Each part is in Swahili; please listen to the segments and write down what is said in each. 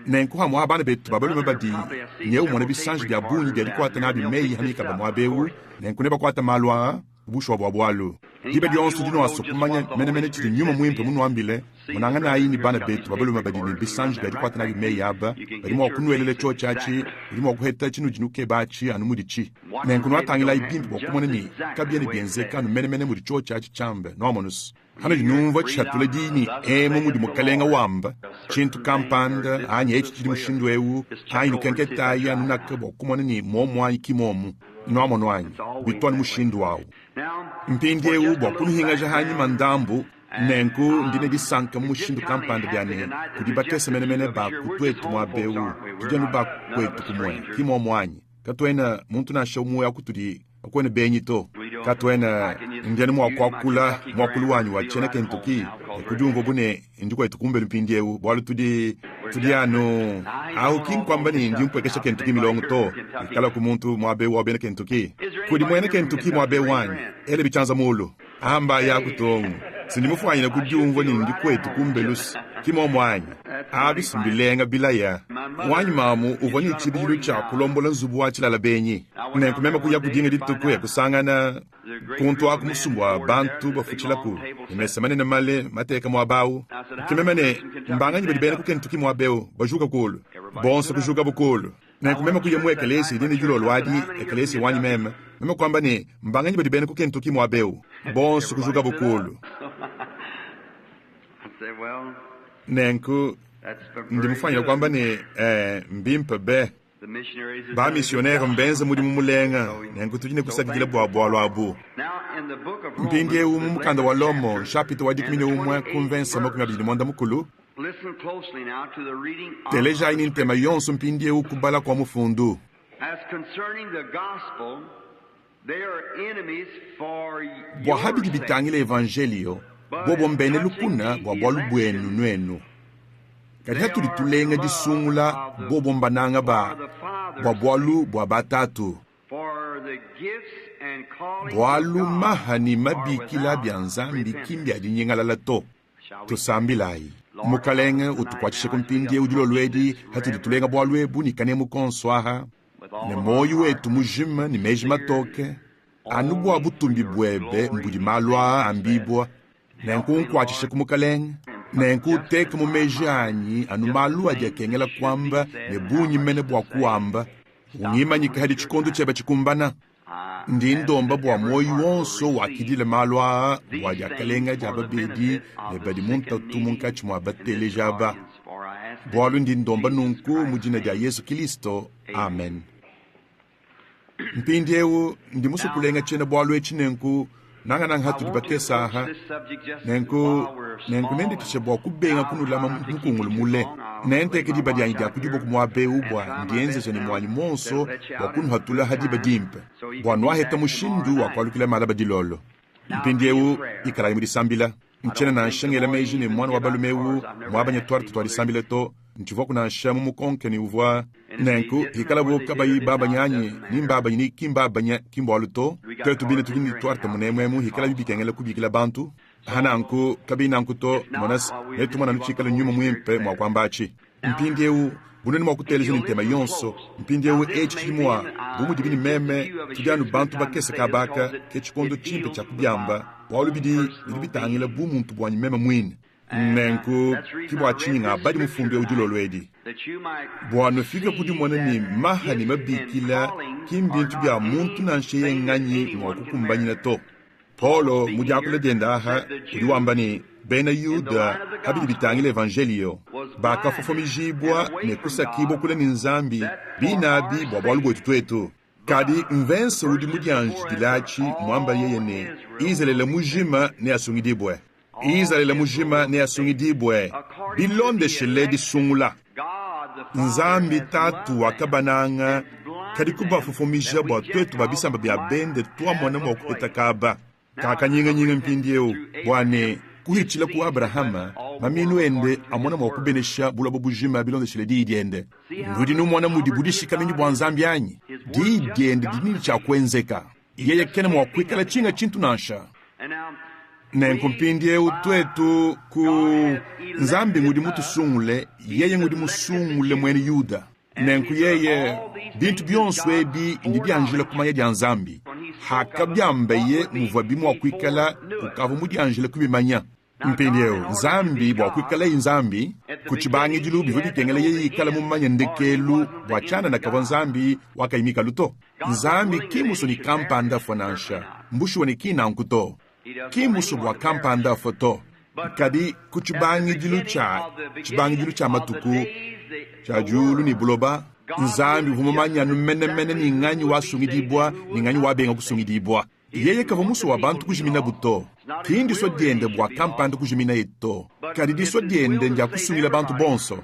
nenku ha mo abana betu babalu mabadi nyeu mo ne bisange bya bunyi bya dikwata na bi mei hanika ba mo abewu nenku ne bakwata malwa busho bwabwalu dibe dionso dino asokumanya mene chiri nyuma mwimpe munu ambile munanga na yini bana betu babalu mabadi ni bisange bya dikwata na bi mei aba bali mo kunwelele chochachi bali mo kuheta chinu jinuke bachi anumudichi nenku no atangila ibimbi bokumone ni kabiene bienzeka no mene mudi chochachi chambe nomonus hana jinumva chatule dini mudi mukalenga wamba chintu kampanda anya chiri mushindu ewu ayi kenketa ya nunakabo kumone ni momwa ikimomu nomono anyi bitoni mushindu wawo mpindi ewu bokunhinga jahanyi mandambu nenku ndine disanka mushindu kampanda byane kudibakesa mene ba kutwetu mwabewu tujanu ba kwetu kumwe kimomu anyi katwena muntu na shomu ya kutudi akwene benyito katwena ndiani mwakulu wanyu wa chene Kentucky kujumbo bune ndiko etukumbe mpindi ewu bwalu tudi ano au kwamba ni ndimpwekesha Kentucky milongo to kala ku muntu mwabe wa bene Kentucky kudi mwene Kentucky mwabe wanyu ele bichanza molo amba ya kutongo sindimufanya kujumbo ni ndiko etukumbelus kimo mwanyi abisimbilenga bilaya wanyu mamu uvonye chibilu cha kulombola nzubu wa chilala benyi nenkumema kuya kudinga dituku ya kusangana kuntu wa kumusumbwa bantu bafuchila ku imesemane na male mateka mwabawu kimema ne mbanga nyi bedibene ku Kentucky mwabeu bajuka kulu bonso kujuka bukulu nenkumema kuya mwe ekelesi dini julo lwadi ekelesi wanyu mema kwamba ne mbanga nyi bedibene ku Kentucky mwabeu bonso kujuka bukulu nenku ndimufanyira kwamba ni mbimpa be ba missionnaire mbenze mudi mumulenga nenku tujine kusagila bwabwalo abu mpindi ewu mumukanda wa lomo chapito wa dikmine umwe convensa mokumya bidi monda mukulu teleja ini ntema yonso mpindi ewu kubala kwa mufundu bwa habidi bitangile evangelio bobo mbene lukuna bwa bwalu bwenu nwenu kadi hatuli tulenga disungula bobo mbananga ba bwa bwalu bwa batatu bwalu mahani mabikila bya nzambi kimbya dinyengala to tusambilai mukalenga utukwachishe kumpindie udilo lwedi hatuli tulenga bwalu ebu nikane mukonswaha ne moyo wetu mujima ni mejima toke anu bwa butumbi bwebe mbudi malwa ambibwa nenkunkwachishe kumukalenga nenkuteka mumeji anyi anu malu adia kengela kwamba nebunyi mene bwa kuamba ungimanyika hadi chikondo cheba chikumbana ndi ndomba bwa moyo wonso wakidile malwa bwa jakalenga jaba bedi nebadi munta tumunkachi mwa batele jaba bwalu ndi ndomba nunku mujina dia Yesu Kristo amen mpindi ewu ndi musukulenga chene bwalu echinenku nanga hatu dibakesa ha nenku nende tishebwa kubenga kunulama mkungulu mule nente kidi ya ida kudibo kumwabe ubwa ndienze jeni mwanyi monso wakunu hatula hadiba dimpe bwanwa heta mushindu wakwalukile malaba dilolo mpindi ewu ikarayimu disambila mchena na nshengele meji ni mwana wabalumewu mwabanye tuwari tutwari sambile to nchivoku na nshamu mukonke ni uvwa nenku hikalabu kabayi baba nyanyi nimbaba yini kimbaba nya kimbalu to tetu bine tugini tuwarta munemwemu hikalabi bikengele kubikila bantu hananku kabina nkuto monas netu mwana nuchikala nyuma mwimpe mwakwambachi mpindi ewu buneni mwakutelezo nintema yonso mpindi ewu chimwa bumu dibini meme tudianu bantu bakese kabaka kechikondo chimpe chakubyamba waulu bidi bitangila bumu ntubwanyi meme mwini nenku kibwa chinga badi mufundu udilo lwedi bwano fika kudi mwana ni mahani mabikila kimbintu bya muntu na nsheye nganyi mwakukumbanyina to Paulo mujakule dendaha udiwambani bena yuda habidi bitangile evangelio baka fofomijibwa ne kusakibo kule ninzambi binabi bwabwalu twetu kadi mvense udi mudyanji dilachi mwamba yeyene izalele mujima ne asungidibwe izalele mujima ne asungidibwe bilonde sheledi sungula nzambi tatu wakabananga kadi kuba fofomija bwa twetu babisamba bya bende twa mwana mwakueta kaba kaka nyinga mpindi ewu bwane kuhichila ku Abrahama maminu ende amona mwakubenesha bulabo bujima bilonde sheledi idiende ngudi numwana mudibudishika mingi bwa nzambi anyi didiende dinini cha kwenzeka yeye kene mwakwikala chinga chintu nansha nenkumpindie utwetu ku nzambi ngudi mutu sungule yeye ngudi musungule mwene yuda nenku yeye bintu byonso ebi ndi byanjile kumanya bya nzambi hakabyambeye muva bimu wakwikala ukava mu byanjile kubimanya mpindieo nzambi bwakwikala inzambi kuchibangi dilu bihudi kengele yeye ikala mumanya ndekelu bwachana na kava nzambi wakaimika luto nzambi kimuso ni kampanda fonansha mbushu wani kina nkuto kimuso bwa kampanda foto kadi kuchibangi dilu cha matuku cha julu ni buloba nzambi vumamanya numene ni nganyi wasungidibwa ni nganyi wabenga kusungidibwa yeye kava muso wa bantu kujimina buto kindi so diende bwa kampanda kujimina eto kadi diso diende nja kusungila bantu bonso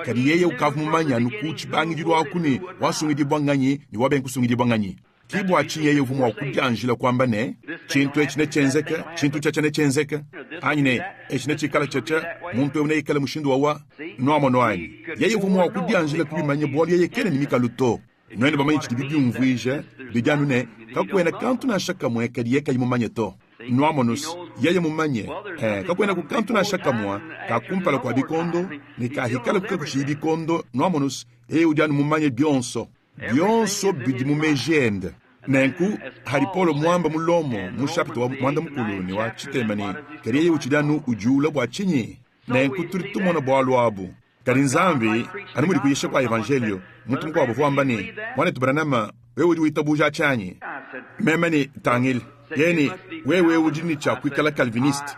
kadi yeye ukava mumanya nukuchibangi dilu wakuni wasungidibwa nganyi ni wabenga kusungidibwa nganyi kibwa chi yeye vumu wakubyanjila kwamba ne chintu echine chenzeka chintu chachane chenzeka anyine echine chikala chacha muntu une ikala mushindu wawa noamo noani yeye vumu wakubyanjila kubimanya bwali yeye kene ni mikaluto nwene bamanyi chiti bibyumvije bijanu ne kakwena kantu na shaka mwe kadi yeka yimumanye to noamonus yeye mumanye kakwena kukantu na shaka mwa kakumpala kwa bikondo ni kahikala kukakuchi bikondo noamonus yeye ujanu mumanye byonso bidi mumejende nenku haripolo mwamba mulomo mushapito wa mwanda mukulu ni wa chitemani kari yeye uchidanu ujula bwa chinyi nenku turitumona bwalu abu kari nzambi anumuri kuyisha kwa evangelio muntu mkwa bufuambani mwane tubaranama wewe uitabuja chanyi memani tangil yeni wewe ujini cha kuikala calvinist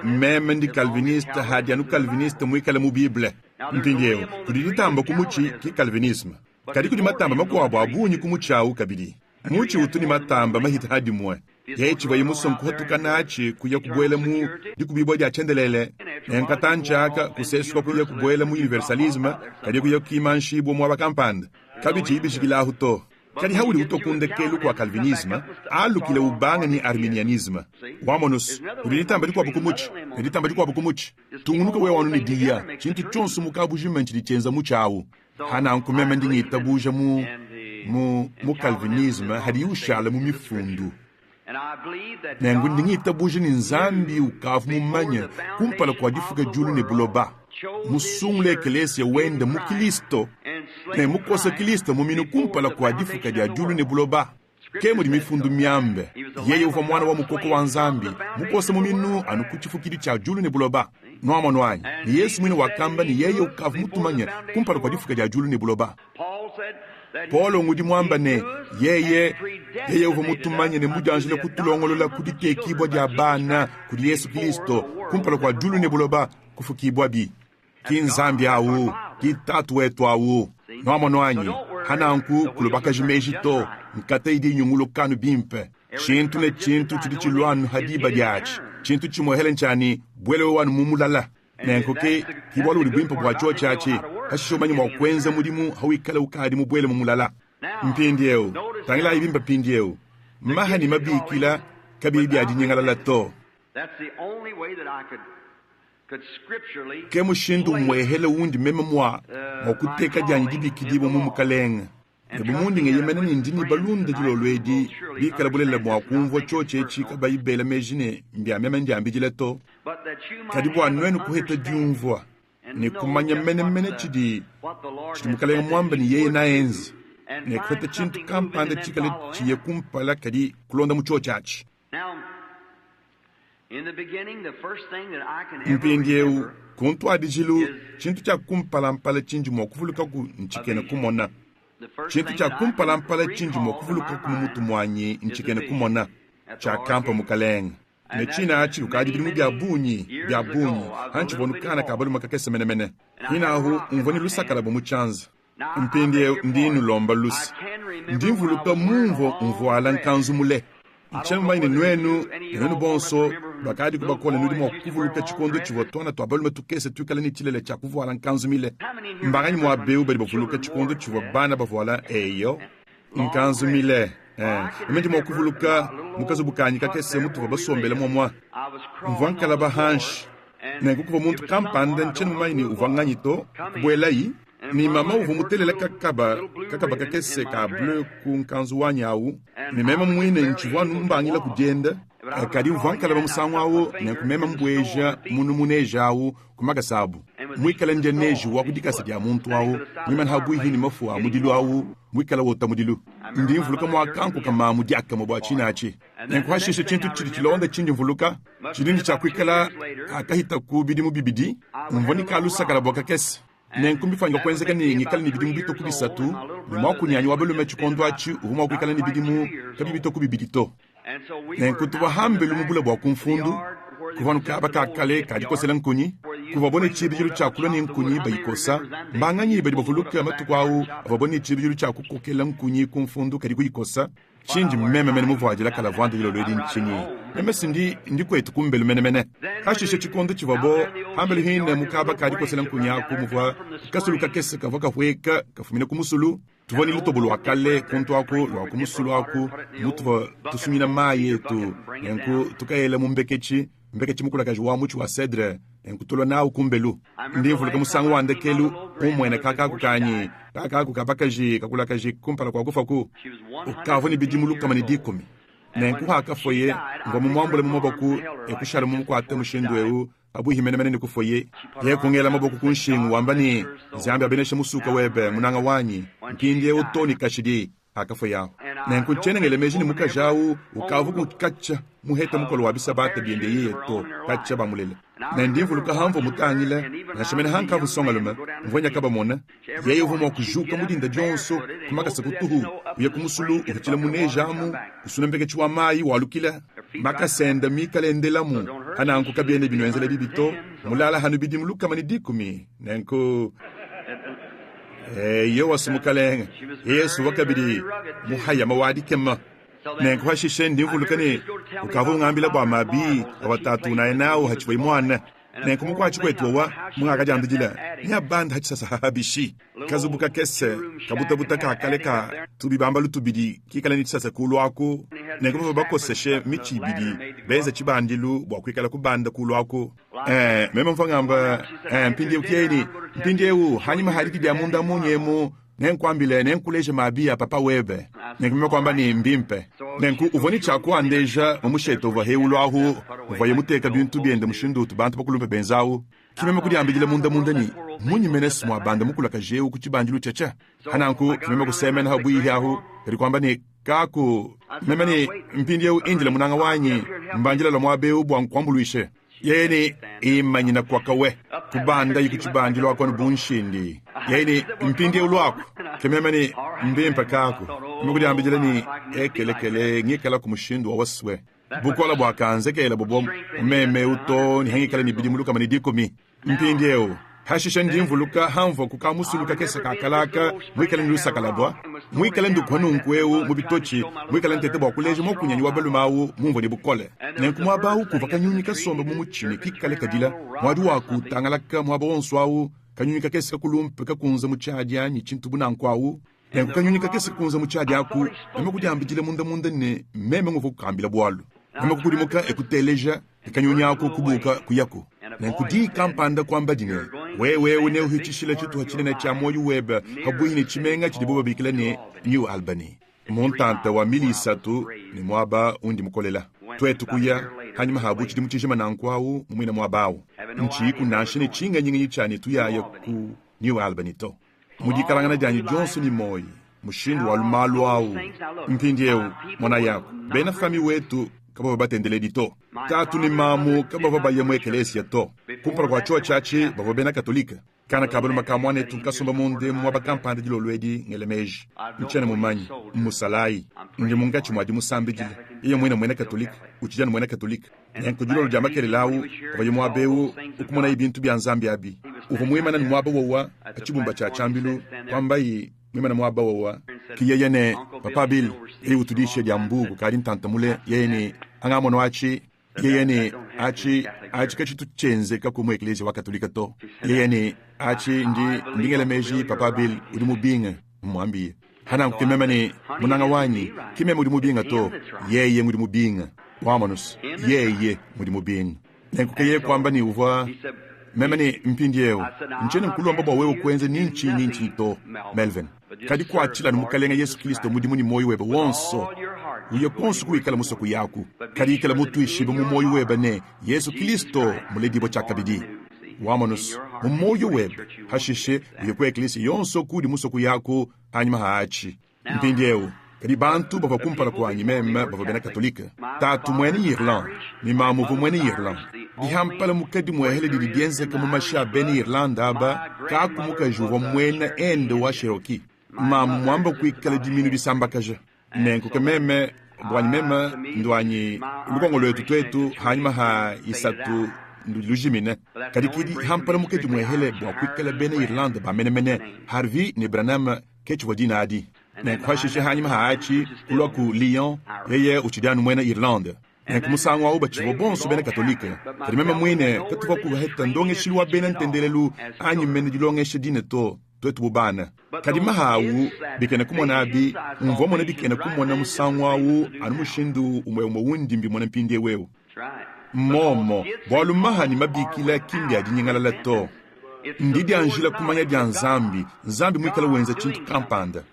memani calvinist hadianu calvinist muikala mu bible mpindieo kudiditamba kumuchi ki calvinisme kadi kudi matamba makwabo abunyi kumuchawu kabili muchi utuni matamba mahita hadi mwe yechi vayimuso nkuhotuka nachi kuya kubwela mu dikubibwa dia chendelele nenkatancha aka kuseswa kuya kubwela mu universalisme kadi kuya kimanshibwo mu abakampanda kabichi ibishikila huto kadi hawuli utokunde kelu kwa calvinisme alukile ubanga ni arminianisme wamonus kuditamba dikwa bukumuchi tungunuka we wanu ni dia chintu chonsu mukabujimenchi dichenza muchawu hana nkumema ndi ngitabuja mu calvinisme hadi ushala mu mifundu nengu ndi ngitabuja ni nzambi ukavu mumanya kumpala kwa difuka julu ni buloba musungule eklesia wende mu Kristo ne mukosa Kristo muminu kumpala kwa difuka dia julu ni buloba kemu di mifundu miambe yeye uva mwana wa mukoko wa nzambi mukosa muminu anukuchifukidi cha julu ni buloba noamo noanyi ni Yesu mwini wakamba ni yeye ukavu mutumanya kumpala kwa difuka dia julu ni buloba Paulo ngudi mwamba ne yeye uva mutumanya ne mujanjile kutulongolola kuditekibwa dia bana kudi Yesu Kristo kumpala kwa julu ni buloba kufukibwa bi kinzambi awu kitatu wetu awu noamo noanyi hananku kulubaka jimejito nkata idi nyungulo kanu bimpe chintu ne chintu chidichilwanu hadiba diachi chintu chimohele nchani bwele wanu mumulala nenko ke kibwalu uli bimpe bwacho chachi hashisho manyi mwakwenza mudimu hawikala ukadi mubwele mumulala mpindieu tangila ibimpe pindieu mahani mabikila kabidi adinyengalala to kemu shindu mwehele wundi meme mwa mwakuteka janjibi kidibo mumukalenga nebo mundi nge yemene ndini balunda dilolwedi bikala bulela mwakumvo choche chika bayibela mejine mbya meme ndiambijile to kadibu anwenu kuheta diumvwa ni kumanya mene chidi mukalenga mwamba ni yeye na enzi ne kuheta chintu kampanda chikale chiye kumpala kadi kulonda muchochachi mpindieu kuntu adijilu chintu cha kumpala chinji mwakuvuluka ku nchikene kumona chintu cha kumpala chinji mwakuvuluka ku mutu mwanyi nchikene kumona cha kampa mukalenga ne china achi ukadi bilimu bya bunyi hanchi bonukana kabalu makakese mene hinahu umvoni lusakala bomuchanza mpindieu ndinu lomba lusi ndimvuluka mumvo mvuala nkanzu mule Nchemu maine nwenu bonso bakadi kubakole nudi mwakuvuluka chikondo chivotona tuabalu metukese tukale ni chilele cha kuvuala nkanzu mile mbaganyi mwabeu badi bavuluka chikondo chivobana bavuala eyo nkanzu mile Emendi mwakuvuluka mukazu bukanyi kakese mutu vabasombele mwamwa mvankala bahanshi nengukuva muntu kampanda nchemu maine uvanganyito kubwelai ni mama uvumutelela kakaba kakese ka bleu ku nkanzu wanyawu ni mema mwine nchivwanu mbangila kujenda kadi mvankala ba musangwawo nenkumema mbweja munu munejawo kumaga sabu mwikala nje neji wakudika sidi ya muntu wawo mwiman habu hini mafuwa mudilu wawo mwikala wota mudilu ndi mvuluka mwakanku kama mudiaka mwa china achi nenku hashishe chintu chilonda chinji mvuluka chilindi cha kwikala akahita ku bidimu bibidi mvoni kalusa kala boka kesi nenku mbifanya kwenzeka ni ngikala ni bidimu bito kubisatu ni mwakunyanyi wabelume chikondo achi uhuma kwikala ni bidimu kabibito kubibidito nenku tuwa hambelu mubula bwa kumfundu kuvanu kaba kakale kadikosela nkunyi kuvabone chibijulu chakula ni nkunyi bayikosa mbanganyi badi bavuluka matukwawu avabone chibijulu chakukokela nkunyi kumfundu kadikuyikosa chinji mmeme mene muvwajila kala vwanda lilo lwedi nchinyi meme sindi kwetu kumbelu mene mene kashishe chikondo chivabo hambelu hine mukaba kadikosela nkunyi aku muvwa kasuluka kese kavaka hweka kafumine kumusulu tuvoni lutobulu wakale kuntu aku lwaku musulu aku mutuva tusumina maye tu nenku tukayela mumbekechi mukula kaji wa muchi wa cedre enkutulwa nawo kumbelu ndi mvuluka musangu wande kelu umwene kakaku kanyi kakaku kapakaji kakula kaji kumpala kwa kufaku ukavoni bidimuluka mani dikomi nenku haka foye ngomu mwambule mumaboku ekushara mumukwate mushindu ewu abu himene ni kufoye ye kungela maboku kunshingu wambani zambi abeneshe musuka webe munanga wanyi nkindi utoni kashidi akafoya nenku chene ngele mejini mukajawu ukavu kukacha muheta mukolo wabisa bata biende yeto kacha bamulele nendi mvuluka hamvo mutangile nashemene hanka busonga lume mvonya kaba mona yeye uvuma kujuka mudinda jonso kumaka sekutuhu uye kumusulu uhitila munejamu usunembeke chwa mai walukila maka senda mikalendela mu hananku kabiene binwenzele bibito mulala hanu bidimuluka mani dikumi nenku yo wasumukalenga yesu wakabidi muhaya mawadi kema nenku hashishe ndi mvulukane ukavu ngambila bwa mabi awatatu na enao hachwe mwana nenku mukwachi kwetwa mwaka jandijila nya band hachisa habishi kazubuka kese kabuta kakaleka tubibamba lutubidi kikala ni tsasa kulwako nenku bako seshe michi bidi beza chibandilu bwa kwikala kubanda kulwako mema mfangamba mpindi ukieni mpindi ewu hanyima hariki dia munda munyemo nenkwambile nenkuleje mabia papa webe nenkime kwamba ni mbimpe nenku uvoni chako andeja mumusheto uva heulwahu uva yemuteka bintu biende mushindu tubantu bakulumpe benzawu kimeme kudi ambijile munda ni munyi menes mwa banda mukula kajeu kuchibanjilu checha hananku kimeme kusemena habuyi yahu kari kwamba ni kaku meme ni mpindi ewu injile munanga wanyi mbanjila la mwabeu bwa nkwambuluishe yeni imanyina kwakawe kubanda yikuchibanjilo wakonu bunshindi yeni mpindi ulwako kememeni mbimpa kako mukudi ambijile ni ekelekele ngikala kumushindu wawaswe bukola bwakanze kela bobo umeme uto ni hangikala ni bidimuluka mani dikomi mpindi ewu hashisha ndimvuluka hamvo kukamusuluka kesa kakalaka mwikala nilusa kalabwa mwikala ndukwanu nkwewu mubitochi mwikala ntete bwakuleje mokunyanyi wabelumawu mumvo ni bukole nenkumwabawu kuva kanyunyi kasombe mumuchini kikale kadila mwadu waku tangalaka mwaba wonswawu kanyunyi kakesa kulumpe kakunza muchadya ni chintu bunankwawu nenku kanyunyi kakesa kunza muchadya aku nemekudi ambijile munda ne meme nguvu kukambila bwalu nemekudi muka ekuteleja kanyunyi aku kubuka kuyako nenkudi kampanda kwamba dine wewe uneuhichishile chitu hachine na chamoyu webe kabuhini chimenga chidibuba bikile ni New Albany montante wa milisatu ni mwaba undi mukolela twetu kuya hanyuma habu chidi mchishima na nkwawu mwina mwabawu mchiku nashine chinga nyingi chani tuyaya ku New Albany to mudikalangana janyi Johnson Moy mushindu walumalu wawu mpindi ewu mwana yako bena fami wetu kaba batendele dito tatu ni mamu kaba babayemo ekelesia to kumpala kwa choa chachi bavobena katolika kana kabalo makamwane tukasomba munde mwaba kampande dilo lwedi ngelemeji mchana mumanyi musalai ndi mungachi mwadi musambijile iyo mwena katolika uchijana mwena katolika yanko dilo ljama kelelawu bayemo abeu ukumona ibintu bya nzambi abi uko mwema na mwaba wowa achibumba cha chambilu kwamba yi mwema na mwaba wowa kiyeyene papa bil utudishe dia mbugu kadi ntantamule yeyene angamono achi yeyene achi kachitu chenze kakumwe eklesia wa katolika to yeyene achi ndingele meji papa bil udimubinga mwambi hana kukememani munanga wanyi kimeme udimubinga to yeye udimubinga wamanus yeye udimubinga nenkukeye kwamba ni uva memani mpindi yeo nchene mkulu mbaba wewe kwenze ninchi to Melvin kadi kwa chila numukalenga Yesu Kristo mudimu ni moyo webe wonso uyekonsu kuikala musoku yaku karikala mutu ishiba mu moyo weba ne Yesu Kristo muledibo chakabidi wamanus mu moyo weba hashishe uyekwe eklisi yonso kudi musoku yaku anyima haachi mpindieu kadi bantu bava kumpala kwa anyimema bava bena katolika tatu mwene Irland ni mamu vu mwene Irland di hampala mukadi mwehele di dienze kama masha beni Irland aba kaku muka juva mwena ende wa Cherokee mamu mwamba kuikala diminu di samba kaja nenko kememe bwanyi mema ndwanyi lukongo lwetu twetu hanyuma ha isatu ndulujimine kadikidi hampala mukadi mwehele bwa kuikala beni Irland ba mene Harvey ni Branham kechuwadina adi nenko hashishe hanyuma haachi kulwa ku Lyon yeye uchidanu mwena Irland nenko musango wa uba chivo bonso bene katolika kadi mema mwine katuwa kuheta ndonge shilwa bene ntendelelu anyi mene dilonge shedine to twetu bubana kadi mahawu bikene kumona abi mvomona bikene kumona musango wawu anu mushindu umwe wundi mwana mpindi wewe momo bwalu mahani mabikila kimbi adinyingala lato ndidi anjila kumanya dia nzambi mwikala wenza chintu kampanda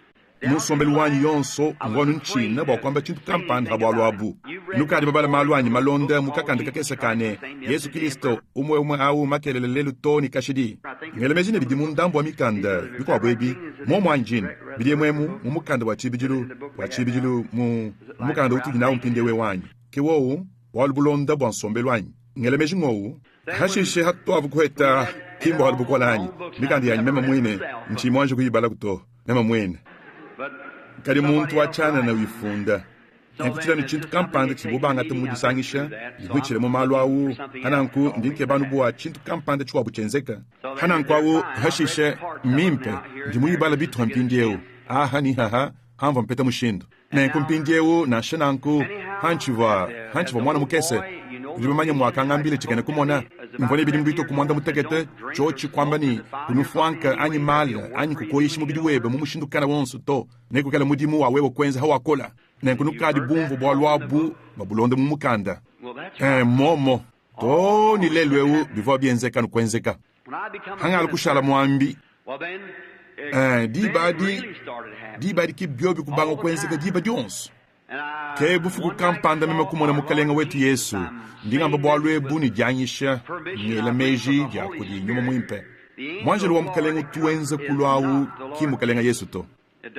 musombeli wanyi yonso ngonu nchina bwa kwamba chintu kampanda habwalu abu nukadi babala malwanyi malonda mukakanda kese kane Yesu Kristo umwe awu makelele lelu toni kashidi ngelemezine bidi mundambo wa mikanda bikwa bwebi momo anjin bidi mwemu mumukanda wachibijilu mumukanda utugina umpinde we wanyi kewo walu bulonda bwa nsombeli wanyi ngelemeji ngowu hashishe hatu avukweta kimbo halu bukwalanyi mikandi yanyi mema mwine nchimwanje kuyibala kuto mema mwine kadi muntu wachana na wifunda nkuchila ni chintu kampanda chibubanga tumudisangisha yikuchile mu malu awu hananku ndinke banu bua chintu kampanda chwa buchenzeka hananku awu hashishe mimpe ndimuyibala bitu mpindieu hani haha hanva mpeta mushindo nenku mpindieu na shananku hanchiva mwana mukese ndibamanya mwakangambile chikene kumona mvone bidi mbito kumwanda mutekete chochi kwamba ni kunufuanka anyi mala anyi kukoyishi mubidi webe mumushindukana wonsu to neko kala mudimu wa wewe kwenza hawakola nenku nukadi bumvu bwalwabu babulonde mumukanda momo to ni lelwewu bivwa bienzeka nukwenzeka hangal kushala mwambi dibadi kibyobi kubanga kwenzeka dibadi onsu ke bufuku kampanda mema kumona mukalenga wetu Yesu ndingamba bwalwe buni janyisha ngela meji jakudi nyuma mwimpe mwanjelo wa mukalenga tuwenza kulwawu kimukalenga Yesu to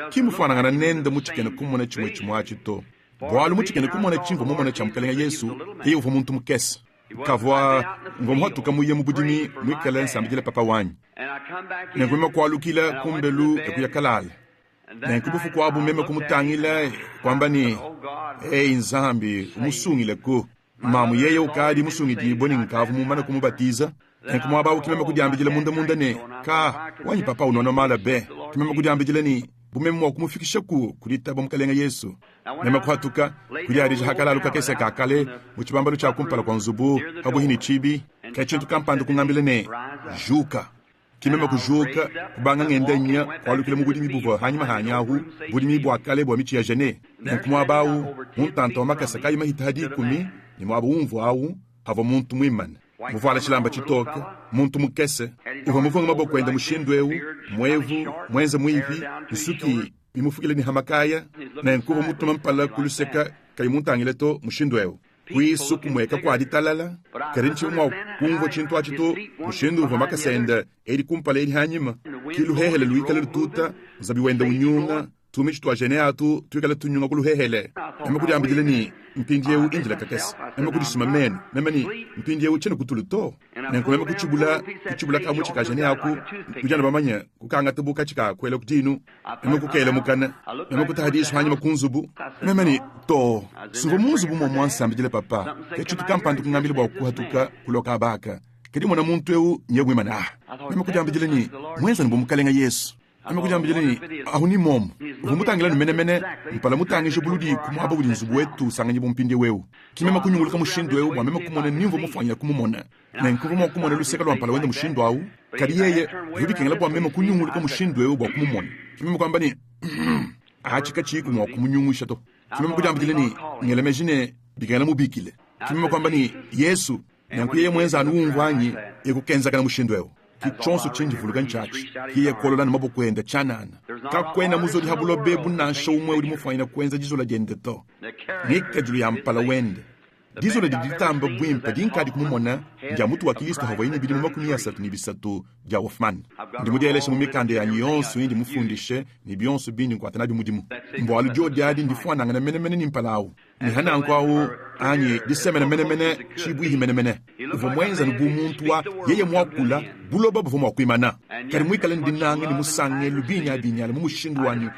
kimufanangana nenda muchikene kumona chimwe chimwachi to bwalu muchikene kumona chimvo mumona cha mukalenga Yesu iye ufa muntu mukesa kavwa ngomhatu kamuye mubudimi mwikala nsambijile papa wanyi nengwema kwalukila kumbelu ekuyakalala nenkubufu kwabu meme kumutangila kwamba ni nzambi umusungile ko mamu yeye ukadi musungidi boni nkavu mumana kumubatiza nenkumwaba ukimeme kudiambijile munda ne ka wanyi papa unono mala be kimeme kudiambijile ni bumeme wa kumufikisha kulitaba mukalenga Yesu nema kwatuka kudiarija hakala kese kakale muchibambalo cha kumpala kwa nzubu habu hini chibi kachintu kampanda kungambile ne juka kimeme kujuka kubanga ngendenya kwalukile mugudi mibuva hanyuma hanyahu budi mibu akale bwa michi ya jene nkumwabawu muntanta makasa kayima hitadi kumi ni mwabu umvu awu hava muntu mwimana muvala chilamba chitoka muntu mukese uva mufunga maboko enda mushindwewu mwevu mwenze mwivi isuki imufukile ni hamakaya na nkuva mutu mampala kuluseka kayimuntangile to mushindwewu kuisuku mweka kwa aditalala karinchi mwa kungo chintu achito mushindu uva makasenda eri kumpala eri hanyima kilu hehele luikale lututa zabi wenda unyunga tumichi tuwa jene atu tuikale tunyunga kulu hehele nema kudi ambidile ni mpindiyewu injila kakesi nema kudi suma menu nema ni mpindiyewu chene kutulu to nenko nema kuchibula kamu chika jene aku kujana bamanya kukanga tebuka chika kwele kutinu nema kukele mukana nema kutahadisu hanyima kunzubu nema ni to suvo munzubu mwa mwansa ambidile papa kechutu kampandi kungambile bwa kuhatuka kuloka abaka kedi mwana muntu ewu nyegwe mana nema kudi ambidile ni mwenza ni bumukalenga Yesu nema kudi ambidile ni ahuni momo uvumutangila numenemene mpala mutangishe buludi kumwaba buli nzubu wetu sanganyi bumpinde wewu kimema kunyungulika mushindu wewu mwamema kumona nimvo mufanyila kumumona na nkuvuma kumona luseka lwa mpala wenda mushindu awu kadi yeye yubikengela bwa mema kunyungulika mushindu wewu bwa kumumona kimema kwamba ni achika chiku mwa kumunyungusha to kimema kudi ambidile ni ngelemejine bikengela mubikile kimema kwamba ni Yesu nanku yeye mwenza anuungu anyi ekukenza kana mushindu wewu kichonso chinji vulugan chachi kiye kololana mabokwenda chanana kakwena muzoli habulo bebu na shomwe uli mufaina kwenza jizola jende to nika julu ya mpala wende dizola diditamba bwimpa dinkadi kumumona nja mutu wa Kristo hawaini bidi mumakumi asatu ni bisatu ja Hoffman ndi mudielesha mumikande ya nyonso indi mufundishe ni bionso bini kwa tanabi mudimu mbo alu jodi adi ndi fuana ngana mene ni mpalao ni hana ankwao anyi disemene mene chibwihi mene uvo mwenza nubu muntu wa yeye mwakula buloba buvo mwakwimana kari mwikale ndinange ni musange lubinya binyala mumushindu wani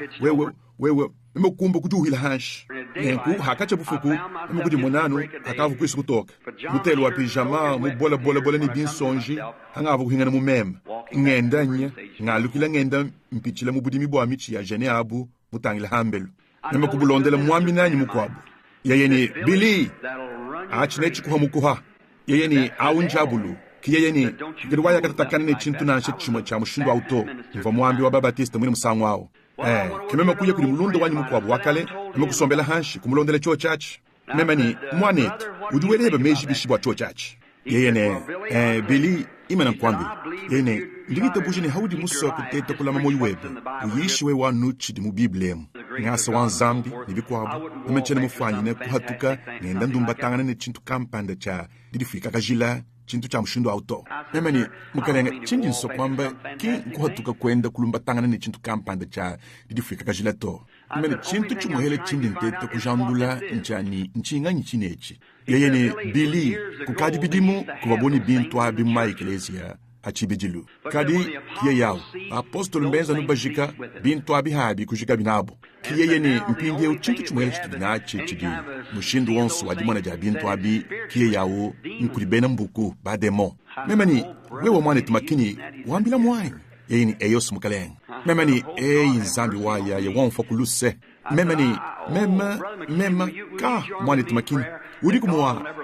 wewe mekumba kujuhila hash nenku hakacha bufuku mukudi monanu hakavu kwisi kutoka mutelo wa pijama mubola ni binsonji hangavu kuhingana mumema ngendanya ngalukila ngenda mpichila mubudimi bwa michi ya jene abu mutangila hambelu nemakubulondela mwami nanyi mukwabu yeyeni Billy achinechi kuha mukuha yeyeni aunjabulu kiyeyeni kiriwaya katatakana ne chintu na chimo cha mushindu auto mva mwambi wa Babatista mwini musangu wao kimema kuye kuli mulundo wanyi mukwabu wakale nemakusombela hanshi kumulondele cho chachi memani mwanet uduweleba meji bishibwa cho chachi yeyene Billy imana nkwambi yeyene ndingita bujini haudi muso kuteta kulama moyo webe uyishiwe wanuchi di mu biblemu ngasa wanzambi nibikwabu nemechene mufanyi ne kuhatuka ngenda ndumbatangana ne chintu kampanda cha didifika kajila chintu cha mushindo auto memani mukalenga chinjinso kwamba ki kuhatuka kwenda kulumbatangana ne chintu kampanda cha didifika kajila to memani chintu chumuhele chindinteta kujandula nchani nchinganyi chinechi yeyene Billy kukadi bidimu kubaboni bintu abi mu eklesia achibijilu kadi kiye yao apostolo mbenza nubajika bintu abi habi kujika binabo kiyeyene mpinge uchintu chumuhele chitinachi chidi mushindu wonso wadimona ja bintu abi kiye yao nkulibena mbuku bademo memani wewe mwane tumakini wambila mwanyi yeyini eyos mukalenga memani nzambi waya ye wonfo kuluse memani mema ka mwane tumakini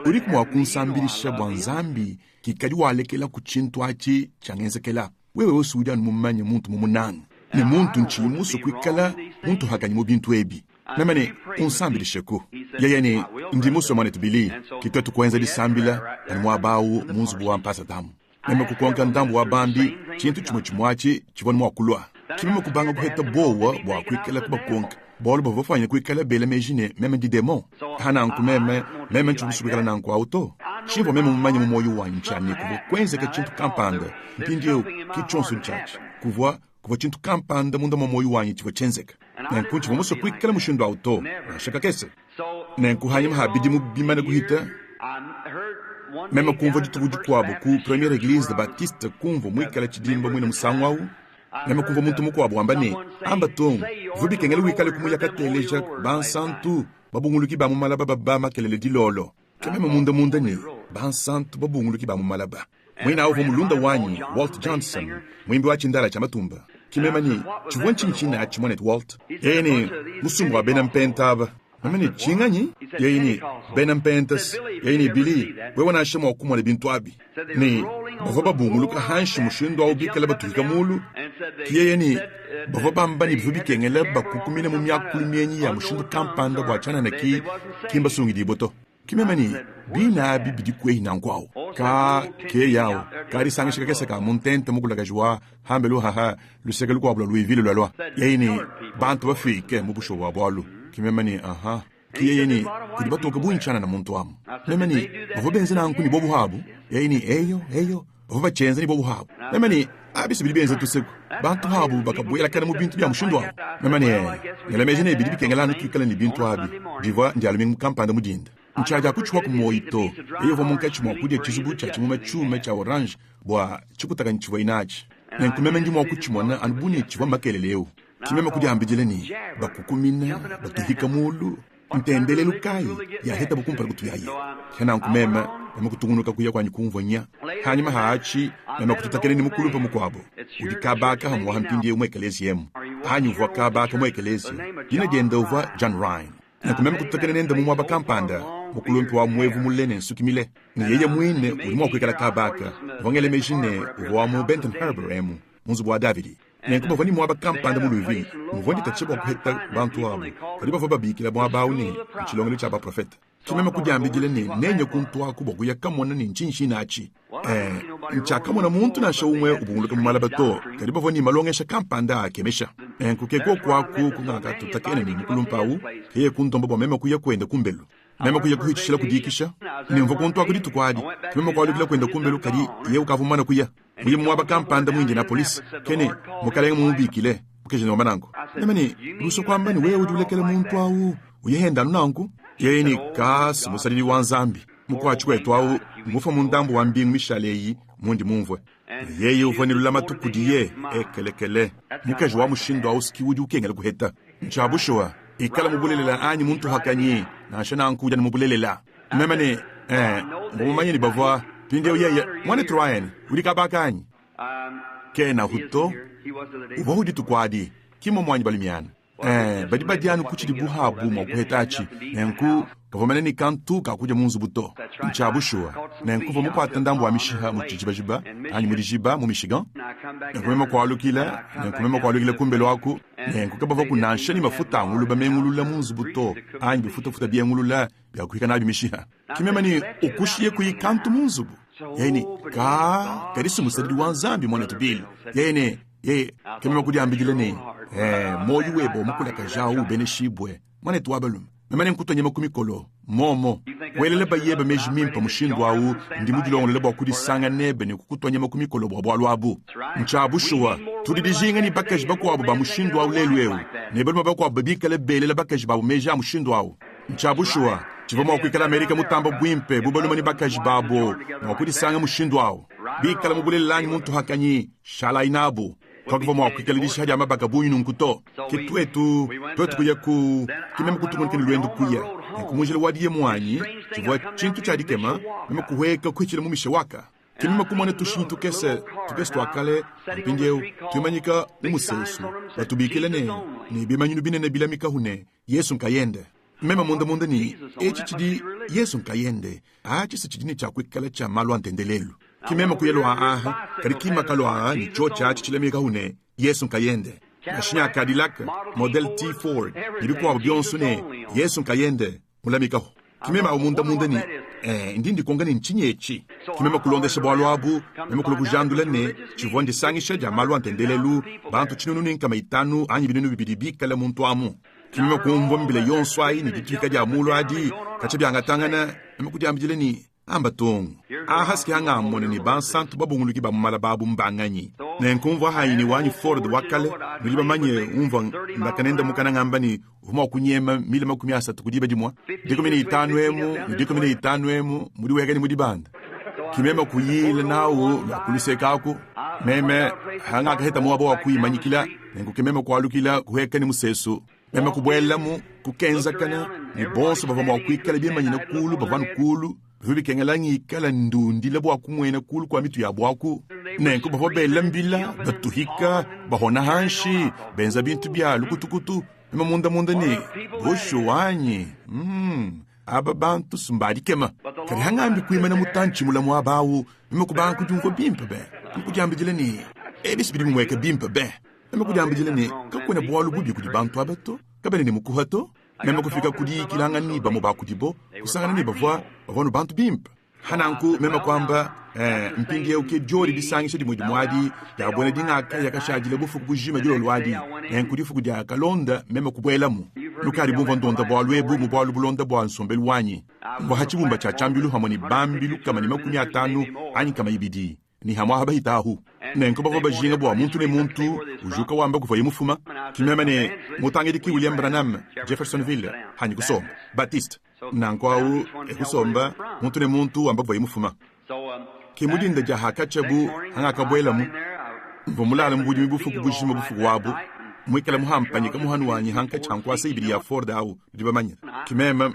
urikumwa kunsambilisha bwanzambi kikadi walekela kuchintu achi changenzekela wewe osuja numumanye muntu mumunanga ni muntu nchimusu kwikala muntu hakanyi mu bintu ebi memani kunsambilisha ko yeyeni ndi muso mwane tubili kitwetu kwenza disambila ani mwabawu munzu bwa mpasa damu neme kukonka ndambu wa bambi chintu chimwachi chivoni mwakulwa chimimo kubanga kuheta bowa bwa kwikala kubakonka bolo bo vofanya kwikala bela mejine meme di demon hana anku meme nchubusu kwikala nanku auto chivo meme mumanyi mumoyo wa nchani kuvo kwenze ke chintu kampanda mpindio kichonsu nchachi kuvo chintu kampanda munda mumoyo wa nchivo chenzeka nenku chivo muso kwikala mushindu auto na shaka kese nenku hanyima habidi mubimane kuhita meme kumvo ditubuju kwabo ku Première Église de Baptiste kumvo mwikala chidimba mwina musangwawu neme kumva muntu mukwabu wambane amba tongu vubikengele wikale kumuya kateleja bansantu babunguluki ba mumalaba babama kelele dilolo kememe munda ne bansantu babunguluki ba mumalaba mwina awo mulunda wanyi Walt Johnson mwimbi wa chindala cha matumba kimema ni chivonchi nchina chimonet Walt yeyeni musungu wa Benham Pentaba mamani chinganyi yeyini Benham Pentas yeyini Billy wewe na shema wakumwa bintu abi ni bava bunguluka hanshi mushindo au bikala batuhika mulu kiyeyeni bava bambani bikengele bakukumine mu myakulu myenyi ya mushindo kampanda bwachana na kimba sungi diboto kimemani bina bibidi kwe nankwao ka ke yao kari sangishika kese ka montente mukulaga jwa hambelo haha lusegelu kwa Louisville lwa yeyini bantu bafike mubusho bwa bwalu kimemani aha kiyeyeni kudibatonka buinchana na muntu wamu memani bava benzina ankuni bobu habu yeyini eyo bava bachenza ni bobu habu memani abisi bilibenza tuseku bantu habu bakabwela kana mu bintu bya mushindo wamu memani ngelemejine bidi bikengelana kikala ni bintu habi diva ndialu mu kampanda mudinda nchaja kuchwa kumoito eyo munka chimwa kudye chizubu cha chimume chume cha orange bwa chikutaka nchiwa inachi nenkumeme ndimo kuchimona anbuni chiwa makeleleo kimeme kudya ambijeleni bakukumina batuhika mulu ntendele lukai ya heta bukumpara kutuyaye kana nkumeme kutungunuka kuya kwa nyikumvonya hanyuma haachi kututakele ni mukulumpa mukwabo udikabaka hamwa hampindie umwekelezi yemu hanyuva kabaka umwekelezi dina genda uva John Ryan nakumeme kututakele nenda mumwaba kampanda mukulumpi wa mwevu mulene nsukimile ni yeye mwine ulimwa kwikala kabaka vongele mejine uva mu Benton Harbor emu munzu wa Davidi nenkuba vani mwaba kampanda mu Louisville muvondi tachibwa kuheta bantu wabo kariba vaba bikila mwa bauni nchilongele cha ba profeta kimema kujambijile nenye kuntwa kuboku yakamona ninchinshin nachi nchakamona muntu na shawumwe ubunguluka mumalabato kadi bavo ni malongesha kampanda kemesha kukeko kwaku kungaka tutakene ni mukulumpau keye kuntomba bwa mema kuya kwenda kumbelu mema kuya kuhichishila kudikisha nimvo kuntwa kuditu kwadi kimema kwalukila kwenda kumbelu kadi ye ukavumana kuya muye mwaba kampanda mwingi na polisi kene mukalenga mumubikile ukejene wamanango nemani ruso kwamba ni wewe ujulekele muntu au uyehenda nunangu yeye ni kasi musalili wa nzambi mukwachi kwetu au ngufa mundambu wa mbingu mishaleyi mundi mumvwe yeye uvanilula matukudiye ekelekele mukejo wa mushindo au sikiwudi ukengele kuheta nchabushowa ikala mubulelela anyi muntu hakanyi na shana ankuja ni mubulelela memane ngumanye ni bavwa pinde uyeye mwane truayen ulika bakanyi kena huto uvahudi tukwadi kimo mwanyi balimiana badibadianu kuchidi buhabu mwa kuhetachi nenku kavomene ni kantu kakuja munzu buto nchabushua nenku vomu kwa tandambu wa mishiha muchijibajiba anyi mudijiba mu Michigan nenkumema kwa alukile kumbelo waku nenku kabava kunanshani mafuta ngulu bamengulula munzu buto anyi bifuta bia ngulula bia kuhika nabi mishiha kimema ni ukushie kui kantu munzu bu yeni kadisi musadidi wa nzambi mwana tubili yeni kimema kujambijile ni moyu webo mukula kajau beneshibwe mwane tuwabalum memane nkutonye makumikolo momo welele bayeba mejimimpa mushindu au ndimujilongo lebo kudisanga nebe ni kukutonye makumikolo bwa lwabu nchabushuwa tudidijinga ni bakaji bako abo ba mushindu au lelwewu nebelma bako ababika lebele bakaji babu meja mushindu au nchabushuwa chivoma okukala Amerika mutamba bwimpe bubaluma ni bakaji babo na kudisanga mushindu au bikala mubulelani muntu hakanyi shala inabu kakuvoma wakukalilisha hadi amabaka bunyu nunkuto kitwetu kuyaku kimema kutumonikeni lwendu kuya kumujile wadiye mwanyi chivwa chintu chadikema mema kuheka kuhichile mumishe waka kimema kumone tushintu kese twakale mpinjeu tuyamanyika umusesu batubikile ni bimanyinu binene bila mikahune Yesu nkayende mema munda ni chidi Yesu nkayende chisi chidini chakwikala cha malu antendelelu kimema kuyelo aha karikima kalo ni chocha chichilemeka hune Yesu nkayende nashinya Cadillac model T4 nibikuwa byonsune Yesu nkayende mulamika kimema umunda ni ndindi kongani nchinyechi kimema kulondesha bwalwabu mema kulokujandula ne chivondi sangisha jamalu antendelelu bantu chinunu nkama itanu anyi binunu bibidibika la muntu amu kimema kumvo mbile yonswai ni ditika ja mulo adi kachabyanga mema kujambijile ni ambatongo haski hanga mone ni ban santu babunguluki ba mala babu mbanganyi nenkumva hayini wani Ford wakale miliba manye umva ndakanenda mukana ngamba ni huma kunyema milima kumyasa tukudiba dimwa dikomini itanwemu muri wegani muri banda kimema kuyile nawo nakulisekako meme hanga kaheta mwabo wa kuyimanyikila nenkukemema kwalukila kuheka ni musesu meme kubwelamu kukenza kana ni bonso bavama wakwikala bimanyina kulu bavanu kulu Huli kengelangi kala ndundi lebo akumwena kulu kwa mitu ya bwaku nenko bafo belambila batuhika bahona hanshi benza bintu bya lukutukutu ema munda ni bosho wanyi aba bantu sumbadi kema kari hangambi kuimana mutanchi mulamu abawu ema kubanku junko bimpa be kujambijile ni ebisibidi mweke bimpa be ema kujambijile ni kakwena bwalu bubi kudi bantu abato kabene ni mukuhato mema kufika kudi kilanga ni bamu bakudibo kusangana ni bavwa bavonu bantu bimp hananku mema kwamba mpingi uke jori disangisha di mwadi ya bwana dinga kaya kashajile bufu kubujima jilo lwadi nkudi fuku dia kalonda mema kubwelamu lukari bumva ndonda bwalwebu mu bwalu bulonda bwa nsombelu wanyi mbahachibumba cha chambilu hamoni bambilu kama ni 50 anyi kama ibidi ni hamwa habahitahu nenko bavo bajinga bwa muntu ne muntu ujuka wamba kuva yimufuma kimema ne mutangedi ki William Branham Jeffersonville hanyi kusomba Baptiste nanko au kusomba muntu ne muntu wamba kuva yimufuma kimudinda jaha kachabu hanga kabwelamu vomulala mbudi mibufu kubujima bufu wabu mwikala muhampanye kamuhanu wanyi hanka chankwa saibiri ya Ford au dibamanya kimema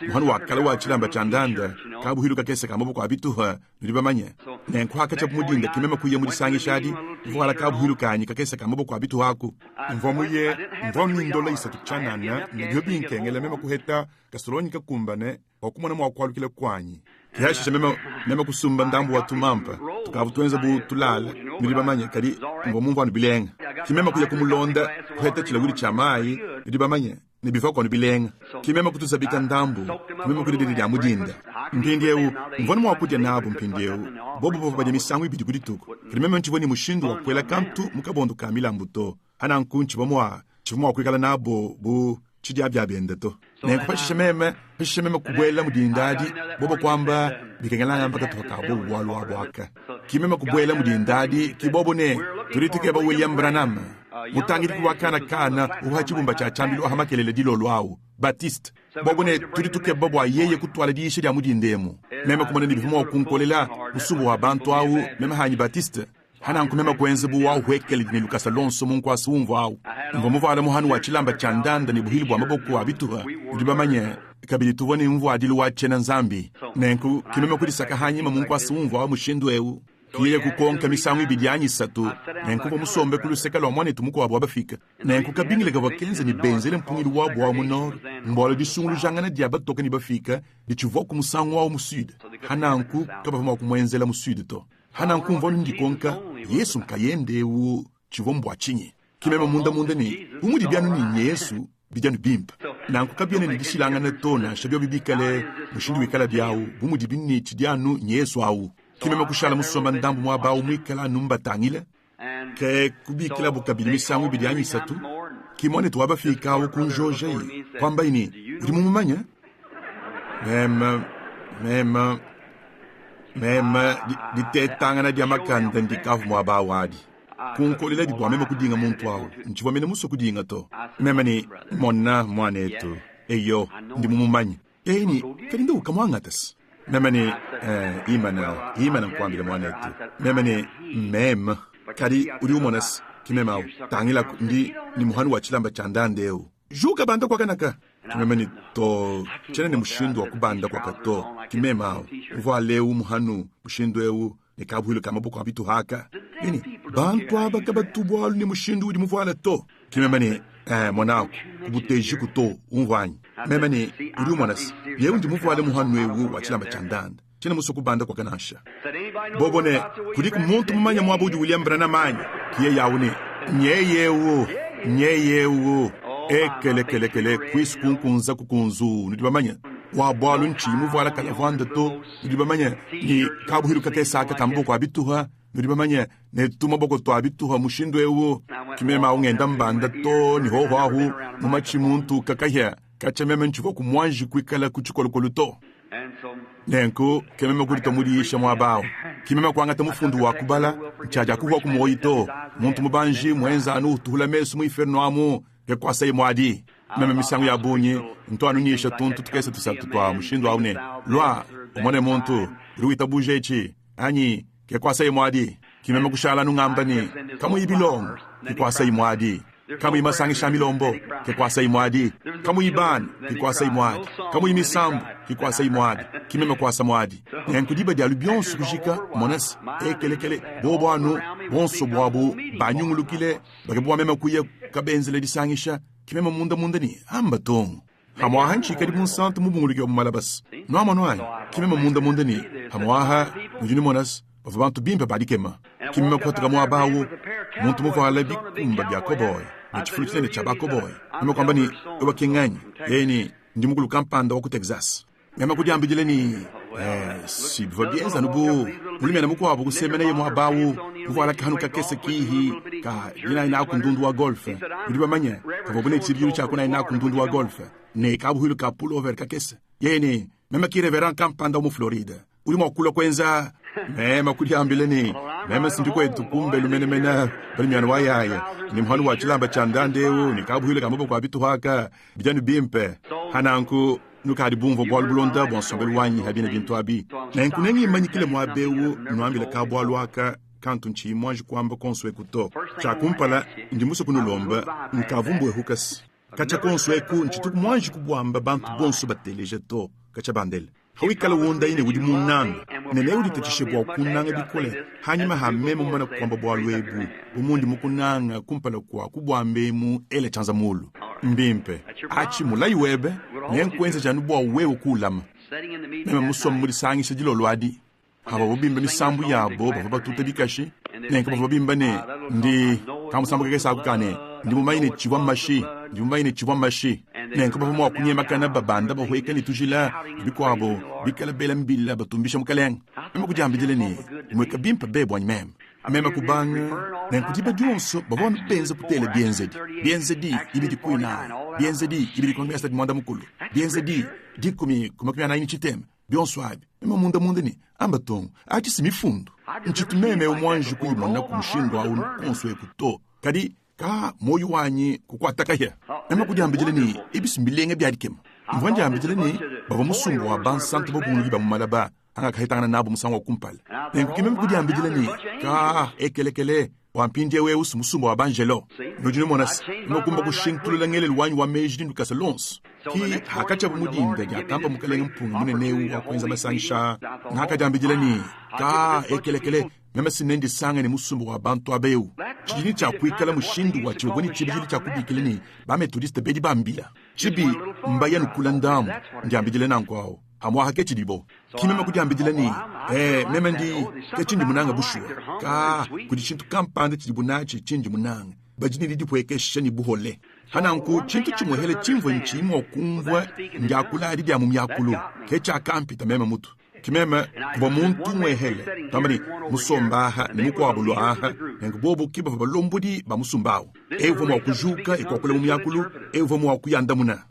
muhanu wakala wa chilamba chandanda kabuhiruka kese kamaboko abituha dibamanya nenko hakacha mudinda kimema kuye muri sangi shadi vuala kabuhiruka anyi kakese kamaboko abitu hako mvomu ndola isatu chanana nyobi nkengele mema kuheta kasolonyika kumbane wakumona mwakwalukile kwanyi kihashi mema kusumba ndambu watu mampa tukavutwenza bu tulala milibamanya kadi ngomumva bilenga kimema kuya kumulonda kuheta chilaguri cha mai milibamanya ni bifoko ni bilenga kimema kutusabika ndambu kimema kudididi ya mudinda mpindeu mvona mwakutia nabu mpindeu bobo baje misangu ibidi kudituko kimema nchivoni mushindu wa kwela kantu mukabondo kamila mbuto hana nkunchi bomwa chivomwa kwikala nabo bu chidyabya bendato nekufashisha meme kubwela mudindadi bobo kwamba bikengelanga mpaka tukabo bwalo abwaka kimema kubwela mudindadi kibobo ne turitike ba William Branham mutangiri kuwakana kana uhachibumba cha chambilo hamakelele dilo lwao Baptiste bobo ne turituke bobo ayeye kutwala diishe ya mudindemo meme kumana ni bifuma okunkolela usubu wa bantu au meme hanyi Baptiste hana nkumema kwenze buwa uhwekele ni Lucas Alonso munkwasi umvu au ngomuvala muhanu wa chilamba chandanda ni buhili bwa maboko wa bituha udibamanye kabili tuvoni umvu adilu wa chena nzambi nenku kimema kudisaka hanyima munkwasi umvu au mushindu ewu kiye kukonka misangu ibidianyi satu nenku bomusombe kuluseka lo mwane tumuko wa bafika nenku kabingile ga bakenze ni benzele mpungili wa bwa munor mbole disungulu jangana diaba toka ni bafika dichivoku musangu wa musud hananku kabafuma kumwenzela musud to hananku mvoni ndikonka Yesu nkayende u chivombwa chinyi kimema munda ni umudi byanu ni Yesu bijanu bimpa nanku kabyene ni dishilanga na tona shabyo bibikale mushindu wikala byawu umudi binni chidyanu Yesu au kimema kushala musomba ndambu mwaba umwikala numba tangile ke kubikila bukabili misangu bidyanyi satu kimone tuwaba fika u kunjoje kwamba ini ulimumanya mema ditetanga na diamakanda ndikavu mwaba wadi kunkolele bibwa mema kudinga muntu wao nchiva mene muso kudinga to mema ni monna mwanetu eyo ndimumumanya ni kalinda ukamwangatas mema ni imana nkwambile mwanetu mema kadi uri umonas kimema tangila ndi ni muhanu wa chilamba chandandeu juga banda kwa kanaka kimema ni to chene ni mushindu wa kubanda kwa kato kimema uva leu muhanu mushindu ewu ni kabuhilo kama buko abitu haka bantu abaka batubwalu ni mushindu udi muvala to kimema ni mwanako kubuteji kuto unvanyi mema ni uri umonas yewu ndi muvala muhanu ewu wa chilamba chandanda chene muso kubanda kwa kanasha bobone kudiku muntu mumanya mwabudi William Branham manya kiye yaune nyeyewo ekele kwis kunkunza kukunzu nidibamanya wabwalu nchi muvala kalavanda to nidibamanya ni kabuhiru kakesaka kambuko abituha nidibamanya ne tumaboko to abituha mushindo ewo kimema ungenda mbanda to ni hoho mumachi muntu kakahya kachememe nchiko kumwanji kwikala kuchikolokolo to nenko kemema kurito murisha mwabao kimema kwangata mufundu wa kubala chaja kuwa kumoito muntu mubanji mwenza anu tuhula mesu muiferno amu kekwasa imwadi mema misangu ya bunyi nto anunyisha tuntu tukese tusatu twa mushindo aune lwa umone muntu ruita bujechi anyi kekwasa imwadi kimema kushala nungambani kamu ibilong kekwasa imwadi kamu imasangi shamilombo kekwasa imwadi kamu iban kekwasa imwadi kamu imisambu kekwasa imwadi kimema kwasa mwadi nyankudiba dialu bionsu kujika monas ekele bobo anu bonso boabo banyungulukile bagabwa mema kuye kabenzele disangisha kimema munda ni ambatongo hamwa hanchi kadi munsantu mubungulukyo mumalabas no amanwai kimema munda ni hamwa ujuni monas bavantu bimpa badikema kimema kwatuka mwabawo muntu muvala bikumba bya koboy nechifulutile ne chabako boy mema kwamba ni obakenganyi yeni ndimukulu kampanda waku Texas mema kudiambijile ni si bvabieza nubu ulimena muko abo kusemene ye mwabawo kuvala kanuka kese kihi ka ina kundundu wa golf ndibamanya kabobune chibiru cha kuna ina kundundu wa golf ne kabuhulu ka pullover ka kese yeni mema kireveran kampanda mu Florida ulimo kula kwenza mema kudiambile ni mema sindiko etukumbe lumenemena balimiano wayaya ni mhanu wa chilamba chandandeu ni kabuhulu kamabo kwa bitu haka bijanu bimpe hananku nukadi bumvo bwal bulonda bon sombel wanyi habine bintu abi na nkunengi manyikile mwabewu nwambile kabwalu aka kantunchi mwanji kwamba konswe kuto cha kumpala ndimuso kunulomba nkavumbwe hukas kacha konswe ku nchituku mwanji kubwamba bantu bonso bateleje to kacha bandele hawikala wonda ine wudi munanga nene udi tachishebwa kunanga bikole hanyima hamemo mwana kwamba bwalu ebu umundi mukunanga kumpala kwa kubwambemu ele chanza mulu mbimpe achi mulai webe nyenkwenze janubwa wewe kulama mema musom muri sangi shajilo lwadi haba bobimba misambu yabo baba tutebikashi nenka bobimba ne ndi kamusambu keke sakukane ndi mumaine chiwa mashi njumba chibwa mashi nenko bamo kunyema kana babanda ba hoeka ni tujila bikwabo bikala bela mbilla batumbisha mukaleng mema kujambidile ni mweka bimpa bebo anyem mema kubanga nenko diba jonso babon benza kutele bienzedi ibidi kuina bienzedi ibidi kwa ngesta dimanda mukulu bienzedi dikumi kuma na ini chitem bionswabi mema munda ni ambaton ati simifundo nchitumeme umwanju kuyimona kumshindo au konswe kuto kadi ka moyo wanyi kukwataka ya ema kujambidile ni ibisimbilenge byadikema mvanjambidile ni baba musumbu wa bansante bobungi ba mumalaba anga kahitana nabo musanwa kumpala nenko kimem kujambidile ni ka ekelekele wampindie we musumbu wa banjelo nojune monas nokumba kushintulula ngele lwanyi wa meji ndu kasalons ki hakacha bumudinde ya kamba mukalenge mpungu muneneu wa kwenza masanisha nakajambidile ni ka ekelekele mema sinendi sanga ni musumbu wa bantu abeu chijini cha kuikala mushindu wa chibogoni chibijili cha kubikilini ba metodiste bedi bambila chibi mbaya nukulandamu njambidile nankwao amwa hake chidibo kimema kujambidile ni mema ndi kachindi munanga bushua ka kudishintu kampande chidibunachi chinji munanga bajini lidipweke shani buhole hananku chintu chimuhele chimvo nchimo kumvwa njakula adidi ya mumyakulu kecha akampita mema mutu kimema kuba muntu mwehele tamani musombaha ni mukwabulwaha nengubobo kiba balombudi ba musumbawo evo mwa kujuka ikokule mumyakulu evo mwa kuyanda muna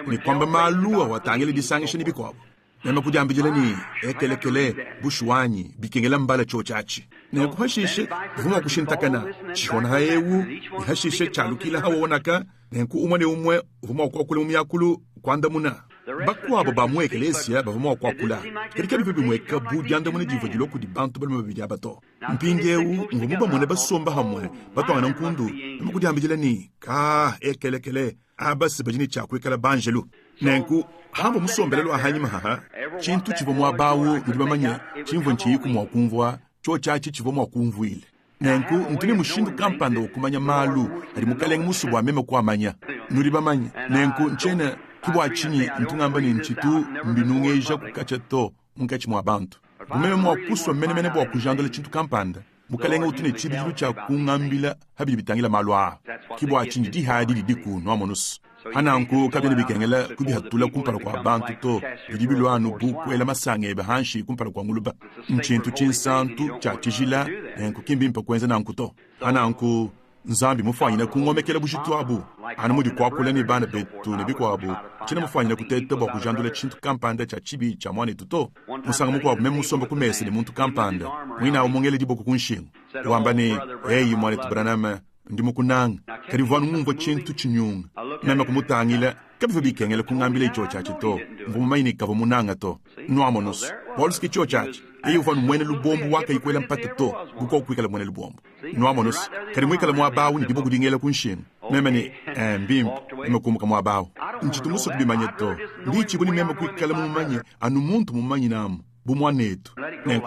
ni kwamba malua watangele disangisha ni bikwabo nema kujambijele ni ekelekele bushwanyi bikengela mbala chochachi ne kuhashishe vuma kushintakana chihona haewu ihashishe chalukila hawonaka nenku umane umwe vuma kwakule mumyakulu kwanda muna bakwabo bamwekelesia bavuma kwakula kerika bibi mweka budyanda mune divogilo kudi bantu balma bidia bato mpingewu ngomuba mune basomba hamwe bato ana nkundu mukujambijele ni ka ekelekele abasi bajini chakwekala banjelu nenku hambo musombelelo ahanyima haha chintu chivomo abawu ndibamanye chimvo nchiku mwakumvwa chochachi chivomo akumvwile nenku ntini mushindu kampanda okumanya malu ali mukalenge musubu ameme kwamanya nuribamanye nenku nchena kibwa chinyi ntungamba ni nchitu mbinungeja kukacha to munkachi mwa bantu kumeme mwa kuswa mene bwa kujandole chintu kampanda mukalenge utune chibijilu cha kungambila habili bitangila malwa kibwa chinyi di hadi diku no amonus hananku kabene bikengela kubihatula kumpara kwa bantu to bidibilwanu buku ela masange bahanshi kumpara kwa nguluba nchintu chinsantu cha chijila nenku kimbimpa kwenza nanku to hananku nzambi mufanyina kungomekela bushitwabu anamudi kwakula ni bana betu ne bikwabu china mufanyina kuteta bwa kujandula chintu kampanda cha chibi cha mwane tuto musanga mukwabu meme musomba kumese ni muntu kampanda mwina umongele dibo kunshingu wambani hey mwane tubranama ndimukunanga karivanu mumvo chintu chinyunga meme kumutangila kabifu bikengela kungambile icho cha chito mvumaini kavo munanga to nuamonus bolski cho chachi eyo vanu mwene lubombu waka ikwela mpate to buko kwikala mwene lubombu nuamonus karimwikala mwabawu ndibo kudingela kunshin meme ni mbim meme kumuka mwabawu nchitumuso kubimanye to ndichi buni meme kwikala mumanye anu muntu mumanye namu bumwanetu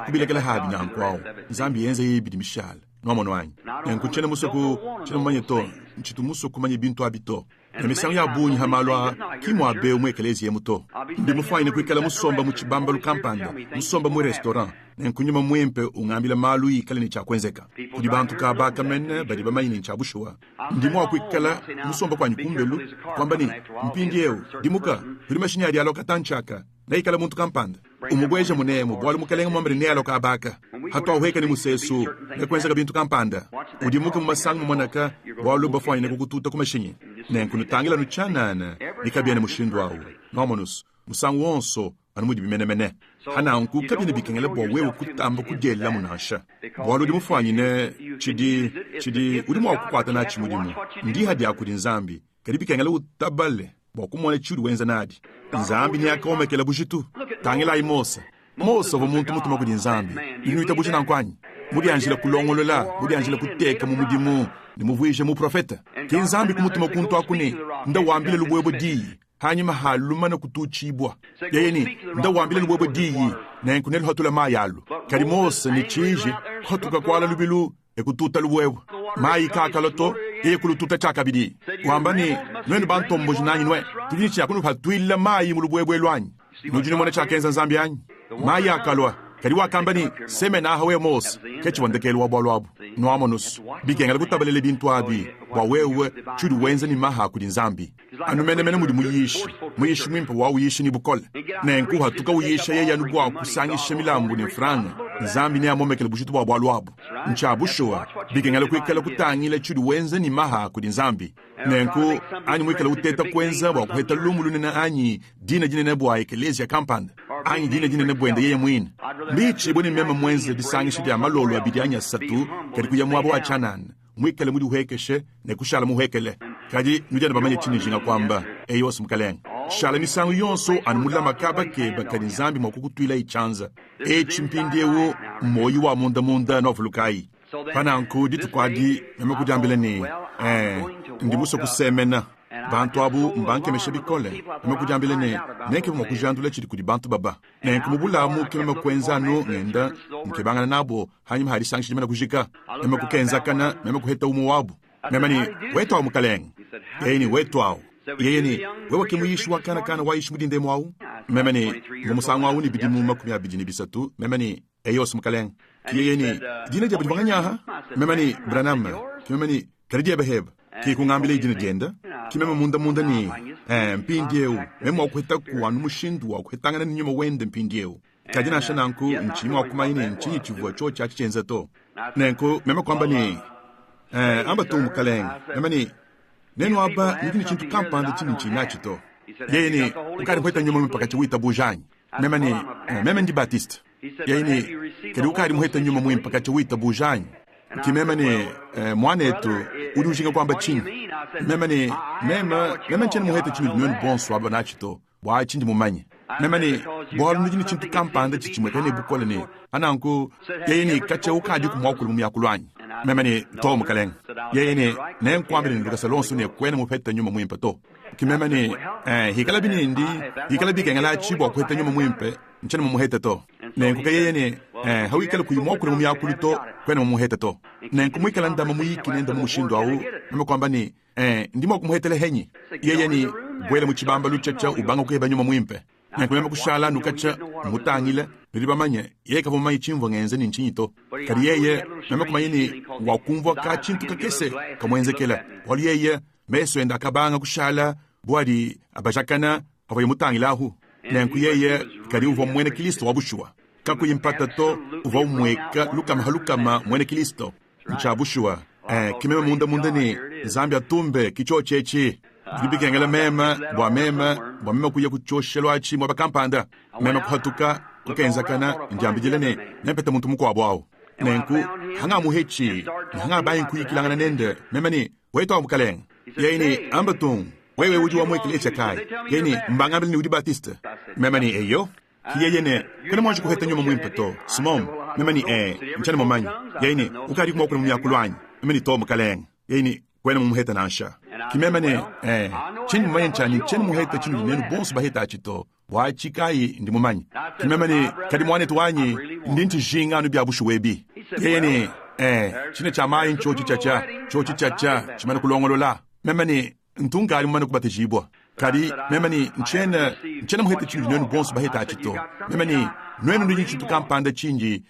kubilekela habi nankwao nzambi yenze yibidi mishala nomono wanyi nkuchene musoku chene mumanye to nchitumuso kumanye bintu abito nemisango ya bunyi hamalwa kimwa be umwekelezi yemuto ndi mufanyine kwikala musomba muchibamba lukampanda musomba mu restaurant nenkunyuma mwempe ungambila malu yikale ni chakwenzeka kudi bantu kabaka mene badi bamayine nchabushwa ndi mwa kwikala musomba kwa nyikumbelu kwamba ni mpindi yewu dimuka buri mashini ya dialoga tanchaka na yikala muntu kampanda umugweja munemu bwali mukalenga mwambere ne aloka abaka hatwa uheka ni musesu nekwenzeka bintu kampanda udimuka mumasangu mwanaka bwali bafanyine kukututa kumashinyi nenkunu tangila nuchanana nikabyane mushindu wawo nomonus musangu wonso anumudi bimenemene hananku kabine bikengele bwa wewe kutamba kujela munasha bwalo dimufanyine chidi udimu wakukwata na chimudimu ndi hadi akudi nzambi kadi bikengele utabale bwa kumone chudu wenza nadi nzambi ni akaomekela bushitu tangila imosa mosa vomuntu mutuma kudi nzambi inuita bushina nkwanyi mudi anjila kulongolola mudi anjila kuteka mumudimu nimuvuje mu profeta kinzambi kumutuma kuntu akune nda wambile lubwebo di hanyuma haluma na kutuchibwa yeyeni nda wambile lubwebo di nenkunel hotula mayalu kadi mosa ni chiji hotuka kwala lubilu ekututa lubwebo mai kakaloto ekulututa chakabidi kwambani nwenu bantombo jinanyi nwe tunichi akunu patwila mai mu lubwebo elwanyi nujune mwana chakenza nzambi yanyi mai akalwa kadi wakambani seme na hawe mos kechi wandekelu wabwalwabu noamonus bikengela kutabalele bintu abi bwa wewe chudi wenza ni maha kudi nzambi anu mene mudi muyishi mwimpa wa uyishi ni bukole nenku hatuka uyisha ye yanu bwa kusanyisha milambu ni franga nzambi ni amomekele bushitu bwa bwaluabu nchabushwa bikengele kuikele kutangile chudi wenza ni maha kudi nzambi nenku anyi mwikele uteta kwenza bwa kuheta lumulu na anyi dina jine nebwa ekelezia kampanda anyi dina nebwende yeye mwini mbichi boni mema mwenza disangishite ya malolo abidi anya satu kadi kuya mwabo wa chanana mwikele mudi uhekeshe ne kushala muhekele kaji nujana bamanye chini jinga kwamba eyos mkaleng shala misangu yonso anumula makaba ke bakari nzambi mwakukutwila ichanza chimpindiewo moyi wa munda novulukai pananku ditukwadi mema kujambile ni ndimuso kusemena bantu abu mbanke meshebikole mema kujambile ni nenke mwakujandule chidi kudi bantu baba nenke mubulamu ke mema kwenzanu ngenda mkebangana nabo hanyuma harisangishi mena kujika mema kukenza kana mema kuheta umu wabu mema ni wetu wa mkaleng yeye ni wetu wao yeye ni wewe kimuyishi wakana waishi mudinde mwao mema ni ngumusangu wao ni bidimu makumi abidi ni bisatu mema ni eyos mkaleng yeye ni dina jabu banganyaha mema ni branam mema ni karidia beheba ki kungambile dina genda kimema munda ni mpindieu mema okweta ku anu mushindu wa kwetangana ni nyuma wende mpindieu kadina shananku nchima kumaini nchinyi chivua cho cha chenza to nenko mema kwamba ni amba tu mkaleng mema ni neno aba nikini chintu kampanda chini chinachito yeye ni ukari kweta nyuma mpaka chiwita bujanyi mema ndi Batista yeye ni kadi ukari mweta nyuma mpaka chiwita bujanyi kimema ni mwanetu udujinga kwamba chini mema nchene muheta chini nyon bonso aba nachito wa chindi mumanye mema ni bolu nikini chintu kampanda chichimweka ne bukole ni ananku yeye ni kache ukadi kumwakulu muyakulwanyi mema ni to mkaleng yeye ni nenkwambile ndika salonso ne kwena mupeta nyuma mwimpa to kimema ni hikala binindi hikala bikengala chibo kweta nyuma mwimpe nchene mumuheta to nenkuka yeye ni hawikala kuyimwakulu muyakulito kwena mumuheta to nenkumwikala ndama muyiki nenda mushindo au mema kwamba ni ndimo kumuhetele henyi yeye ni bwele muchibamba luchacha ubanga kuheba nyuma mwimpe nenkumema kushala nukacha mutangile nilibamanye yeye kavuma chimvo ngenze ni nchinyito kadi yeye mema kumayini wakumva ka chintu kakese kamwenzekela wali yeye meso enda kabanga kushala bwadi abajakana avaye mutangilahu nenku yeye kadi uva mwene Kristo wabushwa kakuyimpata to uva umweka lukama mwene Kristo nchabushwa kimema munda ni Zambia tumbe kicho chechi Bibikengela mema kuya kuchoshelwa chi mwa bakampanda mema kuhatuka kukenza kana njambijilene nempeta muntu muko abwao nenku hanga muhechi hanga bayin kuyikilangana nende mema ni weto amukaleng yeni ambatung wewe uji wa mwekile kai yeni mbangabili ni udi Batista mema ni eyo kiyeye ne kana mwaji kuheta nyuma mwimpeto simom mema ni mchana mamanyi yeni ukari kumwa myakulwanyi mema ni to mukaleng yeni kwena mumuheta nansha kimema ne chini mwenchani chini muheta chini nenu bonsu baheta achito wa chikai ndi mumanyi kimema ne kadi mwane tuwanyi ndinti jinga anu biabushu webi yeye ne chine chamayi chochi chacha chimana kulongolola mema ne ntungali mwana kubate jibwa kadi mema ni nchena muheta chini nenu bonsu baheta achito mema ni nwenu ndi chitu kampanda chinji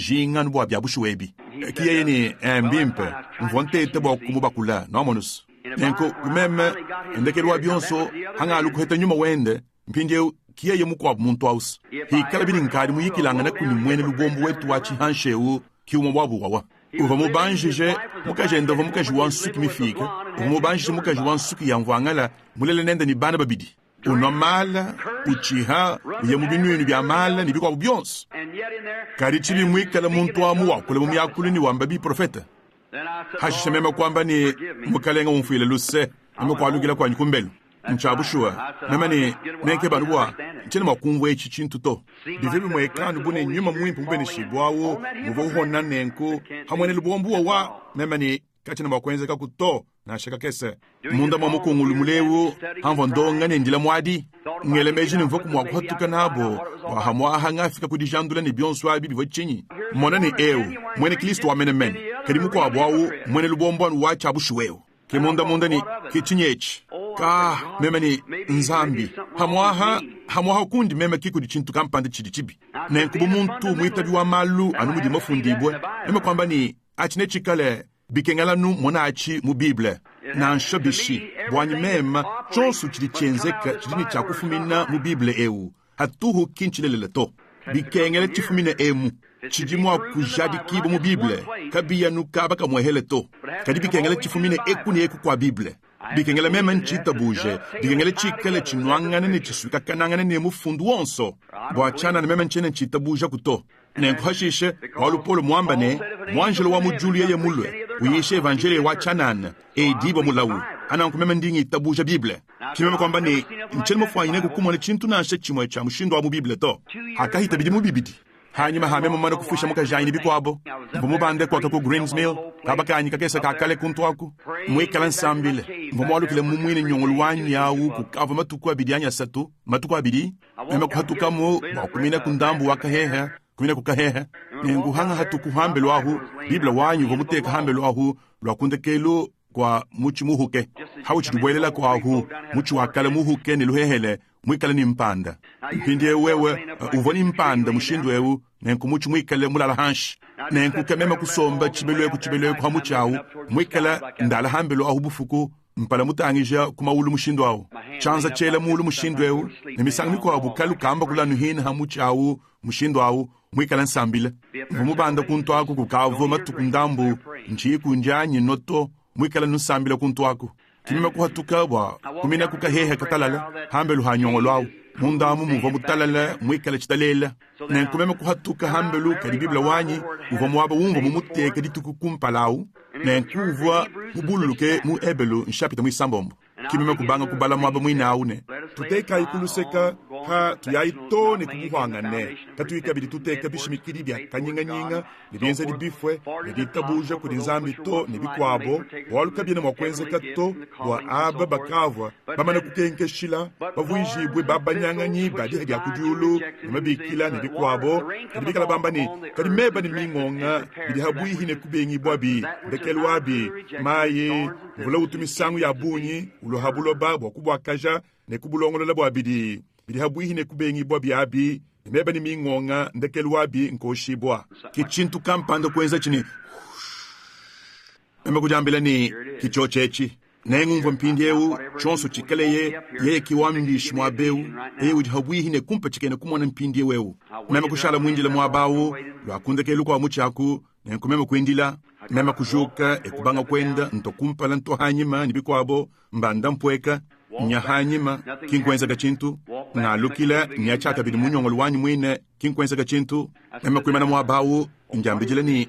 jinga anu biabushu webi kiyeye ni mbimpe mvonte tebo kumubakula nomonus nenko kumeme ndekerwa bionso hanga lukuheta nyuma wende mpinje kiyeye mukwa muntu aus hikala bini nkari muyikilanga na kuni mwene lubombo wetu wachi hansheu kiumo wabu wawa uva mubanjije mukajenda mukajuwa nsuki mifika uva mubanjije mukajuwa nsuki yamvangala mulele nende ni bana babidi unomala uchiha uye mubinwini bya mala nibikwa bionso kari chili mwikala muntu wamu wakule mumyakulu ni wambabi profeta hashishemema kwamba ni mukalenga umfuile luse nimekwalugira kwa nyikumbelu nchabushua mema ni nenke banuwa nchene makumvu echi chintu to bivebi mwekanu bune nyuma mwimpu mbeni shibwawo muvohona nenku hamwene lubombuwa wa mema ni kachina makwenze kakuto na shaka kese munda mwamukungulu mulewu hamvo ndonga nendila mwadi ngele meji ni mvoku mwakuhatuka nabo wahamwa hangafika kudijandula ni bionswa bibi wachinyi mwana ni mwene Kristo wa menemen kadimu kwa wawu mwene lubombo anu wacha abushuweo ke munda ni kichinyechi mema ni nzambi hamwaha kundi mema kiku di chintu kampande chidichibi nenkubu muntu mwitabi wa malu anumudi mafundibwe mema kwamba ni achine chikale bikengala nu mwana achi mu Bible na nshabishi bwanyi mema chonsu chili chenzeka chilini cha kufumina mu Biblia eu hatuhu kinchilelele to bikengele chifumina emu chijimwa kujadi kibo mu Biblia kabiya nukaba kamwehele to kadi bikengele chifumina ekuni eku kwa Biblia bikengele mema nchita buje bikengele chikele chinwangane ni chisuka kanangane ni mufundu wonso bwachana na mema nchene nchita buja kuto nenkuhashishe walupolo mwambane mwanjelo wa mujulu ye mulwe uyishe evangelie wa chanana dibo mulawu anankumema ndingi itabuja Biblia kimema kwamba ni nchene mufanyine kukumone chintu nashe chimwe cha mushindo wa mu Biblia to hakahita bidi mu bibidi hanyuma hamema mwana kufusha muka jaini bikwabo mbumubande kwa kako Greensmill kabakanyi kakesa kakale kuntwaku mwekala nsambile mbumwalu kile mumwine nyongolu wanyawu kukava matuku abidi anya satu matuku abidi ema kuhatuka mu wakumina kundambu wakaheha kumina kukaheha nengu hanga hatuku hambelo ahu Biblia wanyu vomuteka hambelo ahu lwakundekelo kwa muchi muhuke hauchi tubwelela kwa ahu muchi wakala muhuke niluhehele mwikale ni mpanda mpindi wewe uvoni mpanda mushindu ewu nenku muchi mwikale mulala hanshi nenku kemema kusomba chibelwe kwa muchi awu mwikale ndala hambelo ahu bufuku mpala mutangija kumaulu mushindu awu chanza chela mulu mushindu ewu nemisangi kwa bukalu kamba kulanu hina hamuchi awu mushindu awu mwikale nsambile mvumubanda kuntu aku kukavo matukundambu nchiku njanyi noto mwikala nusambile kuntu aku kimima kuhatuka bwa kumina kukahehe katalala hambelu hanyongolo awu mundamu muva mutalala mwikala chitalela nenkumema kuhatuka hambelu kadi Biblia wanyi uva mwaba wumva mumuteke ditukukumpalawu nenkuvwa mubululuke mu ebelu nshapita mwisambombo kimima kubanga kubala mwaba mwinaune tuteka ikuluseka ha tuyaito ne kubuhangane katuyikabidi tuteka bishimikiri bya kanyinganyinga nibienza libifwe nibitabuja kuri nzambi to nibikwabo walukabye na mwakwenze kato wa aba bakavwa bamana kukenke shila bavuyijibwe babanyanganyi badi hadi akujulu nimabikila nibikwabo nibikala bambani kadi meba ni mingonga bidi habuyi ne kubengi bwabi ndekelwabi maye vula utumisangu ya bunyi ulo habulo babwa kubwa kaja ne kubulongolo bwa bidi habuyi ne kubengi bwabi abi meba ni mingonga ndekelwabi nkoshibwa kichintu kampando kwenza chini mema kujambila ni kichochechi nengu mpindi eu chonso chikeleye ye kiwamlishi mwabeu ewu habuyi ne kumpa chikene kumona mpindi eu mema kushala mwinjila mwabawu lwakundeke luko wa muchaku nenkumema kwindila mema kujuka ekubanga kwenda ntokumpala ntohanyima nibikwabo mbanda mpweka nyahanyima kinkwenza gachintu nalukila nyachaka bidi munyongolo wanyu mwine kinkwenza gachintu mema kuimana mwabawu njambijile ni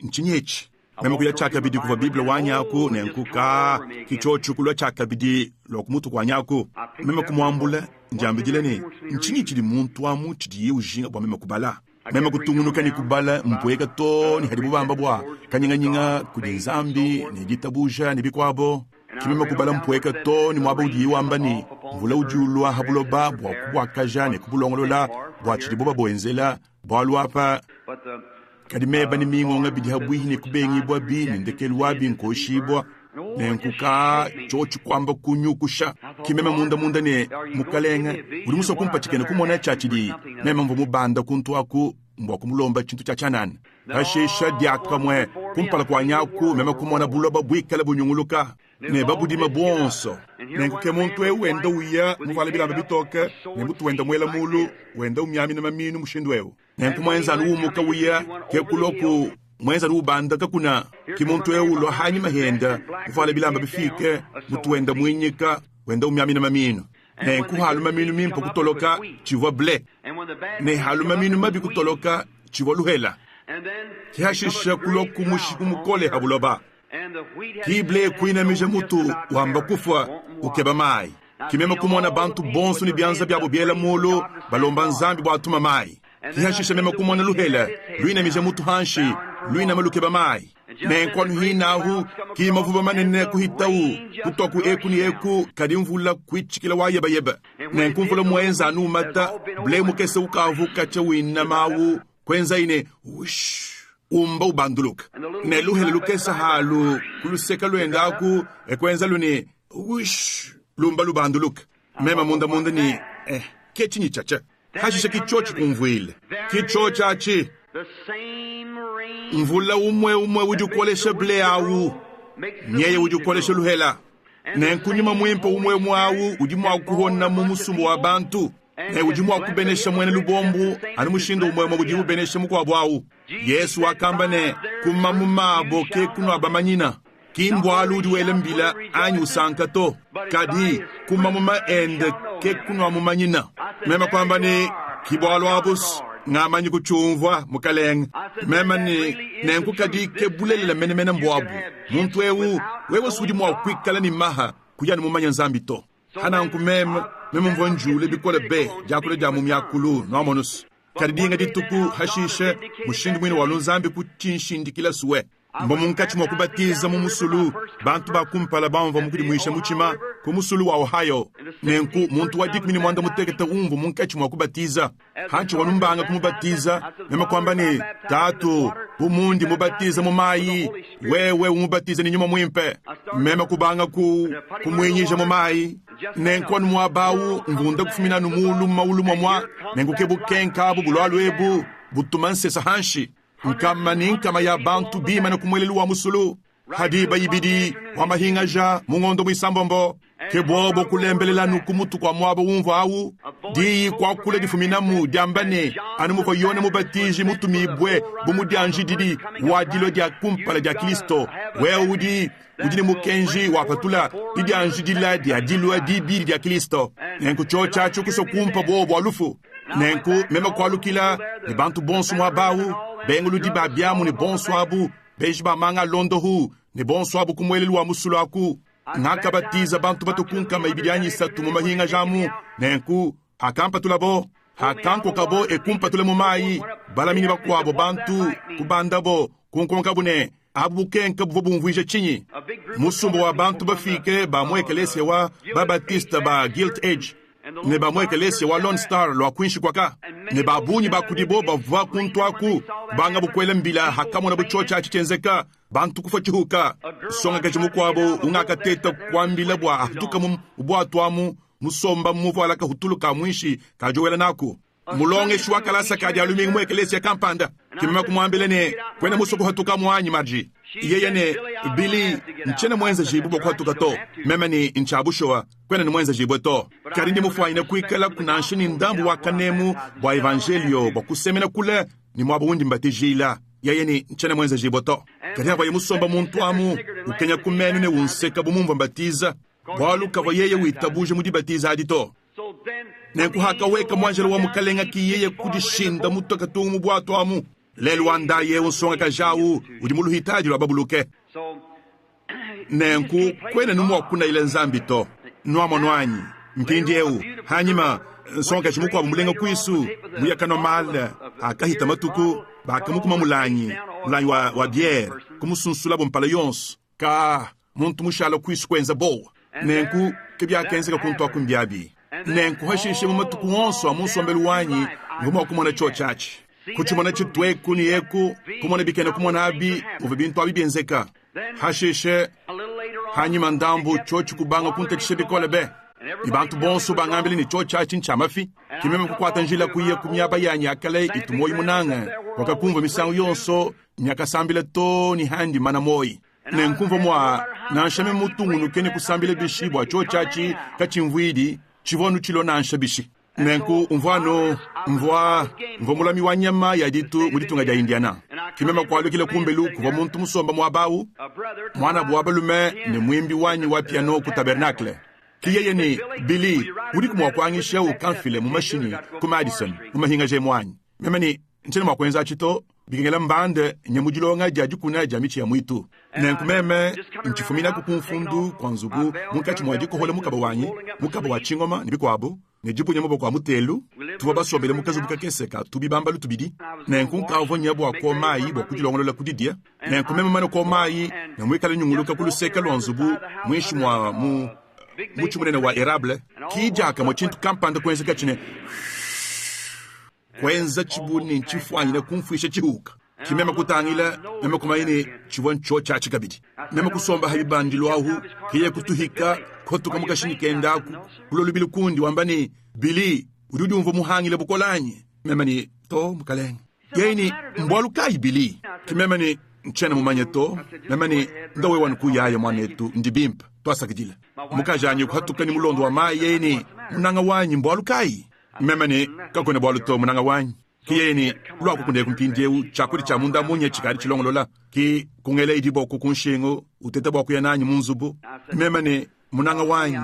nchinyechi mema kuyachaka bidi kuva Biblia wanyaku nenkuka kichochu kulwa chaka bidi lokumutu kwa nyaku mema kumwambula njambijile ni nchinyichili muntu wa muchidi ye ujinga bwa mema kubala mema kutungunuka ni kubala mpweka to ni hadibu bamba bwa kanyinganyinga kujinzambi ni gitabuja ni bikwabo kimema kubala mpweka to ni mwaba udiye wamba ni mvula ujulwa habuloba bwa kubwa kajane kubulongolola bwa chiriboba boenzela bwa luapa kadimeba ni mingonga bidi habuyi ni kubengi bwa bi ni ndekelwabi nkoshibwa nenkuka chochu kwamba kunyukusha kimema munda ne mukalenga buri muso kumpachikene kumona chachidi mema mvu mubanda kuntu aku mbwa kumulomba chintu chachanana hashisha diaka mwe kumpala kwa nyaku mema kumona buloba bwikala bunyunguluka ne babudi mabonso nenkuke muntu wenda uya muvala bilamba bitoke ne mutu wenda mwela mulu wenda umyami na maminu mushindu ewu nenkumwenza nuumuka uya kekuloku mwenza rubanda kakuna kimuntu eulo hanyi mahenda kufala bilamba bifike mutu wenda mwinyika wenda umyami na maminu ne kuhalu maminu mimpo kutoloka chivwa ble ne halu maminu mabi kutoloka chivwa luhela kihashisha kuloku mushiku mukole habuloba kible kuinamisha mutu wamba kufa ukeba mai kimema kumona bantu bonsu ni bianza byabo biela mulu balomba nzambi bwatuma mai kihashisha mema kumona luhela luinamisha mutu hanshi luina malukeba mai nenkwanu hinahu kimavuba manene kuhitawu kutoku eku ni eku kadimvula kuichikila wa yeba nenkumvula mwenza anumata ble mukese ukavu kacha wina mawu kwenza ine umba ubanduluka ne luhele lukesa halu kuluseka luendaku ekwenza luni lumba lubanduluka mema munda ni kechinyi chacha hashisha kichochi kumvwile kichocha achi mvula umwe ujukolesha ble awu nyeye ujukolesha luhela nenkunyuma mwimpo umwe mwawu ujimwa kuhona mu musumbo wa bantu ne ujimwa kubenesha mwene lubombu ani mushindo umwe mwabuji ubenesha mukwa bwawu Yesu akamba ne kuma mumabo ke kuno abamanyina kimbwalu ujuwele mbila anyu sankato kadi kuma muma ende ke kuno amumanyina mema kwamba ni kibwalu abus ngamanyi kuchumva mukaleng mema ni nenku kadi ke bulele mene mbwabu muntu wewe sudi mwa kwikala ni maha kujani mumanya nzambito hana nkumeme mvonjule bikole be jakule jamu myakulu no amonus kadinga dituku hashishe mushindu mwini walu nzambi kutinshindi kila suwe mbo munkachi mwa kubatiza mu musulu bantu bakumpala bamva mukudi mwisha muchima ku musulu wa Ohio nenku muntu wadikmini mwanda muteketa umvu munkachi mwa kubatiza hanchi wanumbanga kumubatiza mema kwamba ni tatu umundi mubatiza mu mayi wewe umubatiza ni nyuma mwimpe mema kubanga kumwinyisha mu mayi nenku wanu mwabawu ngunda kufumina numulu maulu mwa nenku kebu kenka bubulwalu ebu butumansesa hanshi nkama ya bantu bima na kumwelelu wa musulu hadiba ibidi wa mahingaja mungondo mwisambombo kebobo kulembelela nukumutu kwa mwabo umva awu di kwa kule difuminamu diambane anu muko yone mubatiji mutu mibwe bumudi anjididi wadilo dia kumpala dia Kristo we udini mukenji wapatula didi anjidila dia dilwa dibiri dia Kristo nenku chocha chukuso kumpa bobo alufu nenku mema kwa lukila ni bantu bonsu mwabawu bengulu di babiamu ni bonsu abu bejiba manga londohu ni bonsu abu kumwelelu wa musulu aku nakabatiza bantu batukunka maibidianyi satu mumahinga jamu nenku hakampa tulabo hakanko kabo ekumpa tule mumayi balamini bakwabo bantu kubandabo kunkonkabune abukenka bubumvije chinyi musumbo wa bantu bafike ba mwekelese wa babatista ba Guilt Edge ne ba mwekelese wa Lone Star lo akwinshi kwaka ne babunyi bakudibo bava kuntwaku banga bukwele mbila hakamona buchocha achitenzeka bantu kufa chihuka songa kachimukwabo ungakateta kwambila bwa atuka ubwatwamu musomba muvala ka hutuluka mwishi kajowela naku mulonge shwakalasa kaji alumi mwekelese kampanda kimema kumwambile ne kwena musoko hatuka mwanyi marji yeye ne Billy nchene mwenza jibu boko hatuka to mema ni nchabushowa kwena ni mwenza jibu to karindi mufwaine kuikala kunanshini ndambu wakanemu bwa evangelio bakusemena kule ni mwabundi mbatijila yeye ni nchene mwenza jibu to kariaba yemusomba muntu amu ukenya kumenu ne unseka bumumva mbatiza bwalu kava yeye witabuje mudibatiza adito nenku haka weka mwanjelo wa mukalenga ki yeye kudishinda mutoka tumu bwatu amu lelu anda ye unsonga kajawu udimulu hitaji wa babuluke nenku kwene numu kuna ile nzambito nuamo nwanyi mkindi eu hanyima nsonga chimuku wa mulenga kuisu muyaka normal akahita matuku baka mukuma mulanyi wa dier kumusunsula bompala yons ka muntu mushalo kuisu kwenza bo nenku kibya kenzeka kunto akumbiabi nenku hashishe mu matuku wonso amusombelu wanyi nguma kumona chochachi kuchumona chitwe kuni yeku kumona bikena kumona abi muvibintu abi bienzeka hashishe hanyima ndambu chochu kubanga kunte chisebikole be ibantu bonso bangambili ni chochachi nchamafi kimeme kukwata njila kuiye kumyaba yanyi akale itumoyi munanga wakakumva misangu yonso nyakasambile to ni handi mana moyi nenkumva mwa nanshame mutungu kene kusambile bishi bwa chochachi kachimvwidi chivonu chilo nansha bishi nenku mvwa mulami wa nyama ya ditu muditunga ja Indiana kimema kwa kile kumbelu kuva muntu musomba mwabawu mwana bwabalume ni mwimbi wanyi wa piano ku tabernacle kiyeye ni Billy udiku mwakwangisha ukamfile mu mashini ku Madison mumahinga je mwanyi memeni nchene mwakwenza chito bigengela mbande nyamujilonga jajukuna jamichi ya mwitu nenkumeme nchifumina kukumfundu kwa nzugu munkachi mwajiko hole mukaba wanyi mukaba wa chingoma nibikwabo nejibu nyambo kwa mutelu tuwa basobele mukazu bukakeseka tubibambalu tubidi nenkunka avonyabo akoma yibo kujilongolola kudidia nenkumeme mano koma yi na mwikala nyunguluka kuluseka lwanzubu mwishi mwa muchumune wa erable kijaka mochintu kampanda kwenza kachine kwenza chibuni nchifwanyi na kumfuisha chihuka kimema kutangila mema kumaini chivon chocha chikabidi mema kusomba habibandilo ahu kiye kutuhika kotuka mukashini kendaku kulolubilu kundi wambani Billy ududi umvo muhangile bukolanyi mema ni to mukalengi yeni mbwalu kai Billy kimema ni nchene mumanyeto memani ndawe wanku yaya mwanetu ndibimpa twasakidila mukajanyi kuhatukani mulondo wa mai yeni munanga wanyi mbwalu kai memani kakone bwalu to munanga wanyi ki yeni lwako kunde kumpindiewu chakuri cha munda munye chikari chilongolola ki kungele idibo kukunshengo utete bwaku yananyi munzubu memani munanga wanyi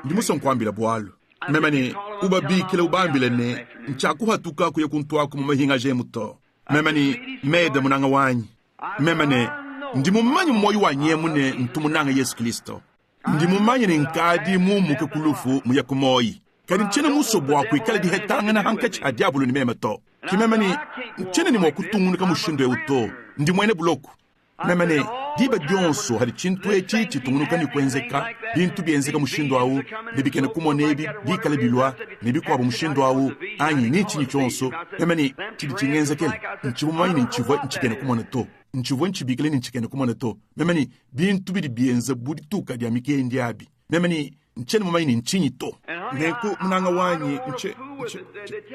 ndi musonkwambila bwalu memani ubabikile ubambile ne nchakuhatuka kuye kuntwaku mumahinga jemuto memani meda munanga wanyi memane ndimumanyi moyo wanye mune ntumunanga Yesu Kristo ndimumanyi ninkadi mumuke kulufu muya kumoyi kadi nchene musobwa kwikala di hetanga na hankachi adiabulu ni memato kimemani nchene ni mwakutungunika mushindo euto ndimwene buloku memane diba dionso hari chintu echi chitungunuka ni kwenzeka bintu bienzeka mushindo au nibikene kumonebi bikale bilwa nibikwabo mushindo au anyi nichi nichonso memani chidi chingenzekele nchibumanyi ni nchivwa nchikene kumoneto nchivo nchibikile ni nchikene kumoneto memani bintu bidi bienza budi tuka dia mikendi abi memani nchene mumanyi ni nchinito nenko munanga wanyi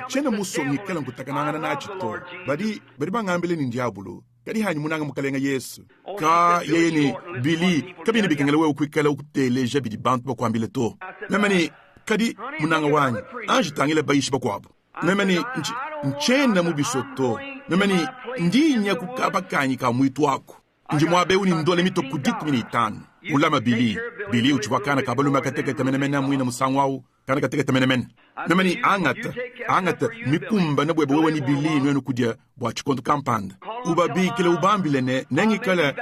nchene muso ngikala nkutakananga na chito badi bangambele ni ndiabulo kadi hanyi munanga mukalenga Yesu ka yeye ni bili kabini bikengele we ukwikala ukuteleja bidi bantu bakwambile to memani kadi munanga wanyi anjitangile baishi bakwabo memani nchene mubisoto memani ndinya kukabakanyi ka mwitu wako njimwabe uni ndole mito kudiku minitano ulama bili uchwakana kabaluma kateka temenemena mwina musangwau kana kateka temenemena memani angata mikumba na bwebe wewe ni bili nwenu kudia bwachikonto kampanda ubabikile ubambile nengikala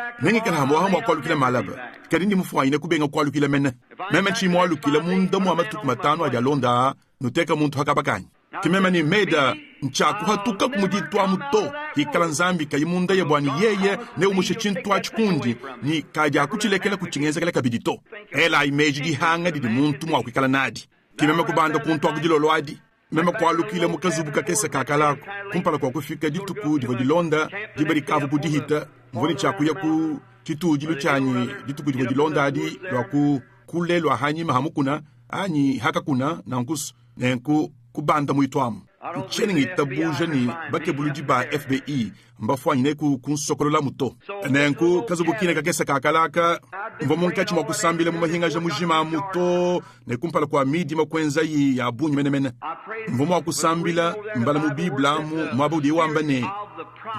hamo kwalukile malaba kadindi mufwaine kubenga kwalukile mena memechi mwalukile munda muamatuku matano ajalonda nuteka muntu hakabakanyi kimemani meda nchaku hatuka kumuditwa muto hikala nzambi kayimunda yebwani yeye ne umushe chintwa chikundi ni kaja kuchilekela kuchingezekela kabidito ela imeji di hanga di muntu mwa kwikala nadi kimeme kubanda kuntwa kujilolwadi meme kwalukile mukazubuka kesa kakalako kumpala kwa kufika dituku divodilonda dibarikavu kudihita mvoni chaku ya ku chitujilu chanyi dituku divodilonda adi lwaku kulelwa hanyi mahamukuna anyi hakakuna nenku kubanda muitwamu nchene ngitabuja ni bakebuludi ba FBI mbafwa nyine kunsokolola muto nenku kazubukine kakesa kakalaka mvomonkachi mwakusambile mumahinga ja mujima muto nekumpala kwa midi makwenza yi ya bunyi menemene mvomo wakusambila mbala mu Biblia mwabudi wambane